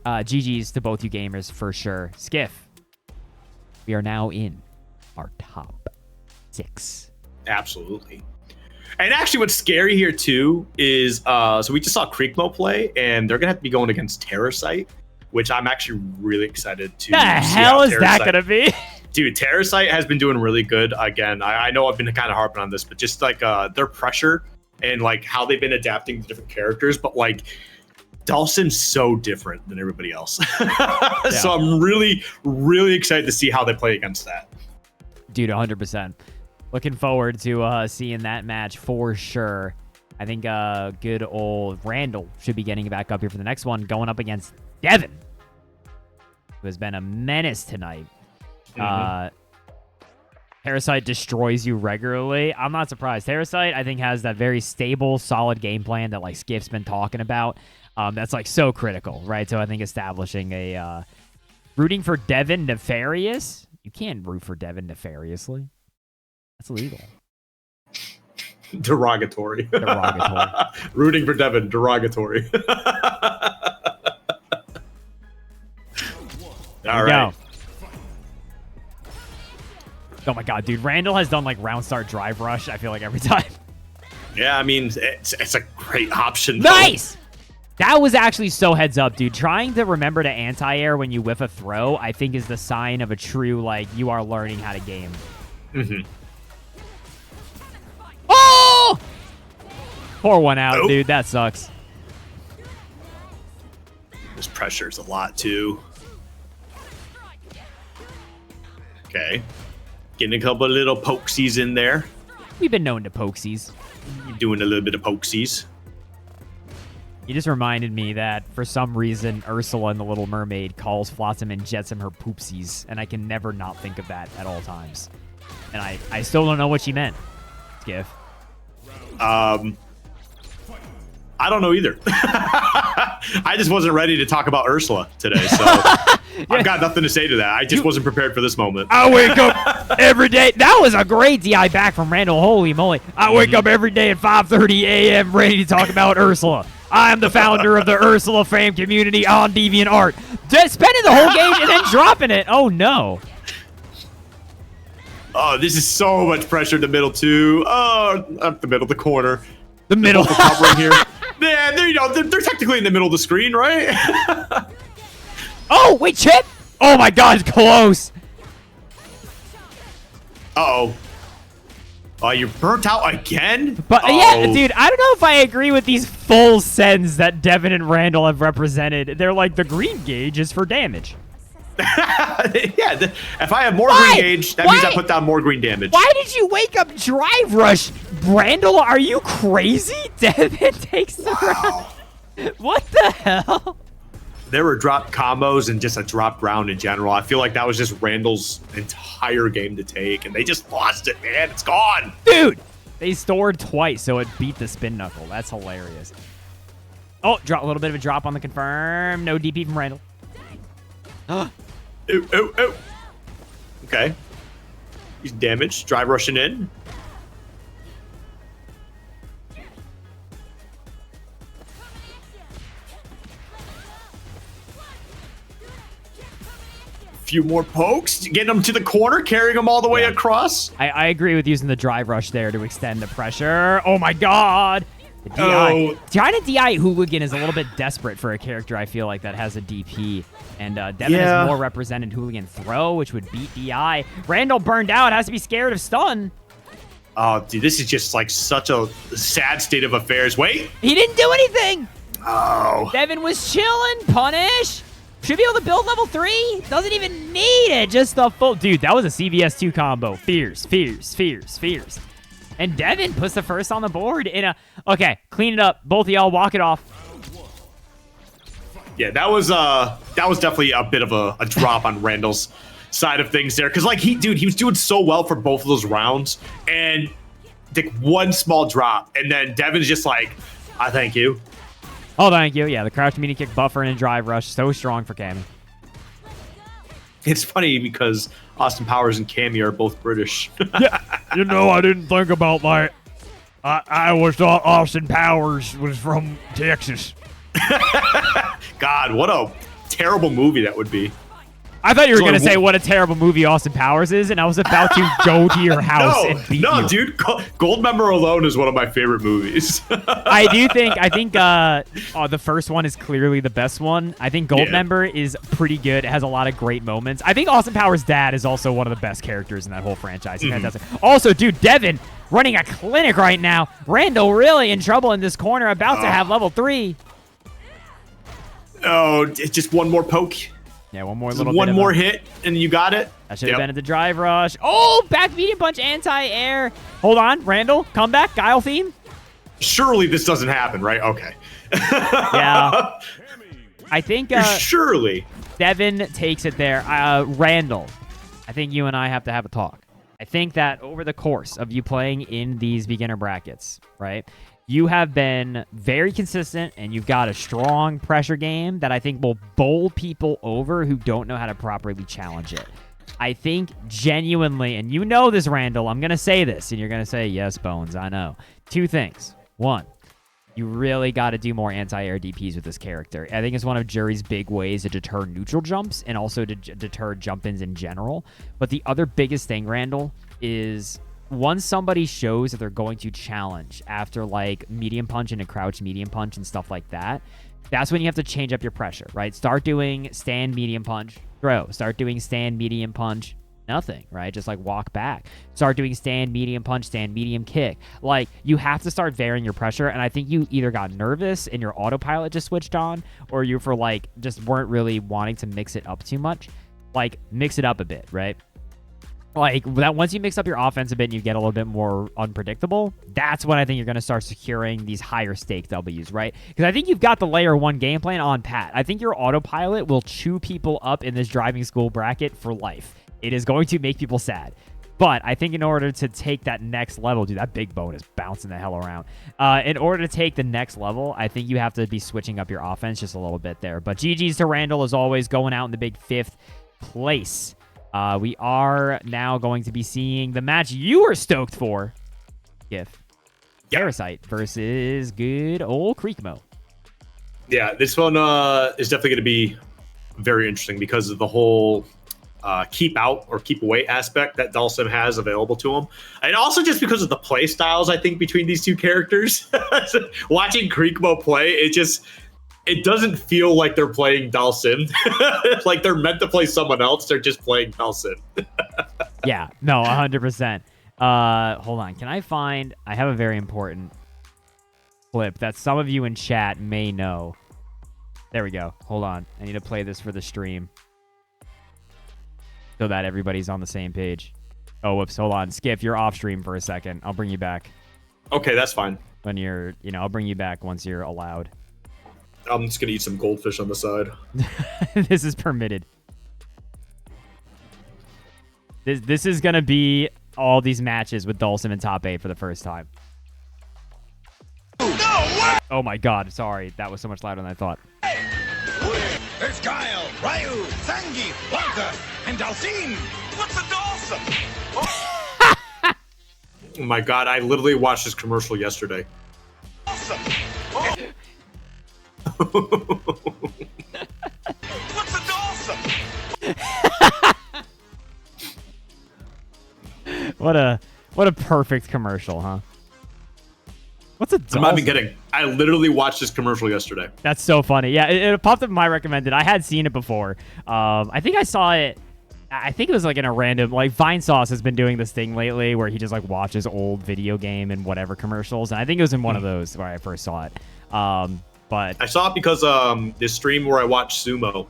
GG's to both you gamers for sure. Skiff, we are now in our top 6. Absolutely. And actually what's scary here too is, so we just saw Creekmo play, and they're going to have to be going against Terrasite, which I'm actually really excited to see. The hell is that going to be? Dude, Terrasite has been doing really good. Again, I know I've been kind of harping on this, but just like their pressure and like how they've been adapting to different characters, but like Dawson's so different than everybody else. Yeah. So I'm really, really excited to see how they play against that. Dude, 100%. Looking forward to seeing that match for sure. I think good old Randall should be getting back up here for the next one, going up against Devin, who has been a menace tonight. Parasite destroys you regularly. I'm not surprised. Parasite, I think, has that very stable, solid game plan that like Skiff's been talking about. That's like so critical, right? So I think establishing a rooting for Devin nefarious. You can't root for Devin nefariously. That's illegal. Derogatory. Rooting for Devin, derogatory. All right. Oh my God, dude. Randall has done like round start drive rush, I feel like every time. Yeah, I mean, it's a great option. Nice! That was actually so heads up, dude. Trying to remember to anti-air when you whiff a throw, I think is the sign of a true, like, you are learning how to game. Oh! Pour one out, dude. That sucks. This pressure's a lot, too. Okay. Getting a couple of little pokesies in there. We've been known to pokesies. You're doing a little bit of pokesies. You just reminded me that for some reason Ursula in The Little Mermaid calls Flotsam and Jetsam her poopsies, and I can never not think of that at all times. And I still don't know what she meant. Skiff. I don't know either. I just wasn't ready to talk about Ursula today, so I've got nothing to say to that. I just wasn't prepared for this moment. I wake up every day. That was a great DI back from Randall. Holy moly. I wake up every day at 5:30 a.m. ready to talk about Ursula. I am the founder of the Ursula fan community on DeviantArt. Spending the whole game and then dropping it. Oh, no. Oh, this is so much pressure in the middle, too. Oh, up the middle, the corner. The middle. The covering here. Yeah, they're technically in the middle of the screen, right? Oh, wait, Chip. Oh, my God, it's close. Uh-oh. Oh, you're burnt out again? But yeah, dude, I don't know if I agree with these full sends that Devin and Randall have represented. They're like, the green gauge is for damage. Yeah, if I have more green gauge, that means I put down more green damage. Why did you wake up drive rush? Randall, are you crazy? Devin takes the round. What the hell? There were drop combos and just a drop round in general. I feel like that was just Randall's entire game to take, and they just lost it, man. It's gone. Dude, they stored twice, so it beat the spin knuckle. That's hilarious. Oh, drop a little bit of a drop on the confirm. No DP from Randall. Ooh, ooh, ooh. Okay. He's damaged. Drive rushing in. Few more pokes, getting them to the corner, carrying them all the way across. I agree with using the drive rush there to extend the pressure. Oh my God. The DI. Oh. Trying to DI Hooligan is a little bit desperate for a character, I feel like, that has a DP. And Devin has more represented Hooligan throw, which would beat DI. Randall burned out, has to be scared of stun. Oh, dude, this is just like such a sad state of affairs. Wait. He didn't do anything. Oh. Devin was chilling. Punish. Should be able to build level 3. Doesn't even need it. Just the full... Dude, that was a CVS 2 combo. Fierce, fierce, fierce, fierce. And Devin puts the first on the board in a... Okay, clean it up. Both of y'all walk it off. Yeah, that was definitely a bit of a drop on Randall's side of things there. Because, like, he was doing so well for both of those rounds. And, like, one small drop. And then Devin's just like, I thank you. Oh, thank you. Yeah, the crouch media kick buffer and drive rush. So strong for Cammy. It's funny because Austin Powers and Cammy are both British. Yeah, you know, I didn't think about that. I always thought Austin Powers was from Texas. God, what a terrible movie that would be. I thought you were going to say what a terrible movie Austin Powers is, and I was about to go to your house and beat you. No, dude, Goldmember alone is one of my favorite movies. I think the first one is clearly the best one. I think Goldmember is pretty good. It has a lot of great moments. I think Austin Powers' dad is also one of the best characters in that whole franchise. He's fantastic. Also, dude, Devin running a clinic right now. Randall really in trouble in this corner, about to have level 3. Oh, just one more poke. Yeah, one more hit, and you got it. That should have been at the drive rush. Oh, back medium punch, anti-air. Hold on, Randall, come back, Guile theme. Surely this doesn't happen, right? Okay. Yeah. I think surely Devin takes it there. Randall, I think you and I have to have a talk. I think that over the course of you playing in these beginner brackets, right, you have been very consistent, and you've got a strong pressure game that I think will bowl people over who don't know how to properly challenge it. I think genuinely, and you know this, Randall, I'm going to say this, and you're going to say, yes, Bones, I know. 2 things. 1, you really got to do more anti-air DPs with this character. I think it's one of Jury's big ways to deter neutral jumps and also to deter jump-ins in general. But the other biggest thing, Randall, is... once somebody shows that they're going to challenge after like medium punch and a crouch medium punch and stuff like that, that's when you have to change up your pressure, right? Start doing stand medium punch, throw. Start doing stand medium punch, nothing, right? Just like walk back. Start doing stand medium punch, stand medium kick. Like you have to start varying your pressure. And I think you either got nervous and your autopilot just switched on, or you for like just weren't really wanting to mix it up too much. Like mix it up a bit, right? Like that, once you mix up your offense a bit and you get a little bit more unpredictable, that's when I think you're going to start securing these higher stake W's, right? Because I think you've got the layer 1 game plan on pat. I think your autopilot will chew people up in this driving school bracket for life. It is going to make people sad. But I think in order to take that next level, dude, that big bone is bouncing the hell around. In order to take the next level, I think you have to be switching up your offense just a little bit there. But GG's to Randall, as always, going out in the big 5th place. We are now going to be seeing the match you were stoked for, Skiff. Parasite versus good old Creekmo. Yeah, this one is definitely going to be very interesting because of the whole keep out or keep away aspect that Dhalsim has available to him. And also just because of the play styles, I think, between these two characters. Watching Creekmo play, it doesn't feel like they're playing Dhalsim. Like they're meant to play someone else. They're just playing Dhalsim. Yeah, no, 100%. Hold on. Can I find... I have a very important clip that some of you in chat may know. There we go. Hold on. I need to play this for the stream so that everybody's on the same page. Oh, whoops. Hold on. Skiff, you're off stream for a second. I'll bring you back. Okay, that's fine. When you're, I'll bring you back once you're allowed. I'm just going to eat some goldfish on the side. This is permitted. This is going to be all these matches with Dhalsim in top 8 for the first time. No way! Oh my god, sorry. That was so much louder than I thought. There's Kyle, Ryu, Sangi, Blanca, and Dalcine. What's a Dhalsim? Oh my god, I literally watched this commercial yesterday. Awesome. What's a Dhalsim? What a perfect commercial, huh? What's a Dhalsim? I'm not even kidding. I literally watched this commercial yesterday. That's so funny. Yeah, it popped up in my recommended. I had seen it before. I think I saw it. I think it was like in a random, like Vinesauce has been doing this thing lately where he just like watches old video game and whatever commercials. And I think it was in one of those where I first saw it. But I saw it because this stream where I watched sumo.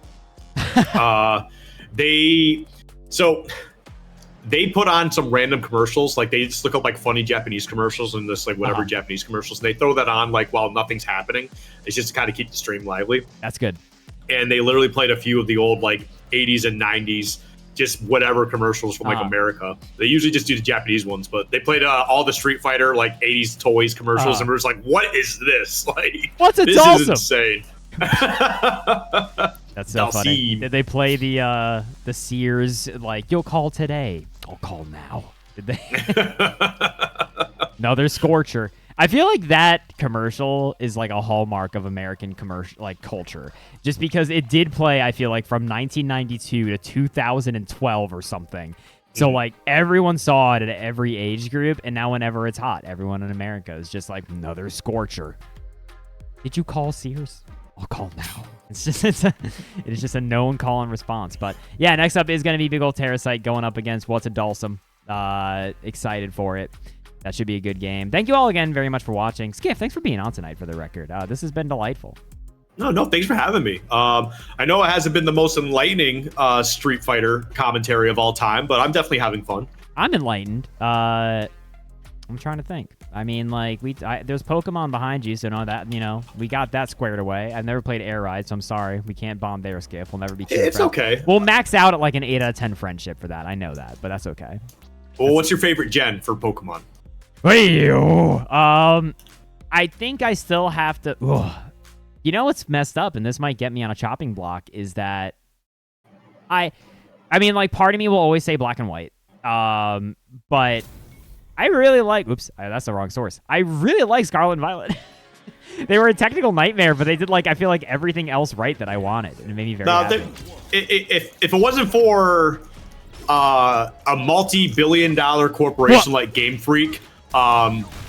They put on some random commercials, like they just look up like funny Japanese commercials and just like whatever Japanese commercials. And they throw that on like while nothing's happening. It's just to kind of keep the stream lively. That's good. And they literally played a few of the old like 80s and 90s, just whatever commercials from like America. They usually just do the Japanese ones, but they played all the Street Fighter like 80s toys commercials, and we're just like, what is this? Like, what's a this Dhalsim? is insane. That's so funny. Did they play the Sears like you'll call today? I'll call now. Did they? No, there's Scorcher. I feel like that commercial is like a hallmark of American commercial like culture, just because it did play. I feel like from 1992 to 2012 or something. So like everyone saw it at every age group, and now whenever it's hot, everyone in America is just like another Scorcher. Did you call Sears? I'll call now. It's just a known call and response. But yeah, next up is going to be big old Terrasite going up against What's a Dhalsim. Excited for it. That should be a good game. Thank you all again very much for watching. Skiff, thanks for being on tonight for the record. This has been delightful. No, thanks for having me. I know it hasn't been the most enlightening Street Fighter commentary of all time, but I'm definitely having fun. I'm enlightened. I'm trying to think. I mean, like, there's Pokemon behind you, so no, that, we got that squared away. I've never played Air Ride, so I'm sorry. We can't bond there, Skiff. We'll never be too It's okay. We'll max out at like an 8 out of 10 friendship for that. I know that, but that's okay. Well, what's your favorite gen for Pokemon? I think I still have to... You know what's messed up, and this might get me on a chopping block, is that I mean, like, part of me will always say black and white. But I really like... Oops, that's the wrong source. I really like Scarlet and Violet. They were a technical nightmare, but they did, like, I feel like everything else right that I wanted, and it made me very happy. If it wasn't for a multi-billion-dollar corporation like Game Freak,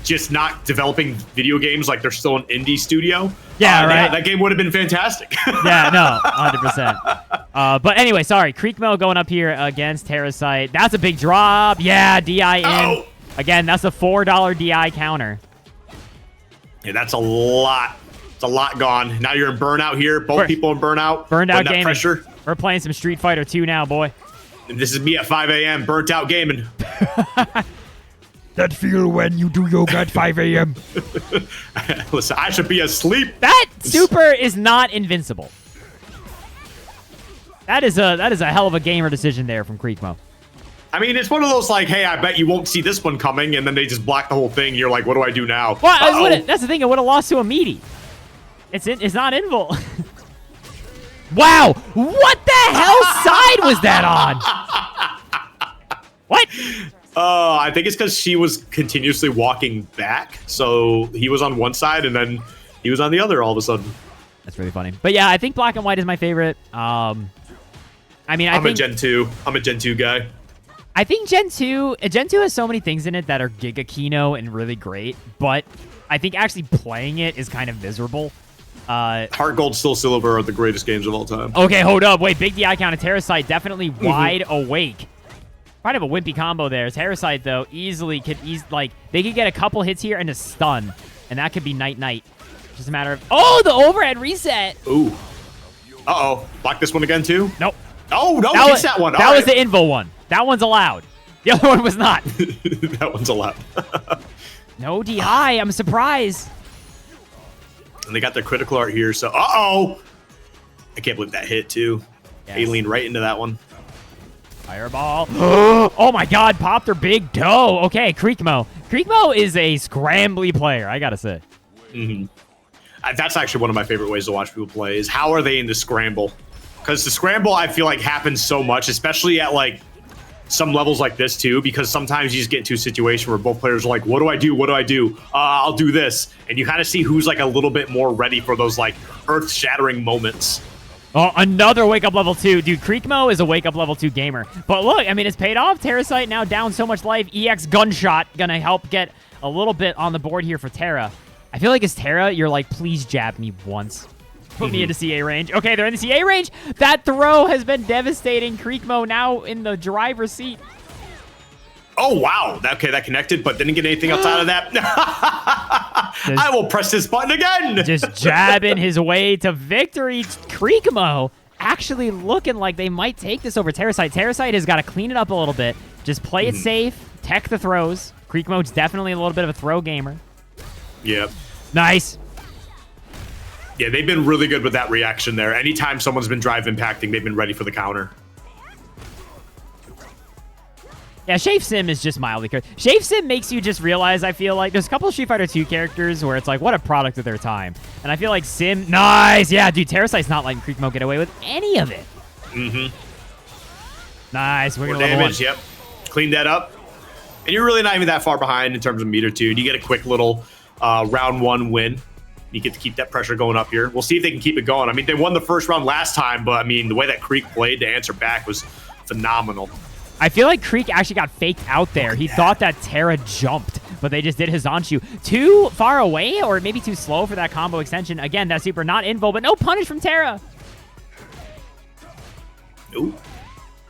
just not developing video games like they're still an indie studio. Yeah, right. That game would have been fantastic. Yeah, no, 100%. But anyway, sorry. Creekmo going up here against Terrasite. That's a big drop. Yeah, DI in. Oh. Again, that's a $4 DI counter. Yeah, that's a lot. It's a lot gone. Now you're in Burnout here. Both people in Burnout. Burned out gaming. Pressure. We're playing some Street Fighter 2 now, boy. And this is me at 5 a.m. Burnt out gaming. That feel when you do yoga at 5 a.m. Listen, I should be asleep. That super is not invincible. That is a hell of a gamer decision there from Creekmo. I mean, it's one of those like, hey, I bet you won't see this one coming, and then they just block the whole thing. You're like, what do I do now? Well, that's the thing. I would have lost to a meaty. It's not invul. Wow! What the hell side was that on? What? I think it's because she was continuously walking back. So he was on one side, and then he was on the other all of a sudden. That's really funny. But yeah, I think black and white is my favorite. I mean, I'm a Gen 2. I'm a Gen 2 guy. I think Gen 2 has so many things in it that are Giga Kino and really great, but I think actually playing it is kind of miserable. Heart Gold, Still Silver are the greatest games of all time. Okay, hold up. Wait, big DI count of Terrasite definitely wide awake. Kind of a wimpy combo there. Terrasite, though, easily could they could get a couple hits here and a stun, and that could be night-night. Just a matter of... Oh, the overhead reset! Ooh. Uh-oh. Block this one again, too? Nope. Oh, no, that gets that one. That was the invul one. That one's allowed. The other one was not. That one's allowed. No DI. I'm surprised. And they got their critical art here, so... Uh-oh! I can't believe that hit, too. Yes. They leaned right into that one. Fireball. Oh, my God. Popped her big toe. Okay, Creekmo. Creekmo is a scrambly player, I gotta say. Mm-hmm. That's actually one of my favorite ways to watch people play, is how are they in the scramble? Because the scramble, I feel like, happens so much, especially at, like, some levels like this, too, because sometimes you just get into a situation where both players are like, what do I do? What do I do? I'll do this. And you kind of see who's, like, a little bit more ready for those, like, earth-shattering moments. Oh, another wake-up level 2. Dude, Creekmo is a wake-up level 2 gamer. But look, I mean, it's paid off. Terrasite now down so much life. EX Gunshot gonna help get a little bit on the board here for Terra. I feel like as Terra, you're like, please jab me once. Put me into CA range. Okay, they're in the CA range. That throw has been devastating. Creekmo now in the driver's seat. Oh, wow. Okay, that connected, but didn't get anything else out of that. I will press this button again. Just jabbing his way to victory. Creekmo actually looking like they might take this over Terrasite. Terrasite has got to clean it up a little bit. Just play it safe. Tech the throws. Creekmo's definitely a little bit of a throw gamer. Yep. Nice. Yeah, they've been really good with that reaction there. Anytime someone's been drive impacting, they've been ready for the counter. Yeah, Shave Sim is just mildly cursed. Shave Sim makes you just realize, I feel like, there's a couple of Street Fighter 2 characters where it's like, what a product of their time. And I feel like Sim... Nice! Yeah, dude, Terrasite's not letting Creekmo get away with any of it. Mm-hmm. Nice. We're More going to damage, yep. Clean that up. And you're really not even that far behind in terms of meter, too. You get a quick little round 1 win. You get to keep that pressure going up here. We'll see if they can keep it going. I mean, they won the first round last time, but, I mean, the way that Creek played to answer back was phenomenal. I feel like Creek actually got faked out there. He thought that Terra jumped, but they just did his Zanshu. Too far away or maybe too slow for that combo extension. Again, that super not invul, but no punish from Terra. Ooh.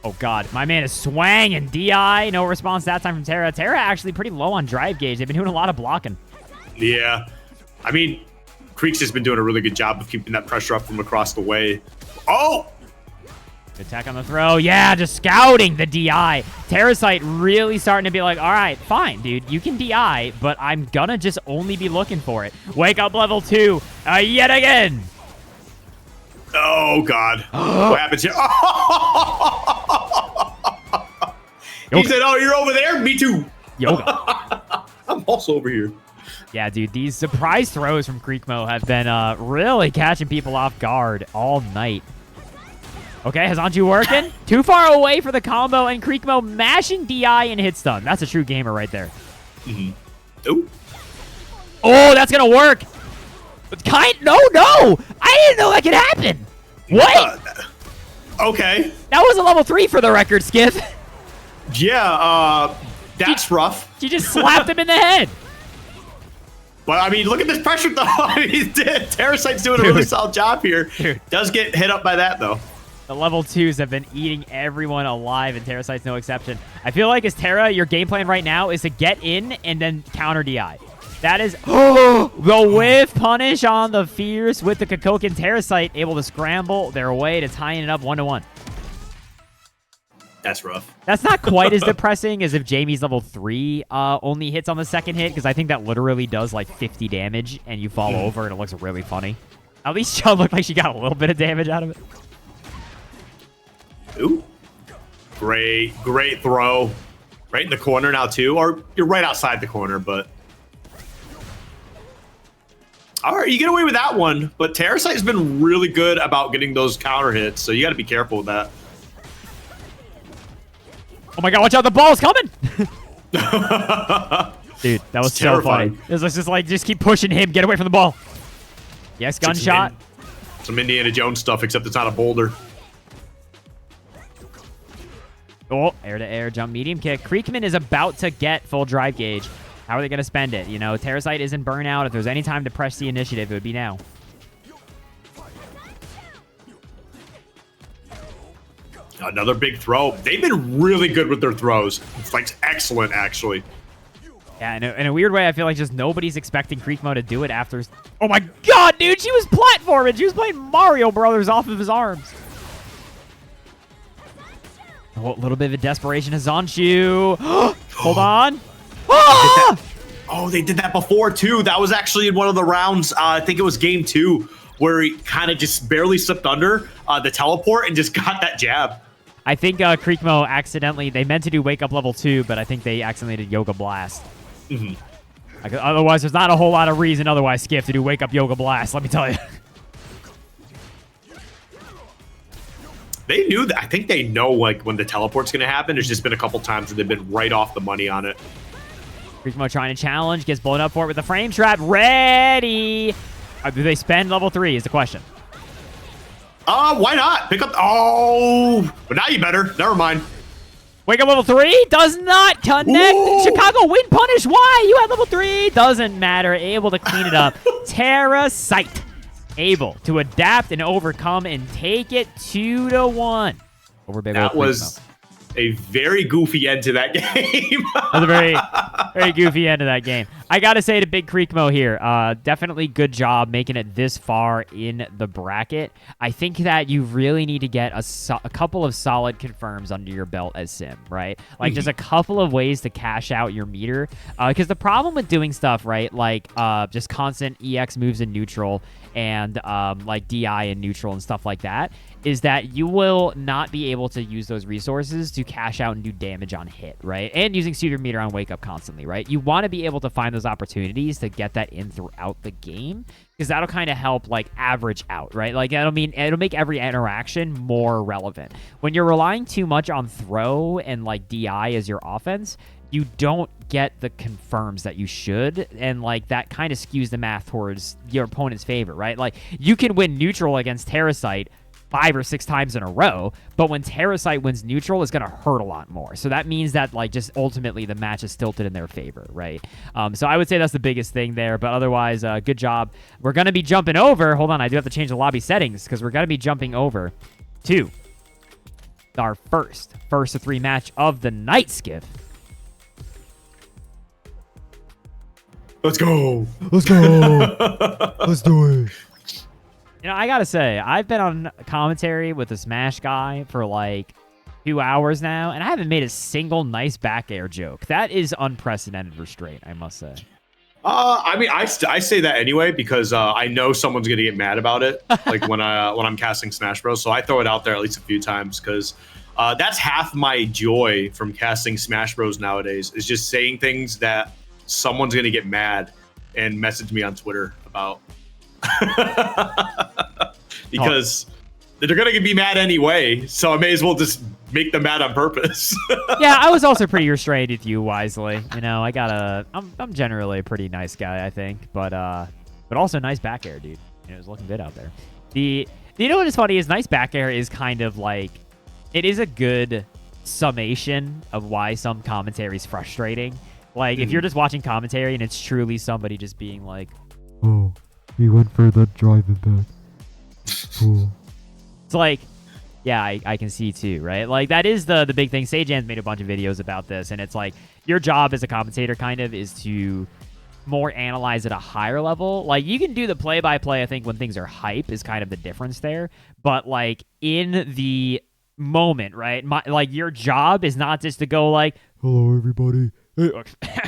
Oh, God. My man is swanging. DI. No response that time from Terra. Terra actually pretty low on drive gauge. They've been doing a lot of blocking. Yeah. I mean, Creek's just been doing a really good job of keeping that pressure up from across the way. Oh! Good attack on the throw. Yeah, just scouting the DI. Terrasite really starting to be like, all right, fine, dude. You can DI, but I'm gonna just only be looking for it. Wake up level 2 yet again. Oh, God. What happens here? He said, oh, you're over there? Me too. Yoga. I'm also over here. Yeah, dude, these surprise throws from Creekmo have been really catching people off guard all night. Okay, Hazanju working. Too far away for the combo, and Creekmo mashing DI and hit stun. That's a true gamer right there. Ooh. Oh, that's going to work. No. I didn't know that could happen. What? Okay. That was a level 3 for the record, Skiff. Yeah, that's rough. She just slapped him in the head. But, I mean, look at this pressure, though. Terrasite's doing a really solid job here. Dude. Does get hit up by that, though. The level 2s have been eating everyone alive, and Terrasite's no exception. I feel like as Terra, your game plan right now is to get in and then counter DI. That is the whiff punish on the Fierce with the Kokokin. Terrasite able to scramble their way to tying it up 1-1. That's rough. That's not quite as depressing as if Jamie's level 3 only hits on the second hit, because I think that literally does like 50 damage, and you fall over, and it looks really funny. At least Chun looked like she got a little bit of damage out of it. Ooh. Great throw. Right in the corner now, too. Or you're right outside the corner, but... All right, you get away with that one. But Terrasite's been really good about getting those counter hits, so you got to be careful with that. Oh my god, watch out, the ball's coming! Dude, that was so funny. It was just like, just keep pushing him, get away from the ball. Yes, gunshot. Some Indiana Jones stuff, except it's not a boulder. Oh, air-to-air jump medium kick. Creekman is about to get full drive gauge. How are they going to spend it? You know, Terrasite isn't burnout. If there's any time to press the initiative, it would be now. Another big throw. They've been really good with their throws. It's like excellent, actually. Yeah, in a weird way, I feel like just nobody's expecting Creekmo to do it after... Oh my god, dude! She was platforming! She was playing Mario Brothers off of his arms. Oh, a little bit of a desperation Hazonshu. Hold on. Ah! Oh, they did that before, too. That was actually in one of the rounds. I think it was game 2, where he kind of just barely slipped under the teleport and just got that jab. I think Creekmo accidentally... They meant to do Wake Up Level 2, but I think they accidentally did Yoga Blast. Mm-hmm. Otherwise, there's not a whole lot of reason otherwise, Skiff, to do Wake Up Yoga Blast, let me tell you. They knew that. I think they know like when the teleport's going to happen. There's just been a couple times where they've been right off the money on it. Creekmo trying to challenge, gets blown up for it with the frame trap. Ready! Do they spend level 3 is the question. Why not? Pick up... Oh! But now you better. Never mind. Wake Up Level 3 does not connect. Ooh. Chicago win punish. Why? You had level 3. Doesn't matter. Able to clean it up. Terrasite. Able to adapt and overcome and take it 2-1. Over big that was a very goofy end to that game. That was a very, very goofy end to that game. I got to say to Big Creekmo here, definitely good job making it this far in the bracket. I think that you really need to get a couple of solid confirms under your belt as Sim, right? Like just a couple of ways to cash out your meter. Because the problem with doing stuff, right, like just constant EX moves in neutral and like DI in neutral and stuff like that, is that you will not be able to use those resources to cash out and do damage on hit, right? And using Suitor Meter on Wake Up constantly, right? You want to be able to find those opportunities to get that in throughout the game, because that'll kind of help like average out, right? Like it'll make every interaction more relevant. When you're relying too much on throw and like DI as your offense, you don't get the confirms that you should, and like that kind of skews the math towards your opponent's favor, right? Like you can win neutral against Terrasite 5 or 6 times in a row, but when Terrasite wins neutral, it's going to hurt a lot more. So that means that like just ultimately the match is tilted in their favor, right? So I would say that's the biggest thing there, but otherwise, good job. We're going to be jumping over. Hold on, I do have to change the lobby settings because we're going to be jumping over to our first of 3 match of the night, Skiff. Let's go. Let's go. Let's do it. You know, I gotta say, I've been on commentary with the Smash guy for like 2 hours now, and I haven't made a single nice back air joke. That is unprecedented restraint, I must say. I mean, I say that anyway because I know someone's gonna get mad about it, like when I'm casting Smash Bros. So I throw it out there at least a few times because that's half my joy from casting Smash Bros. Nowadays is just saying things that someone's gonna get mad and message me on Twitter about. Because they're gonna be mad anyway, so I may as well just make them mad on purpose. Yeah, I was also pretty restrained with you, Wisely. You know, I'm generally a pretty nice guy, I think, but also nice back air, dude. You know, it was looking good out there. You know what is funny is nice back air is kind of like, it is a good summation of why some commentary is frustrating. Like if you're just watching commentary and it's truly somebody just being like, oh, he went for the drive and back. Cool. It's like, yeah, I can see too, right? Like that is the big thing. Sajan's made a bunch of videos about this, and it's like your job as a commentator kind of is to more analyze at a higher level. Like you can do the play-by-play, I think, when things are hype is kind of the difference there. But like in the moment, right? Like your job is not just to go like, hello everybody. Hey,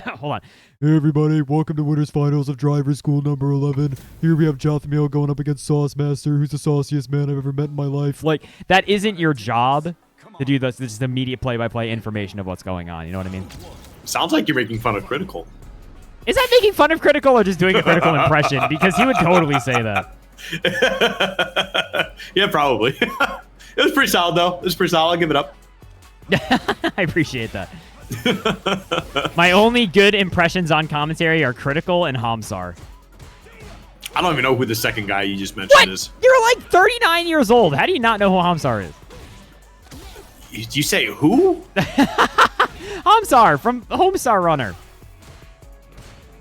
hold on. Hey everybody, welcome to Winners Finals of Driver School number 11. Here we have Jothmiel going up against Sauce Master, who's the sauciest man I've ever met in my life. Like, that isn't your job to do this just immediate play-by-play information of what's going on. You know what I mean? Sounds like you're making fun of Critical. Is that making fun of Critical or just doing a Critical impression? Because he would totally say that. Yeah, probably. It was pretty solid, though. It was pretty solid. I'll give it up. I appreciate that. My only good impressions on commentary are Critical and Hamsar. I don't even know who the second guy you just mentioned is. You're like 39 years old. How do you not know who Hamsar is? You say who? Hamsar from Homestar Runner.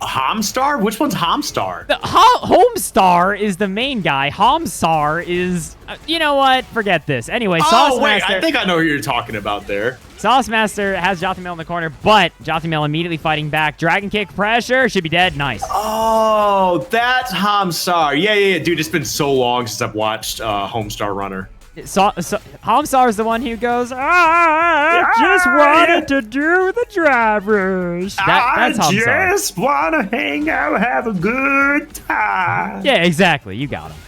Homestar? Which one's Homestar? Homestar is the main guy. Hamsar is... you know what? Forget this. Anyway, Oh, wait. Saucemaster... I think I know who you're talking about there. Saucemaster has Jothamail in the corner, but Jothamail immediately fighting back. Dragon kick pressure. Should be dead. Nice. Oh, that's Homestar. Yeah. Dude, it's been so long since I've watched Homestar Runner. Hamsar is the one who goes, just wanted to do the drivers. That's Hamsar. I just want to hang out, have a good time. Yeah, exactly. You got him.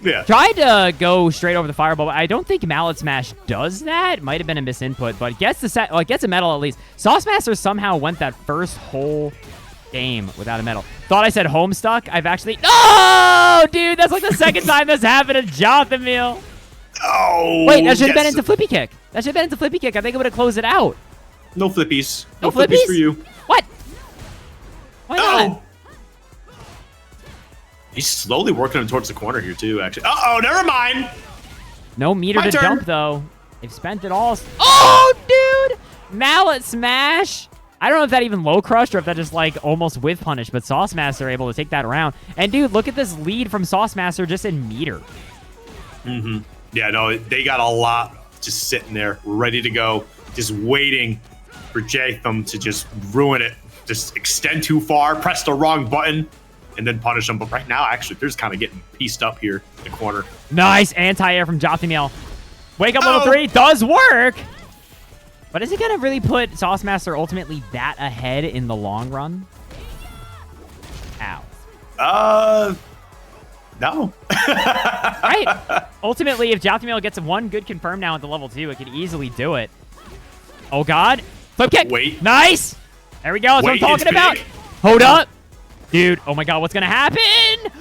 Yeah. Tried to go straight over the fireball, but I don't think Mallet Smash does that. Might have been a misinput, but gets a medal at least. Saucemaster somehow went that first whole game without a medal. Thought I said Homestuck. I've actually... Oh, dude, that's like the second time that's happened to Jothamail. Oh, wait, that should have been into Flippy Kick. That should have been into Flippy Kick. I think it would have closed it out. No flippies. No flippies flippies for you. What? Why not? He's slowly working him towards the corner here, too, actually. Uh-oh, never mind. No meter My to turn. jump, though. They've spent it all. Oh, dude! Mallet Smash. I don't know if that even low crushed or if that just, like, almost with punish, but Saucemaster able to take that around. And, dude, look at this lead from Saucemaster just in meter. Mm-hmm. Yeah, no, they got a lot just sitting there, ready to go, just waiting for Jatham to just ruin it. Just extend too far, press the wrong button, and then punish them. But right now, actually, they're just kind of getting pieced up here in the corner. Nice anti-air from Jothamail. Wake up level 3 does work. But is it going to really put Saucemaster ultimately that ahead in the long run? Ow. No. Right. Ultimately, if Jothamail gets one good confirm now at the level 2, it can easily do it. Oh, God. Flip kick. Wait. Nice. There we go. That's what I'm talking about. Hold up. Dude, oh my God, what's going to happen?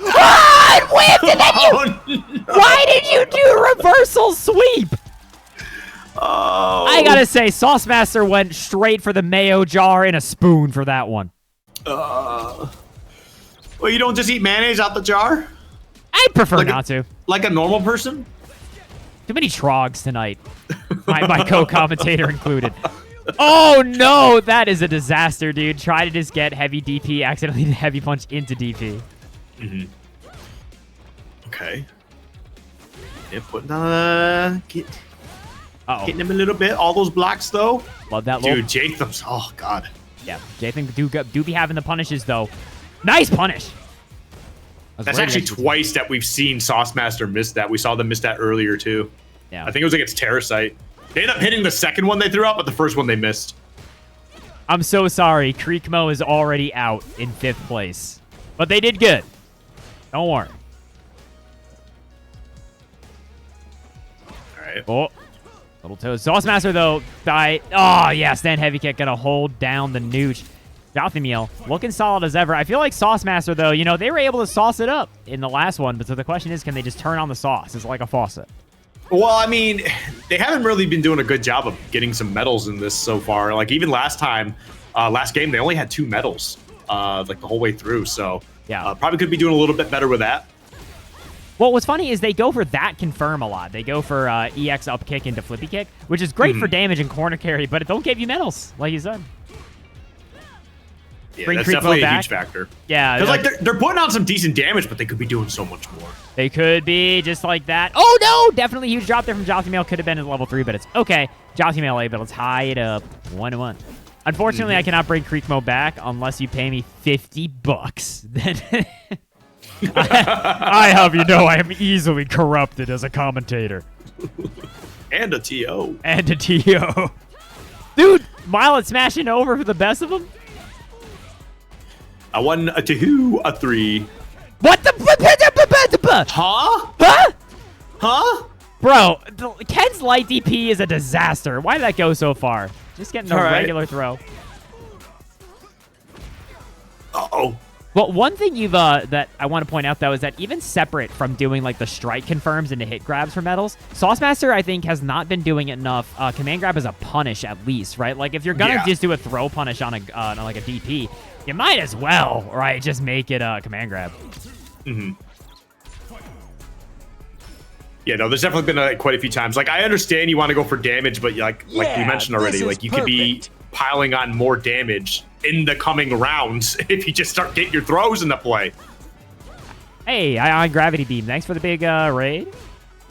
Ah, it whipped, and then you... No. Why did you do reversal sweep? Oh. I got to say, Saucemaster went straight for the mayo jar and a spoon for that one. Well, you don't just eat mayonnaise out the jar? I'd prefer not to. Like a normal person? Too many trogs tonight. My co-commentator included. Oh, no. That is a disaster, dude. Try to just get heavy DP, accidentally heavy punch into DP. Mm-hmm. Okay. Yeah, putting on getting him a little bit. All those blocks, though. Love that. Dude, Jatham's... Oh, God. Yeah, Jatham do be having the punishes, though. Nice punish. That's actually twice that we've seen Saucemaster miss that. We saw them miss that earlier, too. Yeah. I think it was against Terrasite. They ended up hitting the second one they threw out, but the first one they missed. I'm so sorry. Creekmo is already out in 5th place. But they did good. Don't worry. All right. Oh. Little toes. Saucemaster, though, die. Oh, yeah. Stand heavy kick. Gonna hold down the nooch. Jothamail looking solid as ever. I feel like Saucemaster, though, you know, they were able to sauce it up in the last one. But so the question is, can they just turn on the sauce? It's like a faucet. Well, I mean, they haven't really been doing a good job of getting some medals in this so far. Like, even last time, last game, they only had 2 medals, like, the whole way through. So, yeah, probably could be doing a little bit better with that. Well, what's funny is they go for that confirm a lot. They go for EX up kick into flippy kick, which is great for damage and corner carry, but it don't give you medals, like you said. Yeah, Bring that's Creekmo definitely a back. huge factor. Yeah. Because, like, they're putting out some decent damage, but they could be doing so much more. They could be, just like that. Oh, no! Definitely huge drop there from Jothamail. Could have been at level 3, but it's okay. Jothamail able to tie it up 1-1. Unfortunately, I cannot bring Creekmo back unless you pay me $50. Then I have you know I am easily corrupted as a commentator. And a TO. And a TO. Dude, Milet smashing over for the best of them? A 1, a 2, a 3. What the? Huh? Huh? Huh? Bro, Ken's light DP is a disaster. Why did that go so far? Just getting a regular throw. Uh-oh. Well, one thing you've that I want to point out, though, is that even separate from doing, like, the strike confirms and the hit grabs for medals, Saucemaster, I think, has not been doing it enough. Command grab is a punish, at least, right? Like, if you're going to just do a throw punish on, like, a DP, you might as well, right, just make it a command grab. Mm-hmm. Yeah, no, there's definitely been quite a few times. Like, I understand you want to go for damage, but like we mentioned already, like, you could be piling on more damage in the coming rounds if you just start getting your throws into play. Hey, Ion Gravity Beam. Thanks for the big raid.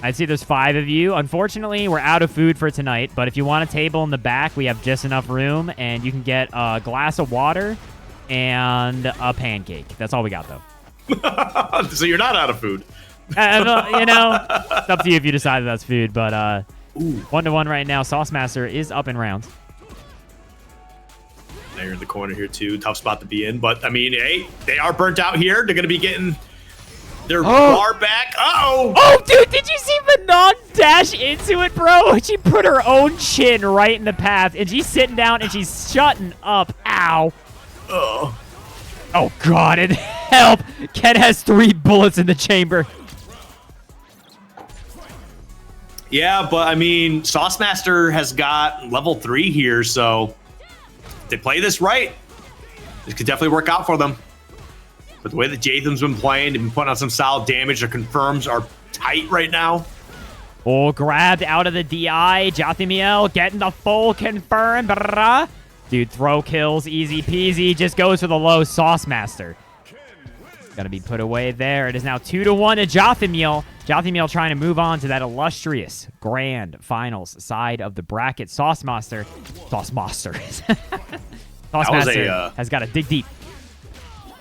I see there's 5 of you. Unfortunately, we're out of food for tonight, but if you want a table in the back, we have just enough room, and you can get a glass of water and a pancake. That's all we got, though. So you're not out of food. You know, it's up to you if you decide that's food, but 1-1 right now. Saucemaster is up in rounds. They're in the corner here, too. Tough spot to be in. But, I mean, hey, they are burnt out here. They're going to be getting their bar back. Uh-oh. Oh, dude, did you see Manon dash into it, bro? She put her own chin right in the path, and she's sitting down, and she's shutting up. Ow. Oh, God, and help. Ken has 3 bullets in the chamber. Yeah, but, I mean, Saucemaster has got level 3 here, so... if they play this right, this could definitely work out for them. But the way that Jathan's been playing, they've been putting on some solid damage. Their confirms are tight right now. Oh, grabbed out of the DI. Jathamiel getting the full confirm. Dude, throw kills, easy peasy. Just goes for the low. Saucemaster gonna be put away there. It is now 2-1 to Jathamiel. Jathamiel trying to move on to that illustrious grand finals side of the bracket. Saucemaster has got to dig deep.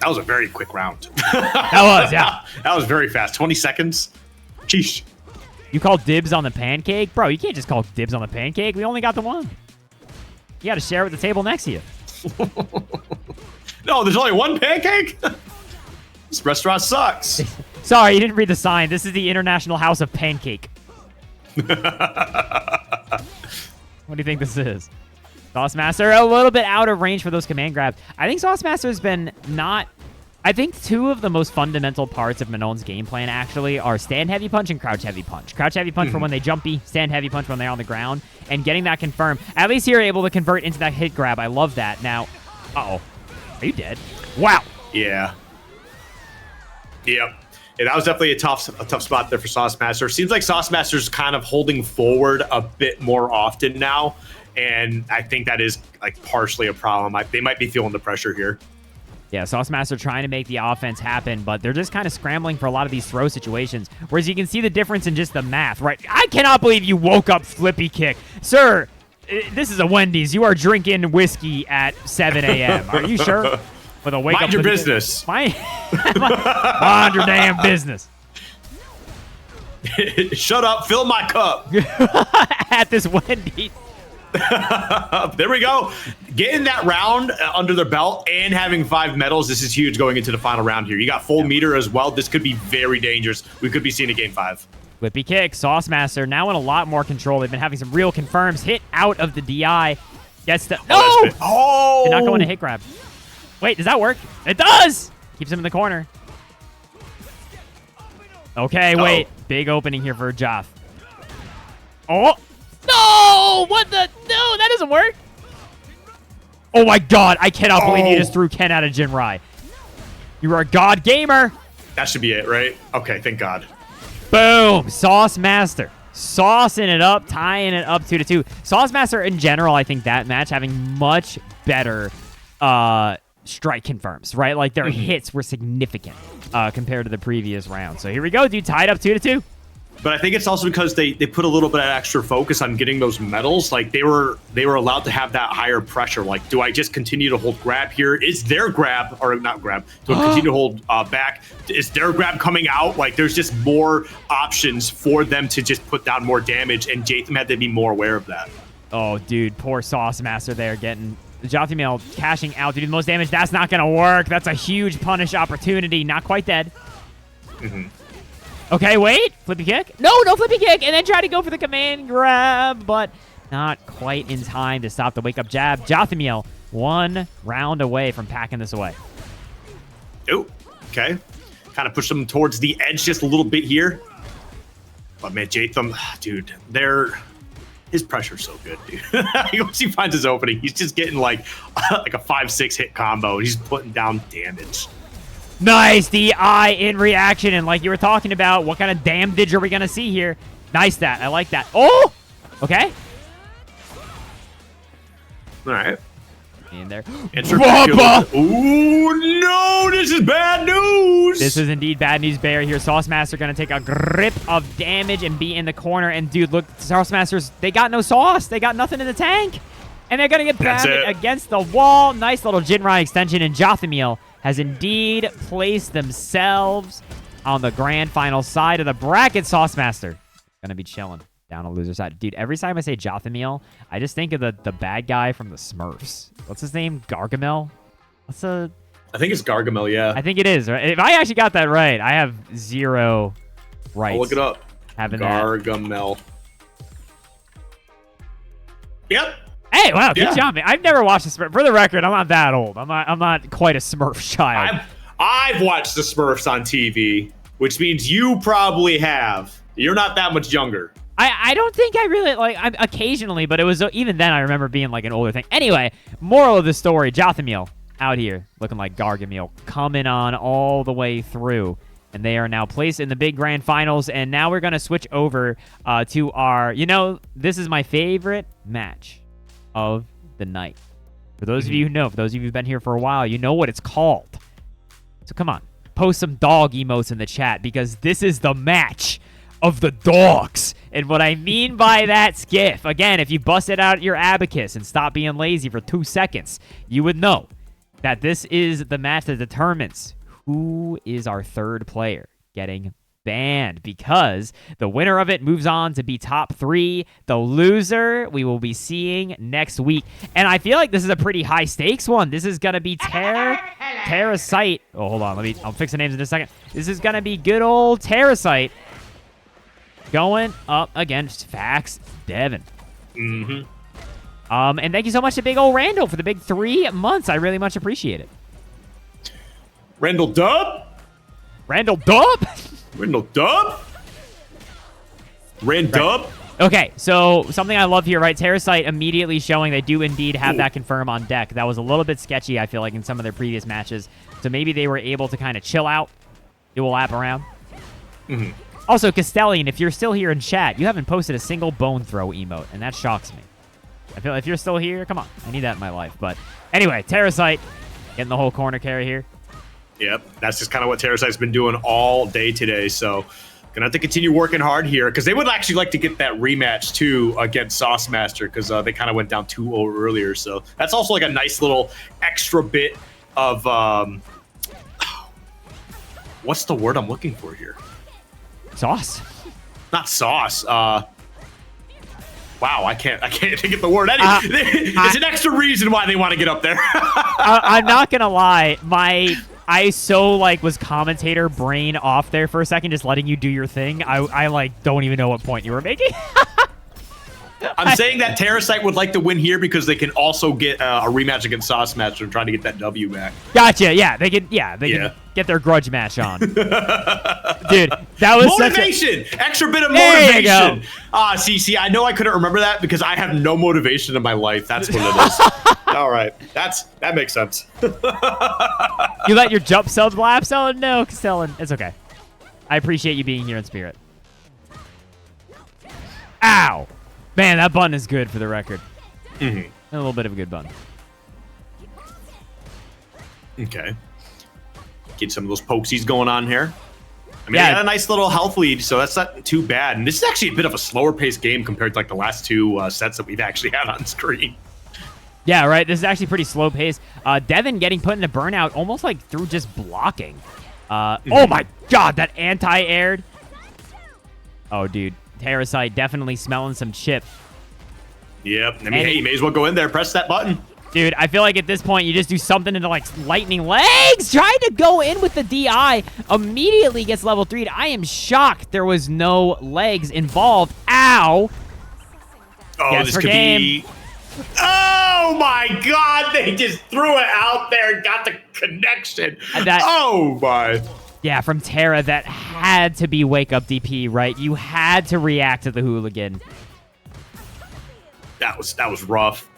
That was a very quick round. That was, yeah. That was very fast. 20 seconds. Sheesh. You call dibs on the pancake? Bro, you can't just call dibs on the pancake. We only got the one. You got to share it with the table next to you. No, there's only one pancake? This restaurant sucks. Sorry, you didn't read the sign. This is the International House of Pancake. What do you think this is? Saucemaster a little bit out of range for those command grabs. I think Saucemaster's been not... I think 2 of the most fundamental parts of Manon's game plan actually are stand heavy punch and crouch heavy punch. Crouch heavy punch for when they jumpy, stand heavy punch when they're on the ground, and getting that confirmed. At least you're able to convert into that hit grab. I love that. Now, uh-oh. Are you dead? Wow. Yeah. Yep. Yeah, that was definitely a tough spot there for Saucemaster. Seems like Saucemaster's kind of holding forward a bit more often now, and I think that is like partially a problem. They might be feeling the pressure here. Yeah, Saucemaster trying to make the offense happen, but they're just kind of scrambling for a lot of these throw situations, whereas you can see the difference in just the math, right? I cannot believe you woke up flippy kick. Sir, this is a Wendy's. You are drinking whiskey at 7 a.m. Are you sure? With a wake Mind up your business. Mind your damn business. Shut up. Fill my cup. At this Wendy's. There we go. Getting that round under their belt and having 5 medals. This is huge going into the final round here. You got full meter as well. This could be very dangerous. We could be seeing a game 5. Flippy kick. Saucemaster now in a lot more control. They've been having some real confirms. Hit out of the DI. Gets the... Oh! Did not go into hit grab. Wait, does that work? It does! Keeps him in the corner. Okay, wait. Big opening here for Joff. Oh! No! What the? No, that doesn't work. Oh my god, I cannot believe you just threw Ken out of Jinrai. You are a god gamer. That should be it, right? Okay, thank God. Boom! Saucemaster. Saucing it up, tying it up 2-2. Saucemaster in general, I think that match having much better strike confirms, right? Like their hits were significant compared to the previous round. So here we go, dude. Tied up 2-2. But I think it's also because they put a little bit of extra focus on getting those medals. Like they were allowed to have that higher pressure. Like, do I just continue to hold grab here? Is their grab, or not grab, do I continue to hold back? Is their grab coming out? Like there's just more options for them to just put down more damage, and Jatham had to be more aware of that. Oh, dude, poor Saucemaster there getting... Jathamiel cashing out to do the most damage. That's not going to work. That's a huge punish opportunity. Not quite dead. Okay, wait. Flippy kick. No flippy kick. And then try to go for the command grab, but not quite in time to stop the wake-up jab. Jothamiel, 1 round away from packing this away. Oh, okay. Kind of push them towards the edge just a little bit here. But man, Jatham, dude, his pressure's so good, dude. Once he finds his opening, he's just getting like a 5-6 hit combo. He's putting down damage. Nice DI in reaction. And like you were talking about, what kind of damage are we going to see here? Nice that. I like that. Oh! Okay. All right. In there. Ooh, no, this is bad news. This is indeed bad news, Bear. Here, Saucemaster going to take a grip of damage and be in the corner. And, dude, look, Saucemasters, they got no sauce. They got nothing in the tank. And they're going to get batted against the wall. Nice little Jinrai extension. And Jothamiel has indeed placed themselves on the grand final side of the bracket. Saucemaster going to be chilling down on the loser side. Dude, every time I say Jothamiel, I just think of the bad guy from the Smurfs. What's his name? Gargamel? I think it's Gargamel, yeah. I think it is, right? If I actually got that right, I have 0 rights. I'll look it up. Having Gargamel. Yep. Hey, wow, good job, man. I've never watched the Smurf. For the record, I'm not that old. I'm not quite a Smurf child. I've watched the Smurfs on TV, which means you probably have. You're not that much younger. I don't think I really, I'm occasionally, but it was, even then I remember being like an older thing. Anyway, moral of the story, Jothamiel out here looking like Gargamel, coming on all the way through. And they are now placed in the big grand finals. And now we're going to switch over to our, this is my favorite match of the night. For those of you who know, for those of you who've been here for a while, you know what it's called. So come on, post some dog emotes in the chat because this is the match of the dogs. And what I mean by that, Skiff, again, if you busted out your abacus and stop being lazy for 2 seconds, you would know that this is the match that determines who is our third player getting banned, because the winner of it moves on to be top 3. The loser we will be seeing next week. And I feel like this is a pretty high stakes one. This is going to be Terrasite. Oh, hold on. I'll fix the names in a second. This is going to be good old Terrasite going up against Fax Devin. Mm-hmm. And thank you so much to big old Randall for the big 3 months. I really much appreciate it. Randall Dub? Randall Dub? Randall Dub? Dub? Okay, so something I love here, right? Terrasite immediately showing they do indeed have that confirm on deck. That was a little bit sketchy, I feel like, in some of their previous matches. So maybe they were able to kind of chill out, do a lap around. Mm-hmm. Also, Castellian, if you're still here in chat, you haven't posted a single bone throw emote, and that shocks me. I feel if you're still here, come on. I need that in my life. But anyway, Terrasite getting the whole corner carry here. Yep, that's just kind of what Terrasite's been doing all day today. So gonna have to continue working hard here because they would actually like to get that rematch too against Saucemaster because they kind of went down 2-0 earlier. So that's also like a nice little extra bit of what's the word I'm looking for here? Sauce. Not sauce. Wow, I can't think of the word. It's an extra reason why they want to get up there. I'm not gonna lie, I was commentator brain off there for a second, just letting you do your thing. I don't even know what point you were making. I'm saying that Terrasite would like to win here because they can also get a rematch against Saucemaster and trying to get that W back. Gotcha. Yeah, they can get their grudge match on. Dude, that was motivation. Extra bit of there motivation. See, I know I couldn't remember that because I have no motivation in my life. That's what it is. All right, that makes sense. You let your jump subs lapse? Oh no, Castellan. It's okay. I appreciate you being here in spirit. Ow. Man, that button is good for the record. Mm-hmm. A little bit of a good button. Okay. Get some of those pokesies going on here. I mean, yeah. They got a nice little health lead, so that's not too bad. And this is actually a bit of a slower paced game compared to like the last 2 sets that we've actually had on screen. Yeah, right. This is actually pretty slow paced. Devin getting put into burnout almost like through just blocking. Oh my god, that anti-aired. Oh, dude. Terrasite definitely smelling some chip. Yep. I mean, hey, you may as well go in there, press that button. Dude, I feel like at this point, you just do something into, like, lightning legs. Trying to go in with the DI. Immediately gets level 3'd. I am shocked there was no legs involved. Ow. Oh, Guess this for could game. be... Oh, my God. They just threw it out there and got the connection. Oh, my... Yeah, from Terra, that had to be wake-up DP, right? You had to react to the hooligan. That was rough.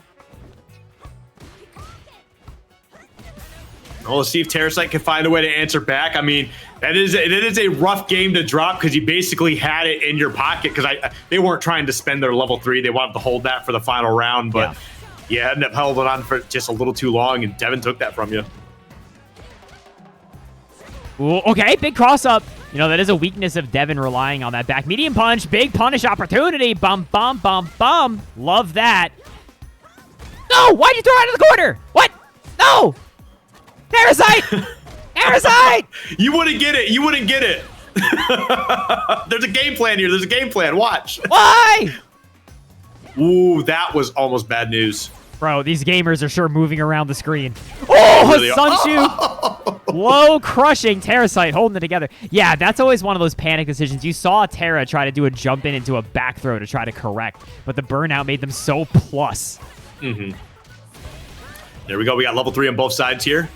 Well, let's see if Terrasite can find a way to answer back. I mean, it is a rough game to drop because you basically had it in your pocket because they weren't trying to spend their level 3. They wanted to hold that for the final round, but you ended up holding on for just a little too long, and Devin took that from you. Ooh, okay, big cross-up. You know, that is a weakness of Devin relying on that back medium punch. Big punish opportunity. Bum, bum, bum, bum. Love that. No, why'd you throw it out of the corner? What? No. Parasite. Parasite. You wouldn't get it. You wouldn't get it. There's a game plan here. There's a game plan. Watch. Why? Ooh, that was almost bad news. Bro, these gamers are sure moving around the screen. Oh, really Sunshoe! Low crushing Terrasite holding it together. Yeah, that's always one of those panic decisions. You saw Terra try to do a jump in into a back throw to try to correct, but the burnout made them so plus. Mm-hmm. There we go. We got level 3 on both sides here.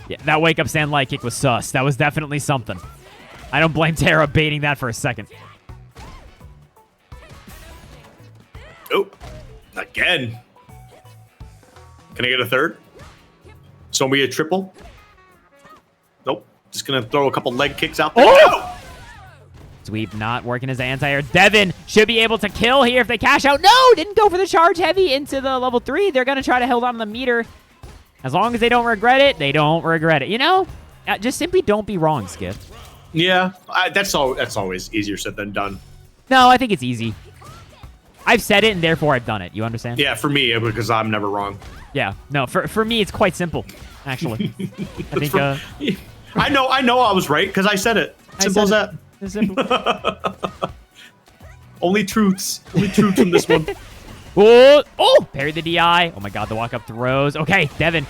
Yeah, that wake up stand light kick was sus. That was definitely something. I don't blame Terra baiting that for a second. Oh, again. Can I get a third? So we a triple? Nope. Just gonna throw a couple leg kicks out there. Oh! Sweep not working his anti-air. Devin should be able to kill here if they cash out. No, didn't go for the charge heavy into the level 3. They're gonna try to hold on to the meter. As long as they don't regret it, they don't regret it. You know, just simply don't be wrong, Skiff. Yeah, that's always easier said than done. No, I think it's easy. I've said it and therefore I've done it. You understand? Yeah, for me, because I'm never wrong. Yeah, no, for me, it's quite simple, actually. I think, I know I was right because I said it. Simple as that. It's simple. Only truths from this one. Oh, parried the DI. Oh my God, the walk up throws. Okay, Devin.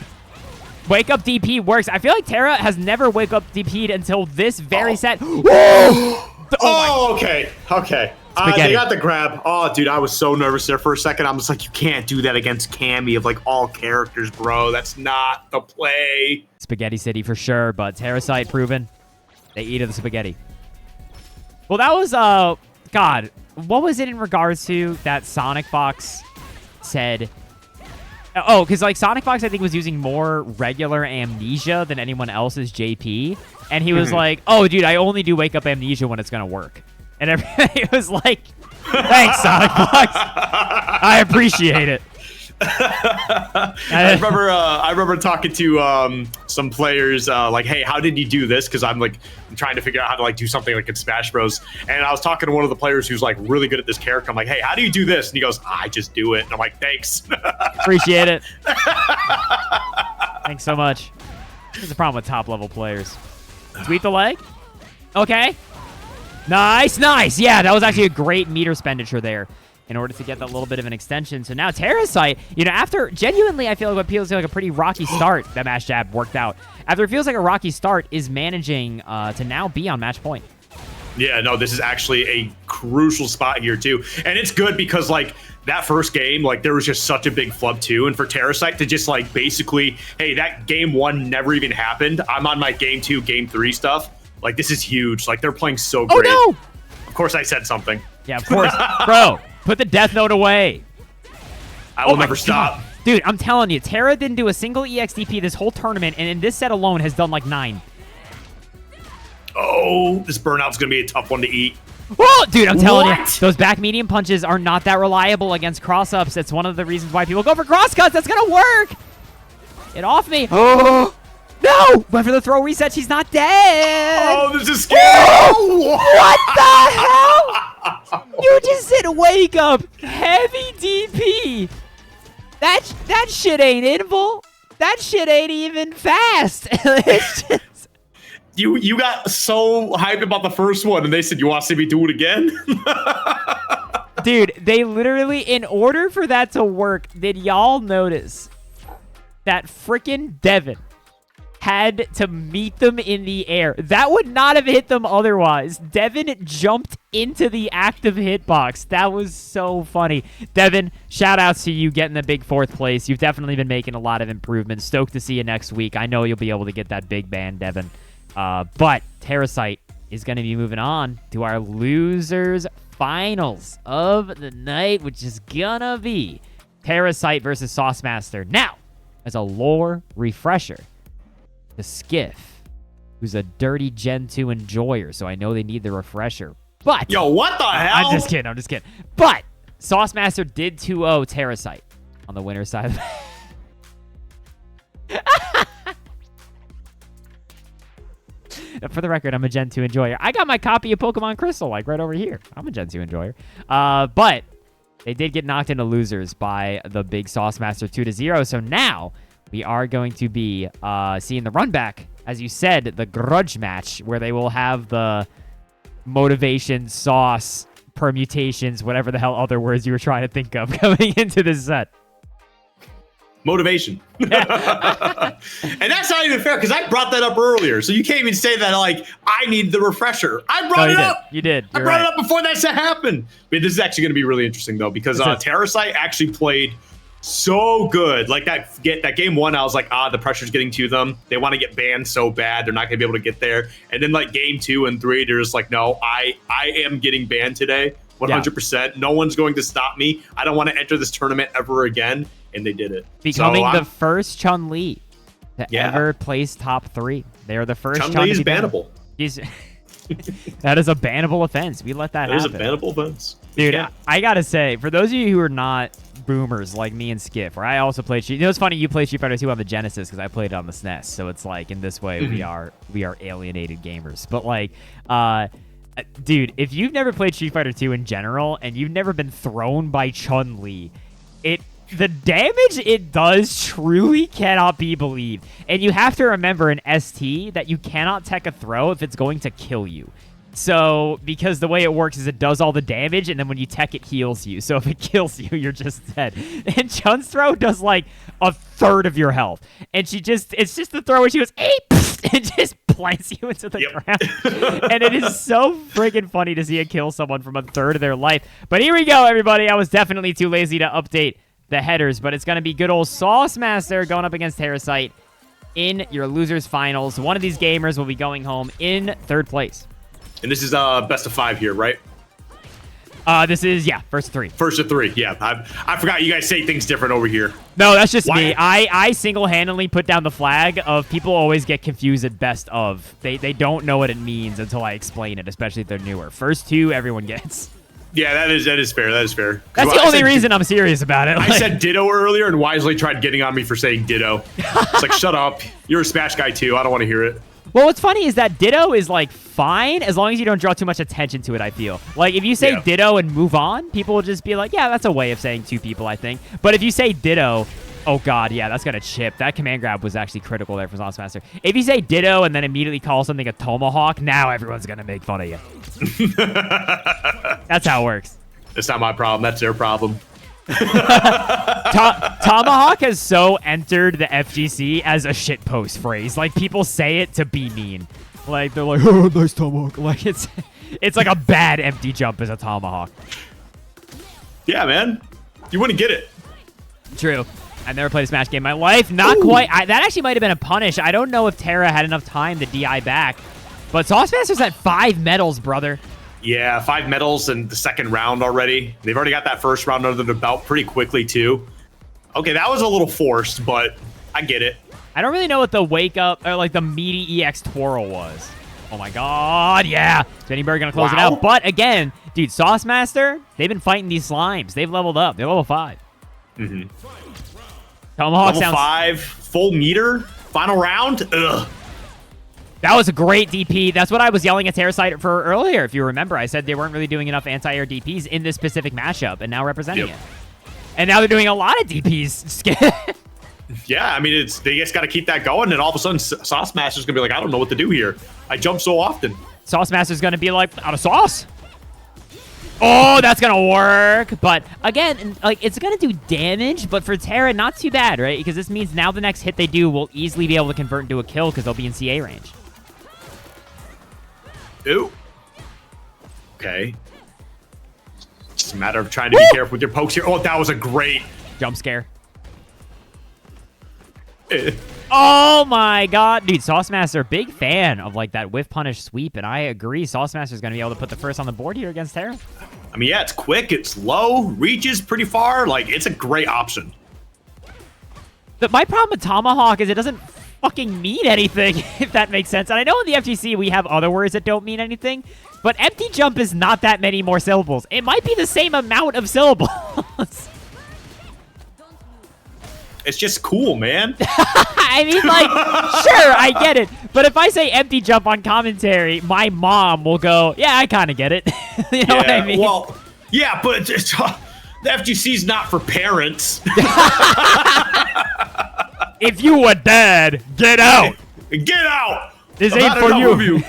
Wake up DP works. I feel like Terra has never wake up DP'd until this very set. Okay. They got the grab. Oh, dude, I was so nervous there for a second. I'm just like, you can't do that against Cammy of like all characters, bro. That's not the play. Spaghetti City for sure, but Terrasite proven. They eat of the spaghetti. Well, that was, God, what was it in regards to that Sonic Fox said? Oh, because like Sonic Fox, I think, was using more regular amnesia than anyone else's JP. And he was like, oh, dude, I only do wake up amnesia when it's going to work. And everybody was like, thanks, Sonic Fox. I appreciate it. I remember talking to some players like, hey, how did you do this? Because I'm trying to figure out how to like do something like in Smash Bros. And I was talking to one of the players who's like really good at this character. I'm like, hey, how do you do this? And he goes, I just do it. And I'm like, thanks. Appreciate it. Thanks so much. There's a problem with top level players. Sweep the leg. Okay. Nice. Yeah, that was actually a great meter expenditure there in order to get that little bit of an extension. So now Terrasite, you know, after genuinely, I feel like what feels like a pretty rocky start, that mash jab worked out. After it feels like a rocky start, is managing to now be on match point. Yeah, no, this is actually a crucial spot here too. And it's good because like that first game, like there was just such a big flub too. And for Terrasite to just like basically, hey, that game 1 never even happened. I'm on my game 2, game 3 stuff. Like this is huge. Like they're playing so great. Oh no! Of course I said something. Yeah, of course. Bro, put the death note away. I will never stop. Dude, I'm telling you, Terra didn't do a single EXDP this whole tournament, and in this set alone has done like 9. Oh, this burnout's going to be a tough one to eat. Oh, dude, I'm telling you, those back medium punches are not that reliable against cross-ups. That's one of the reasons why people go for cross-cuts. That's going to work. Get off me. Oh. No! Went for the throw reset. She's not dead. Oh, this is scary. Oh, what the hell? You just said wake up. Heavy DP. That shit ain't invul. That shit ain't even fast. It's just... You got so hyped about the first one, and they said, you want to see me do it again? Dude, they literally, in order for that to work, did y'all notice that freaking Devin had to meet them in the air. That would not have hit them otherwise. Devin jumped into the active hitbox. That was so funny. Devin, shout outs to you getting the big 4th place. You've definitely been making a lot of improvements. Stoked to see you next week. I know you'll be able to get that big ban, Devin. But Terrasite is going to be moving on to our losers finals of the night, which is gonna be Terrasite versus Saucemaster. Now, as a lore refresher, the Skiff, who's a dirty Gen 2 enjoyer, so I know they need the refresher. But yo, what the hell? I'm just kidding. But Saucemaster did 2-0 Terrasite on the winner's side of For the record, I'm a Gen 2 enjoyer. I got my copy of Pokemon Crystal, like, right over here. I'm a Gen 2 enjoyer. But they did get knocked into losers by the big Saucemaster 2-0. So now we are going to be seeing the run back, as you said, the grudge match, where they will have the motivation, sauce, permutations, whatever the hell other words you were trying to think of coming into this set. Motivation. And that's not even fair because I brought that up earlier. So you can't even say that like I need the refresher. I brought it up. You did. I brought it up before that happened. But this is actually going to be really interesting though because Terrasite actually played so good. Like that game 1, I was like, the pressure's getting to them. They want to get banned so bad. They're not going to be able to get there. And then like game 2 and 3, they're just like, no, I am getting banned today. 100%. Yeah. No one's going to stop me. I don't want to enter this tournament ever again. And they did it. Becoming the first Chun-Li to ever place top 3. They're the first Chun-Li is bannable. That is a bannable offense. We let that happen. It is a bannable offense. Dude, I gotta say, for those of you who are not boomers like me and Skiff, where I also played Street. You know, it's funny you played Street Fighter 2 on the Genesis because I played it on the SNES. So it's like in this way we are alienated gamers. But like, dude, if you've never played Street Fighter 2 in general and you've never been thrown by Chun-Li, the damage it does truly cannot be believed. And you have to remember in ST that you cannot tech a throw if it's going to kill you. So, because the way it works is it does all the damage, and then when you tech, it heals you. So if it kills you, you're just dead. And Chun's throw does like a third of your health. And it's just the throw where she goes, hey, and just plants you into the ground. And it is so friggin' funny to see it kill someone from a third of their life. But here we go, everybody. I was definitely too lazy to update the headers, but it's going to be good old Saucemaster going up against Terrasite in your losers finals. One of these gamers will be going home in 3rd place. And this is best of 5 here, right? This is, first of 3. First of 3, yeah. I forgot you guys say things different over here. No, that's just me. I single-handedly put down the flag of people always get confused at best of. They don't know what it means until I explain it, especially if they're newer. First 2, everyone gets. Yeah, that is fair. That is fair. That's the only reason I'm serious about it. I said ditto earlier and wisely tried getting on me for saying ditto. It's like, shut up. You're a Smash guy too. I don't want to hear it. Well, what's funny is that ditto is like fine as long as you don't draw too much attention to it, I feel. Like if you say ditto and move on, people will just be like, yeah, that's a way of saying 2 people, I think. But if you say ditto, oh god, yeah, that's gonna chip. That command grab was actually critical there for Saucemaster. If you say ditto and then immediately call something a tomahawk, now everyone's gonna make fun of you. That's how it works. It's not my problem. That's their problem. Tomahawk has so entered the FGC as a shitpost phrase. Like, people say it to be mean. Like, they're like, oh, nice tomahawk. Like, it's like a bad empty jump as a tomahawk. Yeah, man. You wouldn't get it. True. I've never played a Smash game in my life. Not quite. That actually might have been a punish. I don't know if Terra had enough time to DI back. But Saucemaster's at 5 medals, brother. Yeah, 5 medals in the 2nd round already. They've already got that 1st round under their belt pretty quickly, too. Okay, that was a little forced, but I get it. I don't really know what the wake up or like the meaty EX twirl was. Oh my god, yeah. Jenny Bird gonna close it out. But again, dude, Saucemaster, they've been fighting these slimes. They've leveled up. They're level 5. Mm-hmm. Tomahawk level 5, full meter, final round. Ugh. That was a great DP. That's what I was yelling at Terrasite for earlier. If you remember, I said they weren't really doing enough anti-air DPs in this specific matchup, and now representing it. And now they're doing a lot of DPs. Yeah, I mean, they just got to keep that going, and all of a sudden, Saucemaster's going to be like, I don't know what to do here. I jump so often. Saucemaster's going to be like, out of sauce. Oh, that's gonna work. But again, like it's gonna do damage, but for Terra, not too bad, right? Because this means now the next hit they do will easily be able to convert into a kill because they'll be in CA range. Ooh. Okay. Just a matter of trying to be careful with your pokes here. Oh, that was a great jump scare. Oh my god, dude, Saucemaster, big fan of like that whiff punish sweep, and I agree Saucemaster's gonna be able to put the first on the board here against Terra. I mean, yeah, it's quick, it's low, reaches pretty far, like it's a great option. My problem with Tomahawk is it doesn't fucking mean anything, if that makes sense. And I know in the FGC we have other words that don't mean anything, but empty jump is not that many more syllables. It might be the same amount of syllables. It's just cool, man. I mean, like, sure, I get it. But if I say empty jump on commentary, my mom will go, yeah, I kind of get it. You know what I mean? Well, yeah, but the FGC's not for parents. If you a dad, get out. Get out. This ain't for you.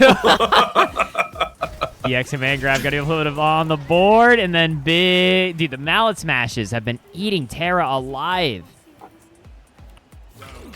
The X-Man grab got a little bit of on the board, and then big... Dude, the mallet smashes have been eating Terra alive.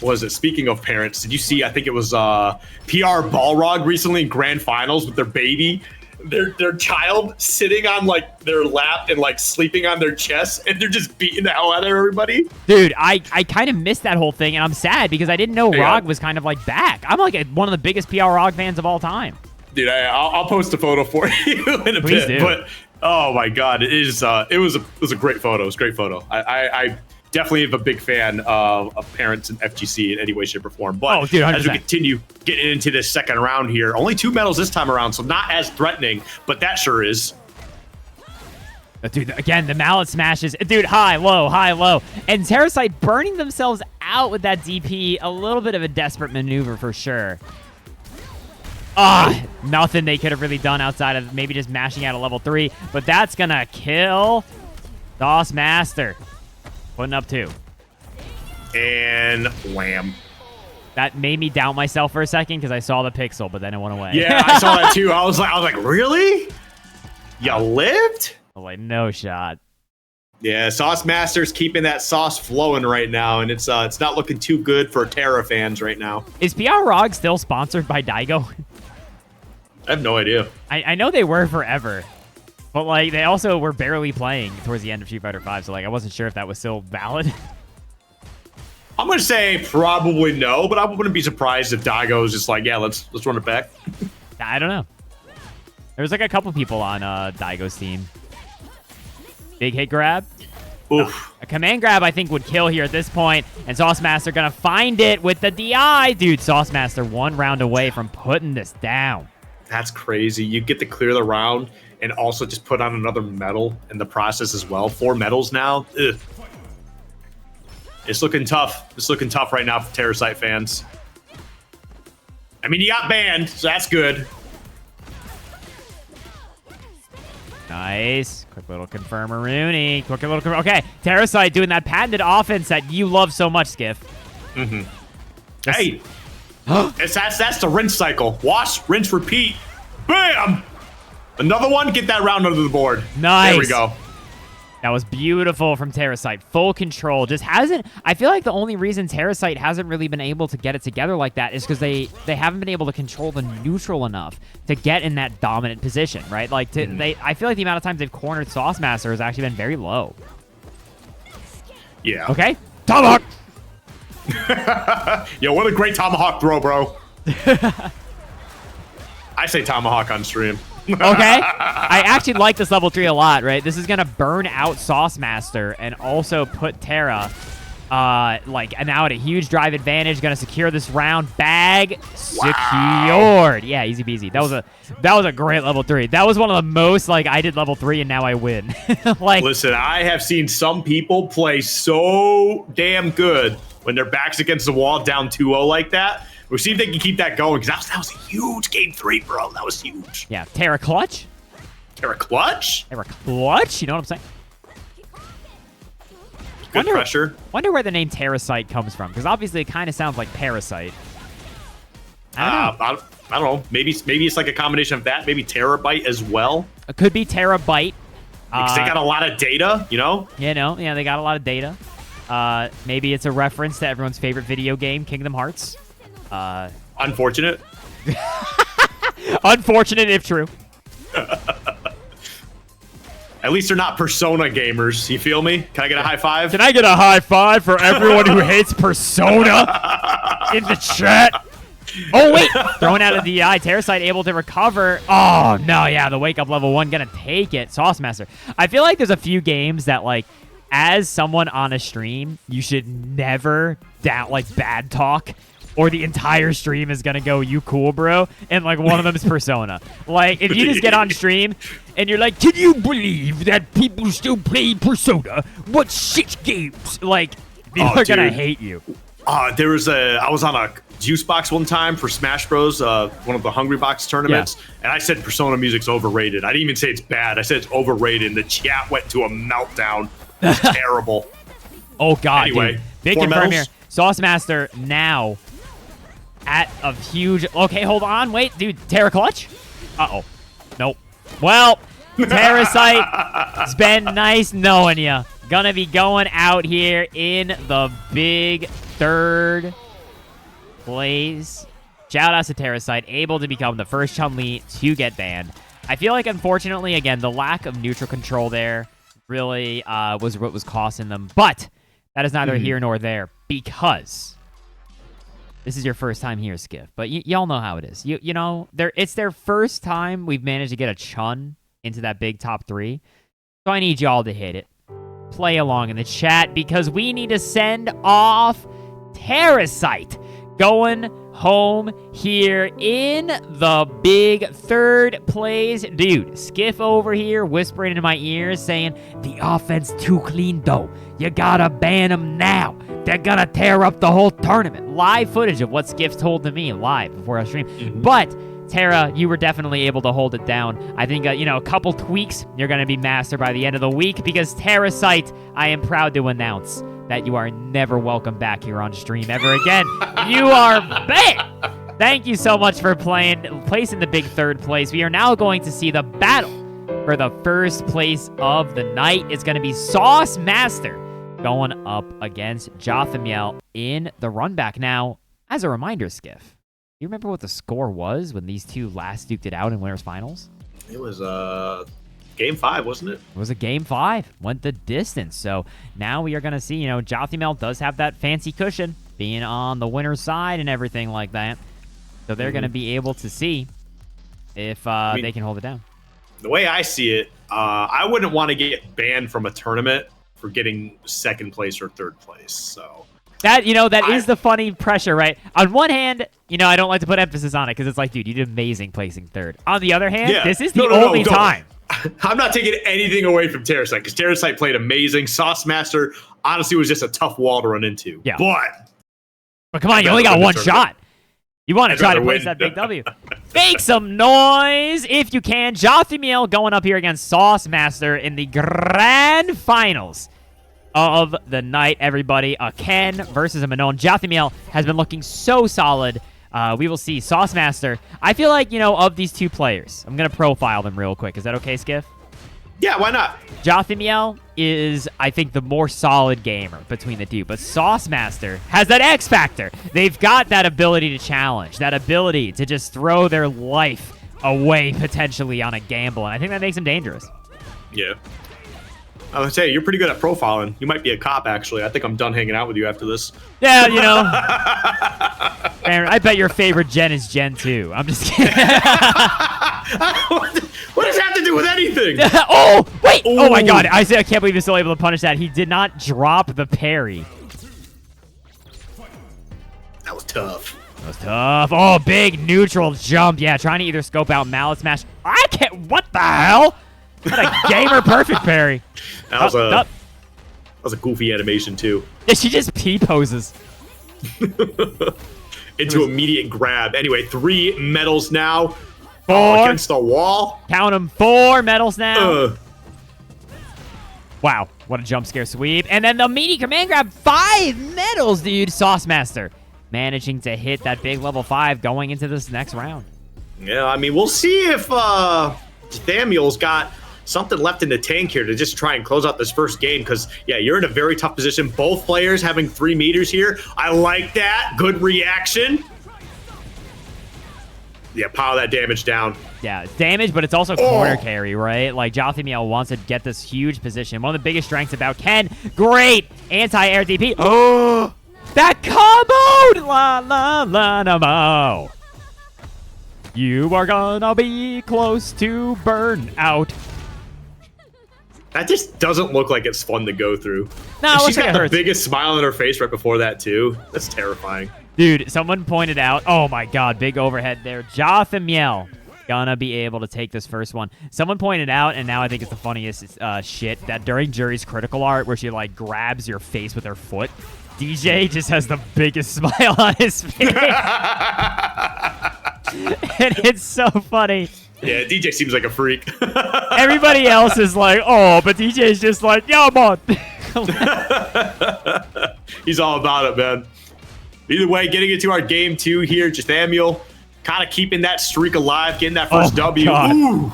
Was it? Speaking of parents, did you see? I think it was PR Balrog recently in grand finals with their baby, their child sitting on like their lap and like sleeping on their chest, and they're just beating the hell out of everybody. Dude, I kind of missed that whole thing, and I'm sad because I didn't know Rog was kind of like back. I'm like one of the biggest PR Rog fans of all time. Dude, I'll post a photo for you in a Please bit. do. But oh my god, it was a great photo. It was a great photo. I definitely am a big fan of parents and FGC in any way, shape, or form. But dude, as we continue getting into this second round here, only 2 medals this time around, so not as threatening, but that sure is. Dude, again, the mallet smashes. Dude, high, low, high, low. And Terrasite burning themselves out with that DP. A little bit of a desperate maneuver for sure. Nothing they could have really done outside of maybe just mashing out a level 3. But that's going to kill Saucemaster. Putting up 2. And wham. That made me doubt myself for a second because I saw the pixel, but then it went away. Yeah, I saw that too. I was like, really? You lived? I was like, no shot. Yeah, Saucemaster's keeping that sauce flowing right now, and it's not looking too good for Terra fans right now. Is PR Rog still sponsored by Daigo? I have no idea. I know they were forever. But, like, they also were barely playing towards the end of Street Fighter V, so, like, I wasn't sure if that was still valid. I'm going to say probably no, but I wouldn't be surprised if Daigo's just like, yeah, let's run it back. I don't know. There was, like, a couple people on Daigo's team. Big hit grab. Oof. A command grab, I think, would kill here at this point, and Saucemaster going to find it with the DI. Dude, Saucemaster 1 round away from putting this down. That's crazy. You get to clear the round and also just put on another medal in the process as well. 4 medals now. Ugh. It's looking tough. It's looking tough right now for Terrasite fans. I mean, you got banned, so that's good. Nice. Quick little confirmer, Rooney. Quick little confirm. Okay, Terrasite doing that patented offense that you love so much, Skiff. Mm-hmm. Hey, that's the rinse cycle. Wash, rinse, repeat. Bam! Another one. Get that round under the board. Nice. There we go. That was beautiful from Terrasite. Full control. Just hasn't... I feel like the only reason Terrasite hasn't really been able to get it together like that is because they haven't been able to control the neutral enough to get in that dominant position, right? Like, I feel like the amount of times they've cornered Saucemaster has actually been very low. Yeah. Okay. Tomahawk! Yo, what a great Tomahawk throw, bro. I say Tomahawk on stream. Okay. I actually like this level 3 a lot, right? This is going to burn out Saucemaster and also put Terra now at a huge drive advantage. Going to secure this round. Bag secured. Yeah, easy peasy. That was a great level 3. That was one of the most, like, I did level 3 and now I win. Like, listen, I have seen some people play so damn good when their back's against the wall down 2-0 like that. We'll see if they can keep that going, because that was a huge game 3, bro. That was huge. Yeah, Terra clutch. Terra clutch? Terra clutch? You know what I'm saying? Good pressure. Wonder where the name Terrasite comes from, because obviously it kind of sounds like Parasite. I don't know. Maybe it's like a combination of that. Maybe Terabyte as well. It could be Terabyte. Because they got a lot of data, you know? Yeah, they got a lot of data. Maybe it's a reference to everyone's favorite video game, Kingdom Hearts. Unfortunate. Unfortunate if true. At least they're not Persona gamers. You feel me? Can I get a high five? Can I get a high five for everyone who hates Persona in the chat? Oh, wait. Thrown out of the eye. Terrasite able to recover. Oh, no. Yeah, the wake up level 1 gonna take it. Sauce Master. I feel like there's a few games that, like, as someone on a stream, you should never bad talk, or the entire stream is gonna go, you cool, bro? And, like, one of them is Persona. Like, if you just get on stream and you're like, can you believe that people still play Persona? What shit games? Like, people are gonna hate you. I was on a juice box one time for Smash Bros, one of the Hungry Box tournaments, and I said Persona music's overrated. I didn't even say it's bad. I said it's overrated, and the chat went to a meltdown. It was terrible. Oh, God, anyway, dude. Big confirm here. Sauce Master now at a huge... Okay, hold on. Wait, dude. Terra Clutch? Uh-oh. Nope. Well, Terrasite, it's been nice knowing you. Gonna be going out here in the big third place. Shout out to Terrasite, able to become the first Chun-Li to get banned. I feel like, unfortunately, again, the lack of neutral control there really was what was costing them. But that is neither here nor there, because this is your first time here, Skiff. But y'all know how it is. You know, it's their first time we've managed to get a Chun into that big top 3. So I need y'all to hit it. Play along in the chat, because we need to send off Terrasite going home here in the big third place. Dude, Skiff over here whispering into my ears saying, the offense too clean though. You gotta ban them now. They're gonna tear up the whole tournament. Live footage of what Skiff told to me live before I stream. But Terra, you were definitely able to hold it down. I think, a couple tweaks, you're going to be master by the end of the week, because Terrasite, I am proud to announce that you are never welcome back here on stream ever again. You are banned! Thank you so much for placing the big third place. We are now going to see the battle for the first place of the night. It's going to be Sauce Master going up against Jothamiel in the run back. Now, as a reminder, Skiff, you remember what the score was when these two last duked it out in winners finals? It was game 5, wasn't it? It was a game 5. Went the distance. So now we are going to see, Jothamiel does have that fancy cushion, being on the winner's side and everything like that. So they're going to be able to see if they can hold it down. The way I see it, I wouldn't want to get banned from a tournament for getting second place or third place. So that is the funny pressure, right? On one hand, I don't like to put emphasis on it, because it's like, dude, you did amazing placing third. On the other hand, this is the only time. I'm not taking anything away from Terrasite, because Terrasite played amazing. Sauce Master, honestly, was just a tough wall to run into. Yeah. But come on, you only got one shot. You want to try to place that big W. Make some noise if you can. Jothamiel going up here against Sauce Master in the grand finals of the night, everybody. A Ken versus a Manon. Jothamiel has been looking so solid. We will see Sauce Master. I feel like, of these two players, I'm going to profile them real quick. Is that okay, Skiff? Yeah, why not? Jothamiel is, I think, the more solid gamer between the two. But Sauce Master has that X factor. They've got that ability to challenge, that ability to just throw their life away potentially on a gamble. And I think that makes them dangerous. Yeah. I would say you're pretty good at profiling. You might be a cop, actually. I think I'm done hanging out with you after this. Yeah, Aaron, I bet your favorite gen is Gen 2. I'm just kidding. What does that have to do with anything? Oh, wait. Ooh. Oh, my God. I can't believe he's still able to punish that. He did not drop the parry. That was tough. Oh, big neutral jump. Yeah, trying to either scope out Mallet Smash. I can't. What the hell? What a gamer perfect parry. That was a goofy animation, too. Yeah, she just P-poses. Into immediate grab. Anyway, 3 medals now. 4. Against the wall. Count them. 4 medals now. Wow, what a jump scare sweep. And then the meaty command grab. 5 medals, dude. Sauce Master managing to hit that big level 5 going into this next round. Yeah, I mean, we'll see if Jothamiel's got something left in the tank here to just try and close out this first game because, yeah, you're in a very tough position. Both players having 3 meters here. I like that. Good reaction. Yeah, pile that damage down. Yeah, it's damage, but it's also corner carry, right? Like, Jothamiel wants to get this huge position. One of the biggest strengths about Ken. Great anti-air DP. Oh, that combo! La, la, la, na, mo. You are gonna be close to burnout. That just doesn't look like it's fun to go through. No, And she's like got it the hurts. biggest smile on her face right before that, too. That's terrifying. Dude, someone pointed out, oh my god, big overhead there. Jothamiel gonna be able to take this first one. Someone pointed out, and now I think it's the funniest shit, that during Jury's critical art where she like grabs your face with her foot, DJ just has the biggest smile on his face. And it's so funny. Yeah, DJ seems like a freak. Everybody else is like, oh, but DJ's just like, yeah, man. He's all about it, man. Either way, getting into our game 2 here, Jothamiel kind of keeping that streak alive, getting that first W. God. Ooh.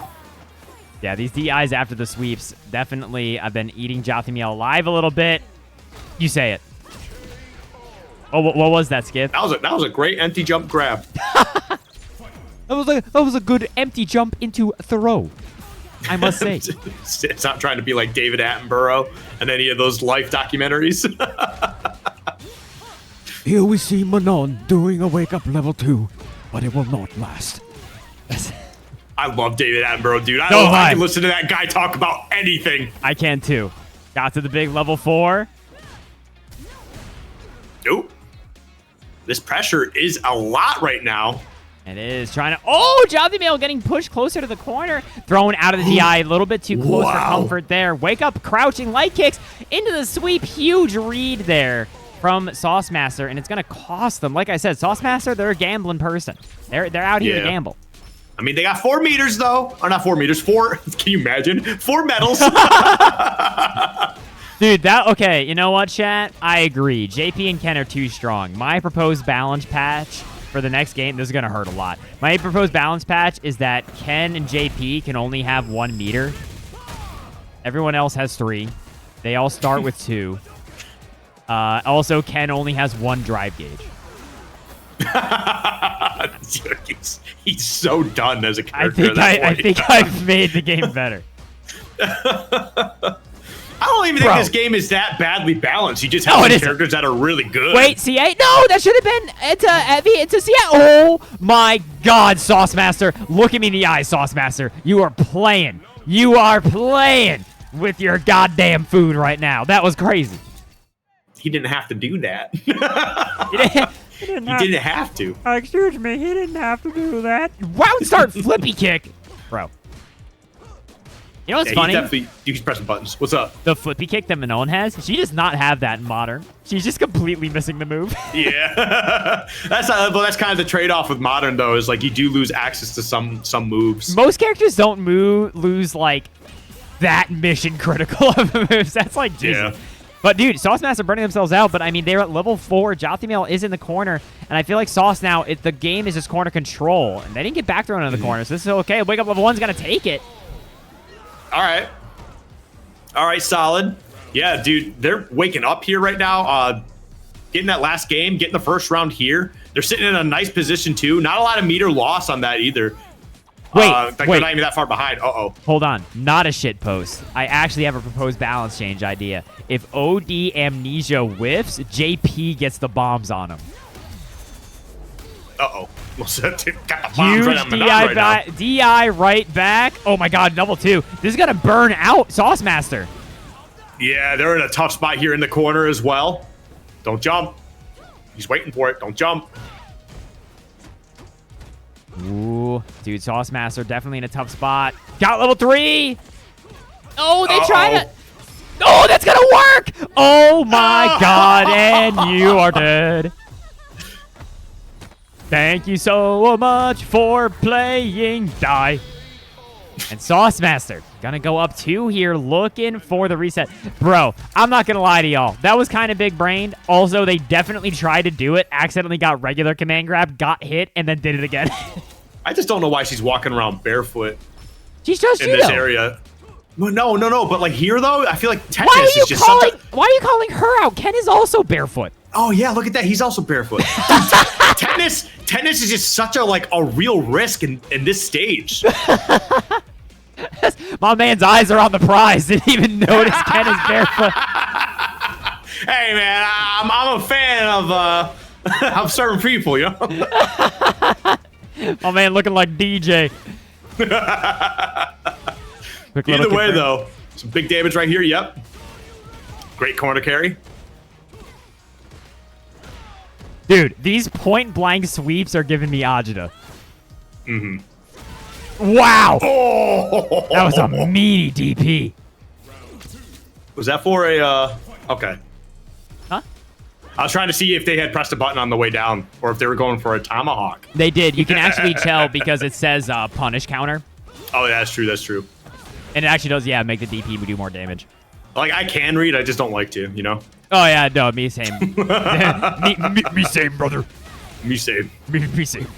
Yeah, these DIs after the sweeps, definitely, I've been eating Jothamiel alive a little bit. You say it. Oh, what was that, Skiff? That was a great empty jump grab. That was a good empty jump into throw, I must say. It's not trying to be like David Attenborough and any of those life documentaries. Here we see Manon doing a wake-up level 2, but it will not last. I love David Attenborough, dude. So I high. can listen to that guy talk about anything. I can too. Got to the big level 4. Nope. This pressure is a lot right now. It is trying to... Oh, Jothamiel getting pushed closer to the corner. Thrown out of the DI. A little bit too close for comfort there. Wake up, crouching, light kicks into the sweep. Huge read there from Saucemaster, and it's going to cost them. Like I said, Saucemaster, they're a gambling person. They're out here to gamble. I mean, they got 4 meters, though. Or not 4 meters. 4... Can you imagine? 4 medals. Dude, okay, you know what, chat? I agree. JP and Ken are too strong. My proposed balance patch for the next game, this is going to hurt a lot. My proposed balance patch is that Ken and JP can only have 1 meter. Everyone else has 3. They all start with 2. Also, Ken only has 1 drive gauge. He's so done as a character. I think I've made the game better. I don't even think this game is that badly balanced. You just have characters that are really good. Wait, CA? No, that should have been it's a CA. Oh my God, Saucemaster. Look at me in the eye, Saucemaster. You are playing. You are playing with your goddamn food right now. That was crazy. He didn't have to do that. He didn't have to. Excuse me, he didn't have to do that. Wow, start flippy kick. Bro. You know what's funny? You can press the buttons. What's up? The flippy kick that Manon has, she does not have that in Modern. She's just completely missing the move. Yeah. that's kind of the trade-off with Modern, though, is like you do lose access to some moves. Most characters don't lose like that mission critical of moves. That's like Jesus. Yeah. But dude, Saucemaster burning themselves out, but I mean, they're at level 4. Jothamiel is in the corner, and I feel like Sauce now, the game is just corner control, and they didn't get back thrown into the corner, so this is okay. Wake Up level 1's gonna take it. All right, solid. Yeah, dude, they're waking up here right now. Getting that last game, getting the first round here. They're sitting in a nice position, too. Not a lot of meter loss on that either. Wait. They're not even that far behind. Hold on. Not a shit post. I actually have a proposed balance change idea. If OD Amnesia whiffs, JP gets the bombs on him. Got the bombs huge right on Manon right now. DI right back. Oh my God, level 2. This is gonna burn out Saucemaster. Yeah, they're in a tough spot here in the corner as well. Don't jump. He's waiting for it. Don't jump. Ooh, dude, Saucemaster definitely in a tough spot. Got level 3. Oh, they try to. Oh, that's gonna work. Oh my God, and you are dead. Thank you so much for playing Die. And Saucemaster gonna go up 2 here, looking for the reset. Bro, I'm not gonna lie to y'all. That was kind of big-brained. Also, they definitely tried to do it, accidentally got regular command grab, got hit, and then did it again. I just don't know why she's walking around barefoot She's just in this area. No. But like here though, I feel like Why are tennis you is just calling? such a. Why are you calling her out? Ken is also barefoot. Oh yeah, look at that. He's also barefoot. Tennis is just such a real risk in this stage. My man's eyes are on the prize. Didn't even notice Ken is barefoot. Hey man, I'm a fan of of certain people, you know. My man looking like DJ. Either way though, some big damage right here. Yep. Great corner carry. Dude, these point blank sweeps are giving me agita. Wow. Oh! That was a meaty DP. Was that for a? Okay. Huh? I was trying to see if they had pressed a button on the way down, or if they were going for a tomahawk. They did. You can actually tell because it says punish counter. Oh, yeah, that's true. That's true. And it actually does, yeah, make the DP do more damage. Like, I can read, I just don't like to, you know? Oh, yeah, no, me same. me same, brother. Me same. Me same.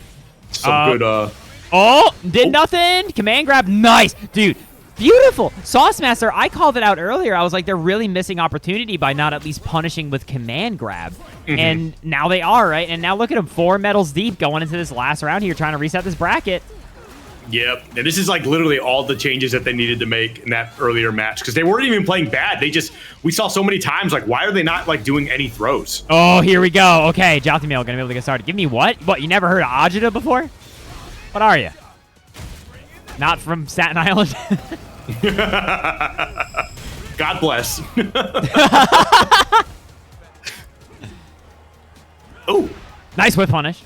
Some good, Oh, did nothing. Command grab. Nice. Dude, beautiful. Sauce Master, I called it out earlier. I was like, they're really missing opportunity by not at least punishing with command grab. And now they are, right? And now look at them, 4 medals deep going into this last round here, trying to reset this bracket. Yep. And this is like literally all the changes that they needed to make in that earlier match because they weren't even playing bad. We saw so many times, like, why are they not like doing any throws? Oh, here we go. Okay, Jothamil gonna be able to get started. Give me what? What, you never heard of Agita before? What are you? Not from Staten Island? God bless. Oh. Nice whip punish.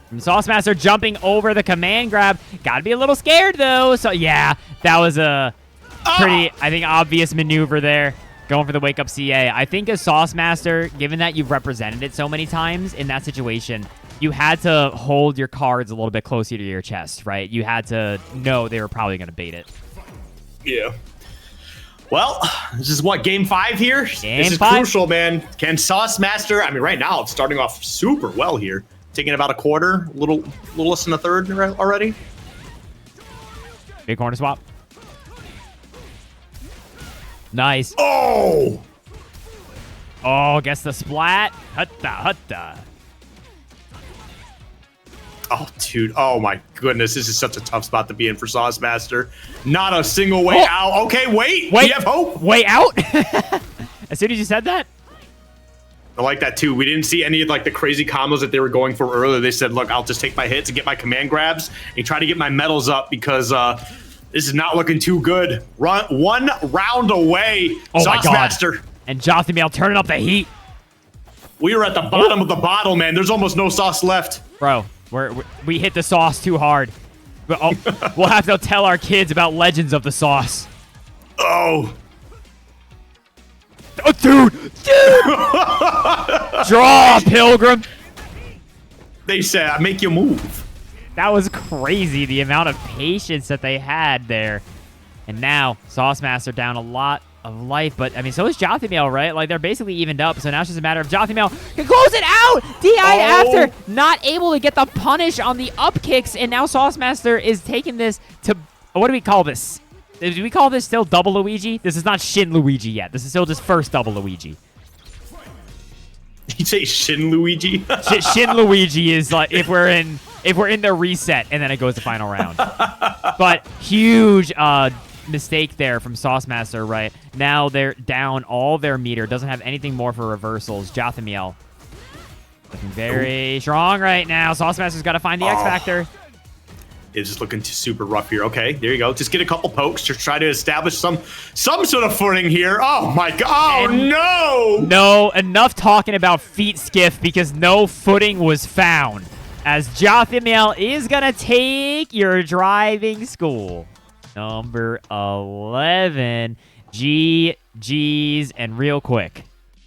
From Sauce Master jumping over the command grab. Gotta be a little scared, though. So, yeah, that was a pretty, I think, obvious maneuver there. Going for the wake-up CA. I think as Sauce Master, given that you've represented it so many times in that situation, you had to hold your cards a little bit closer to your chest, right? You had to know they were probably going to bait it. Yeah. Well, this is what, game 5 here? Game this is 5. crucial, man. Can Sauce Master, I mean, right now it's starting off super well here. Taking about a quarter, a little less than a third already. Big corner swap. Nice. Oh! Oh, gets the splat. Hutta. Oh, dude. Oh, my goodness. This is such a tough spot to be in for Sauce Master. Not a single way out. Okay, wait. We have hope. Way out? As soon as you said that? I like that, too. We didn't see any of, like, the crazy combos that they were going for earlier. They said, look, I'll just take my hits and get my command grabs and try to get my medals up because this is not looking too good. One round away. Oh, Sauce my God. Master. And Jothamil turning up the heat. We are at the bottom of the bottle, man. There's almost no sauce left. Bro, we hit the sauce too hard. We'll have to tell our kids about legends of the sauce. Oh. Oh, dude! Draw, Pilgrim! They said, I make you move. That was crazy, the amount of patience that they had there. And now, Sauce Master down a lot of life, but, I mean, so is Jothamil, right? Like, they're basically evened up, so now it's just a matter of Jothamil can close it out! DI after, not able to get the punish on the up kicks, and now Sauce Master is taking this to, what do we call this? Do we call this still double Luigi? This is not Shin Luigi yet. This is still just first double Luigi. You say Shin Luigi? Shin Luigi is like if we're in the reset and then it goes to final round. But huge mistake there from Sauce Master, right? Now they're down all their meter. Doesn't have anything more for reversals. Jothamil looking very strong right now. Sauce Master's got to find the X Factor. It's just looking super rough here. Okay, there you go. Just get a couple pokes to try to establish some sort of footing here. Oh my God! Oh no! No, enough talking about feet skiff because no footing was found. As Jothamil is gonna take your driving school. Number 11. GG's, and real quick,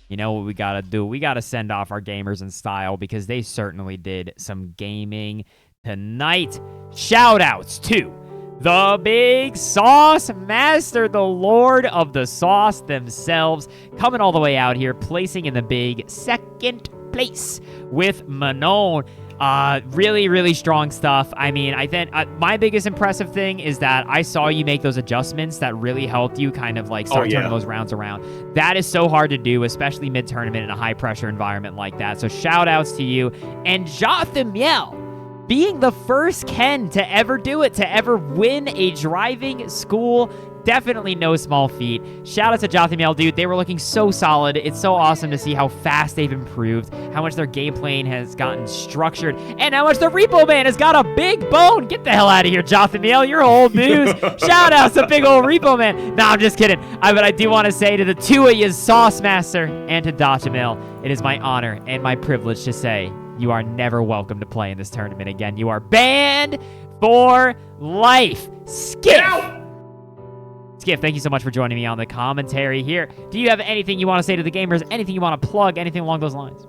you know what we gotta do? We gotta send off our gamers in style because they certainly did some gaming tonight. Shoutouts to the big Sauce Master, the Lord of the Sauce themselves, coming all the way out here, placing in the big second place with Manon. Really, really strong stuff. I mean, I think my biggest impressive thing is that I saw you make those adjustments that really helped you kind of like start turning those rounds around. That is so hard to do, especially mid-tournament in a high-pressure environment like that. So shout-outs to you. And Jothamiel, being the first Ken to ever do it, to ever win a driving school, definitely no small feat. Shout out to Jothamiel, dude. They were looking so solid. It's so awesome to see how fast they've improved, how much their game plan has gotten structured, and how much the Repo Man has got a big bone. Get the hell out of here, Jothamiel. You're old news. Shout out to big old Repo Man. No, I'm just kidding. But I do want to say to the two of you, Sauce Master, and to Jothamiel, it is my honor and my privilege to say you are never welcome to play in this tournament again. You are banned for life. Skiff! Skiff, thank you so much for joining me on the commentary here. Do you have anything you want to say to the gamers? Anything you want to plug? Anything along those lines?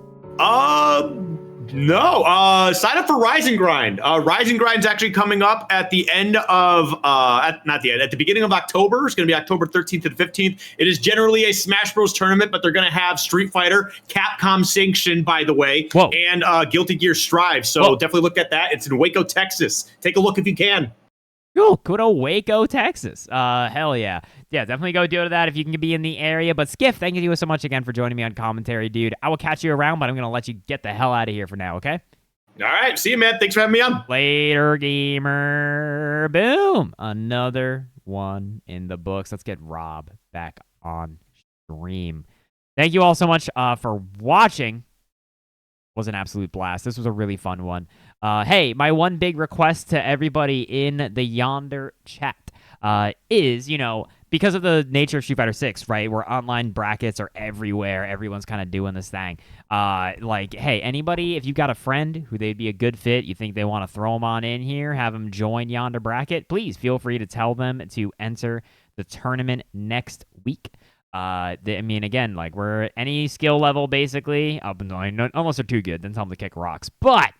No. Sign up for Rise and Grind. Rise and Grind's actually coming up at the end of, at the beginning of October. It's going to be October 13th to the 15th. It is generally a Smash Bros. Tournament, but they're going to have Street Fighter, Capcom sanctioned, by the way, and Guilty Gear Strive. So definitely look at that. It's in Waco, Texas. Take a look if you can. Cool. Good old Waco, Texas. Hell yeah. Yeah, definitely go do that if you can be in the area. But Skiff, thank you so much again for joining me on commentary, dude. I will catch you around, but I'm going to let you get the hell out of here for now, okay? All right. See you, man. Thanks for having me on. Later, gamer. Boom. Another one in the books. Let's get Rob back on stream. Thank you all so much for watching. It was an absolute blast. This was a really fun one. Hey, my one big request to everybody in the Yonder chat is, because of the nature of Street Fighter 6, right, where online brackets are everywhere, everyone's kind of doing this thing. Hey, anybody, if you've got a friend who they'd be a good fit, you think they want to throw them on in here, have them join Yonder bracket, please feel free to tell them to enter the tournament next week. Again, we're any skill level, basically, unless they're too good, then tell them to kick rocks. But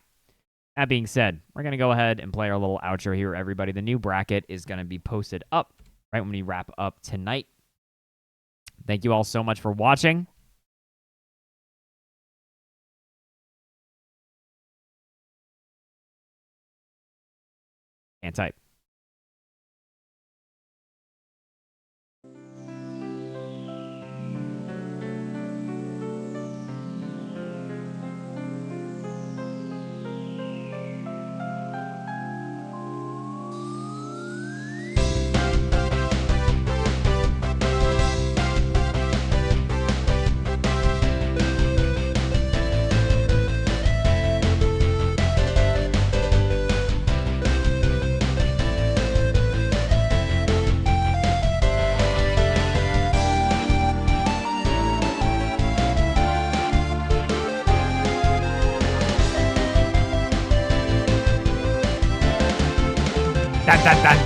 that being said, we're going to go ahead and play our little outro here, everybody. The new bracket is going to be posted up right when we wrap up tonight. Thank you all so much for watching. Can't type. Dun, dun, dun.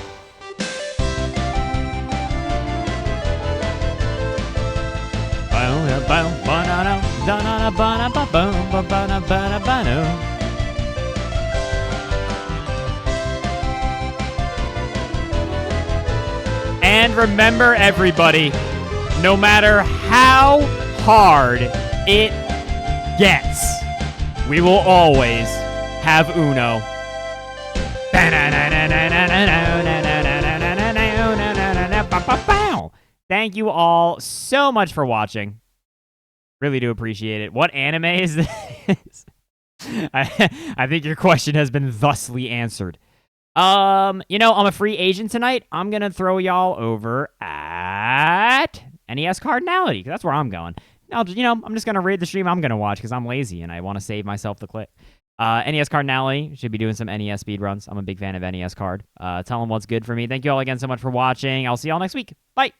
And remember, everybody, no matter how hard it gets, we will always have Uno. Thank you all so much for watching. Really do appreciate it. What anime is this? I think your question has been thusly answered. I'm a free agent tonight. I'm going to throw y'all over at NES Cardinality, because that's where I'm going. I'm just going to read the stream I'm going to watch because I'm lazy and I want to save myself the clip. NES Cardinality, should be doing some NES speedruns. I'm a big fan of NES Card. Tell them what's good for me. Thank you all again so much for watching. I'll see y'all next week. Bye.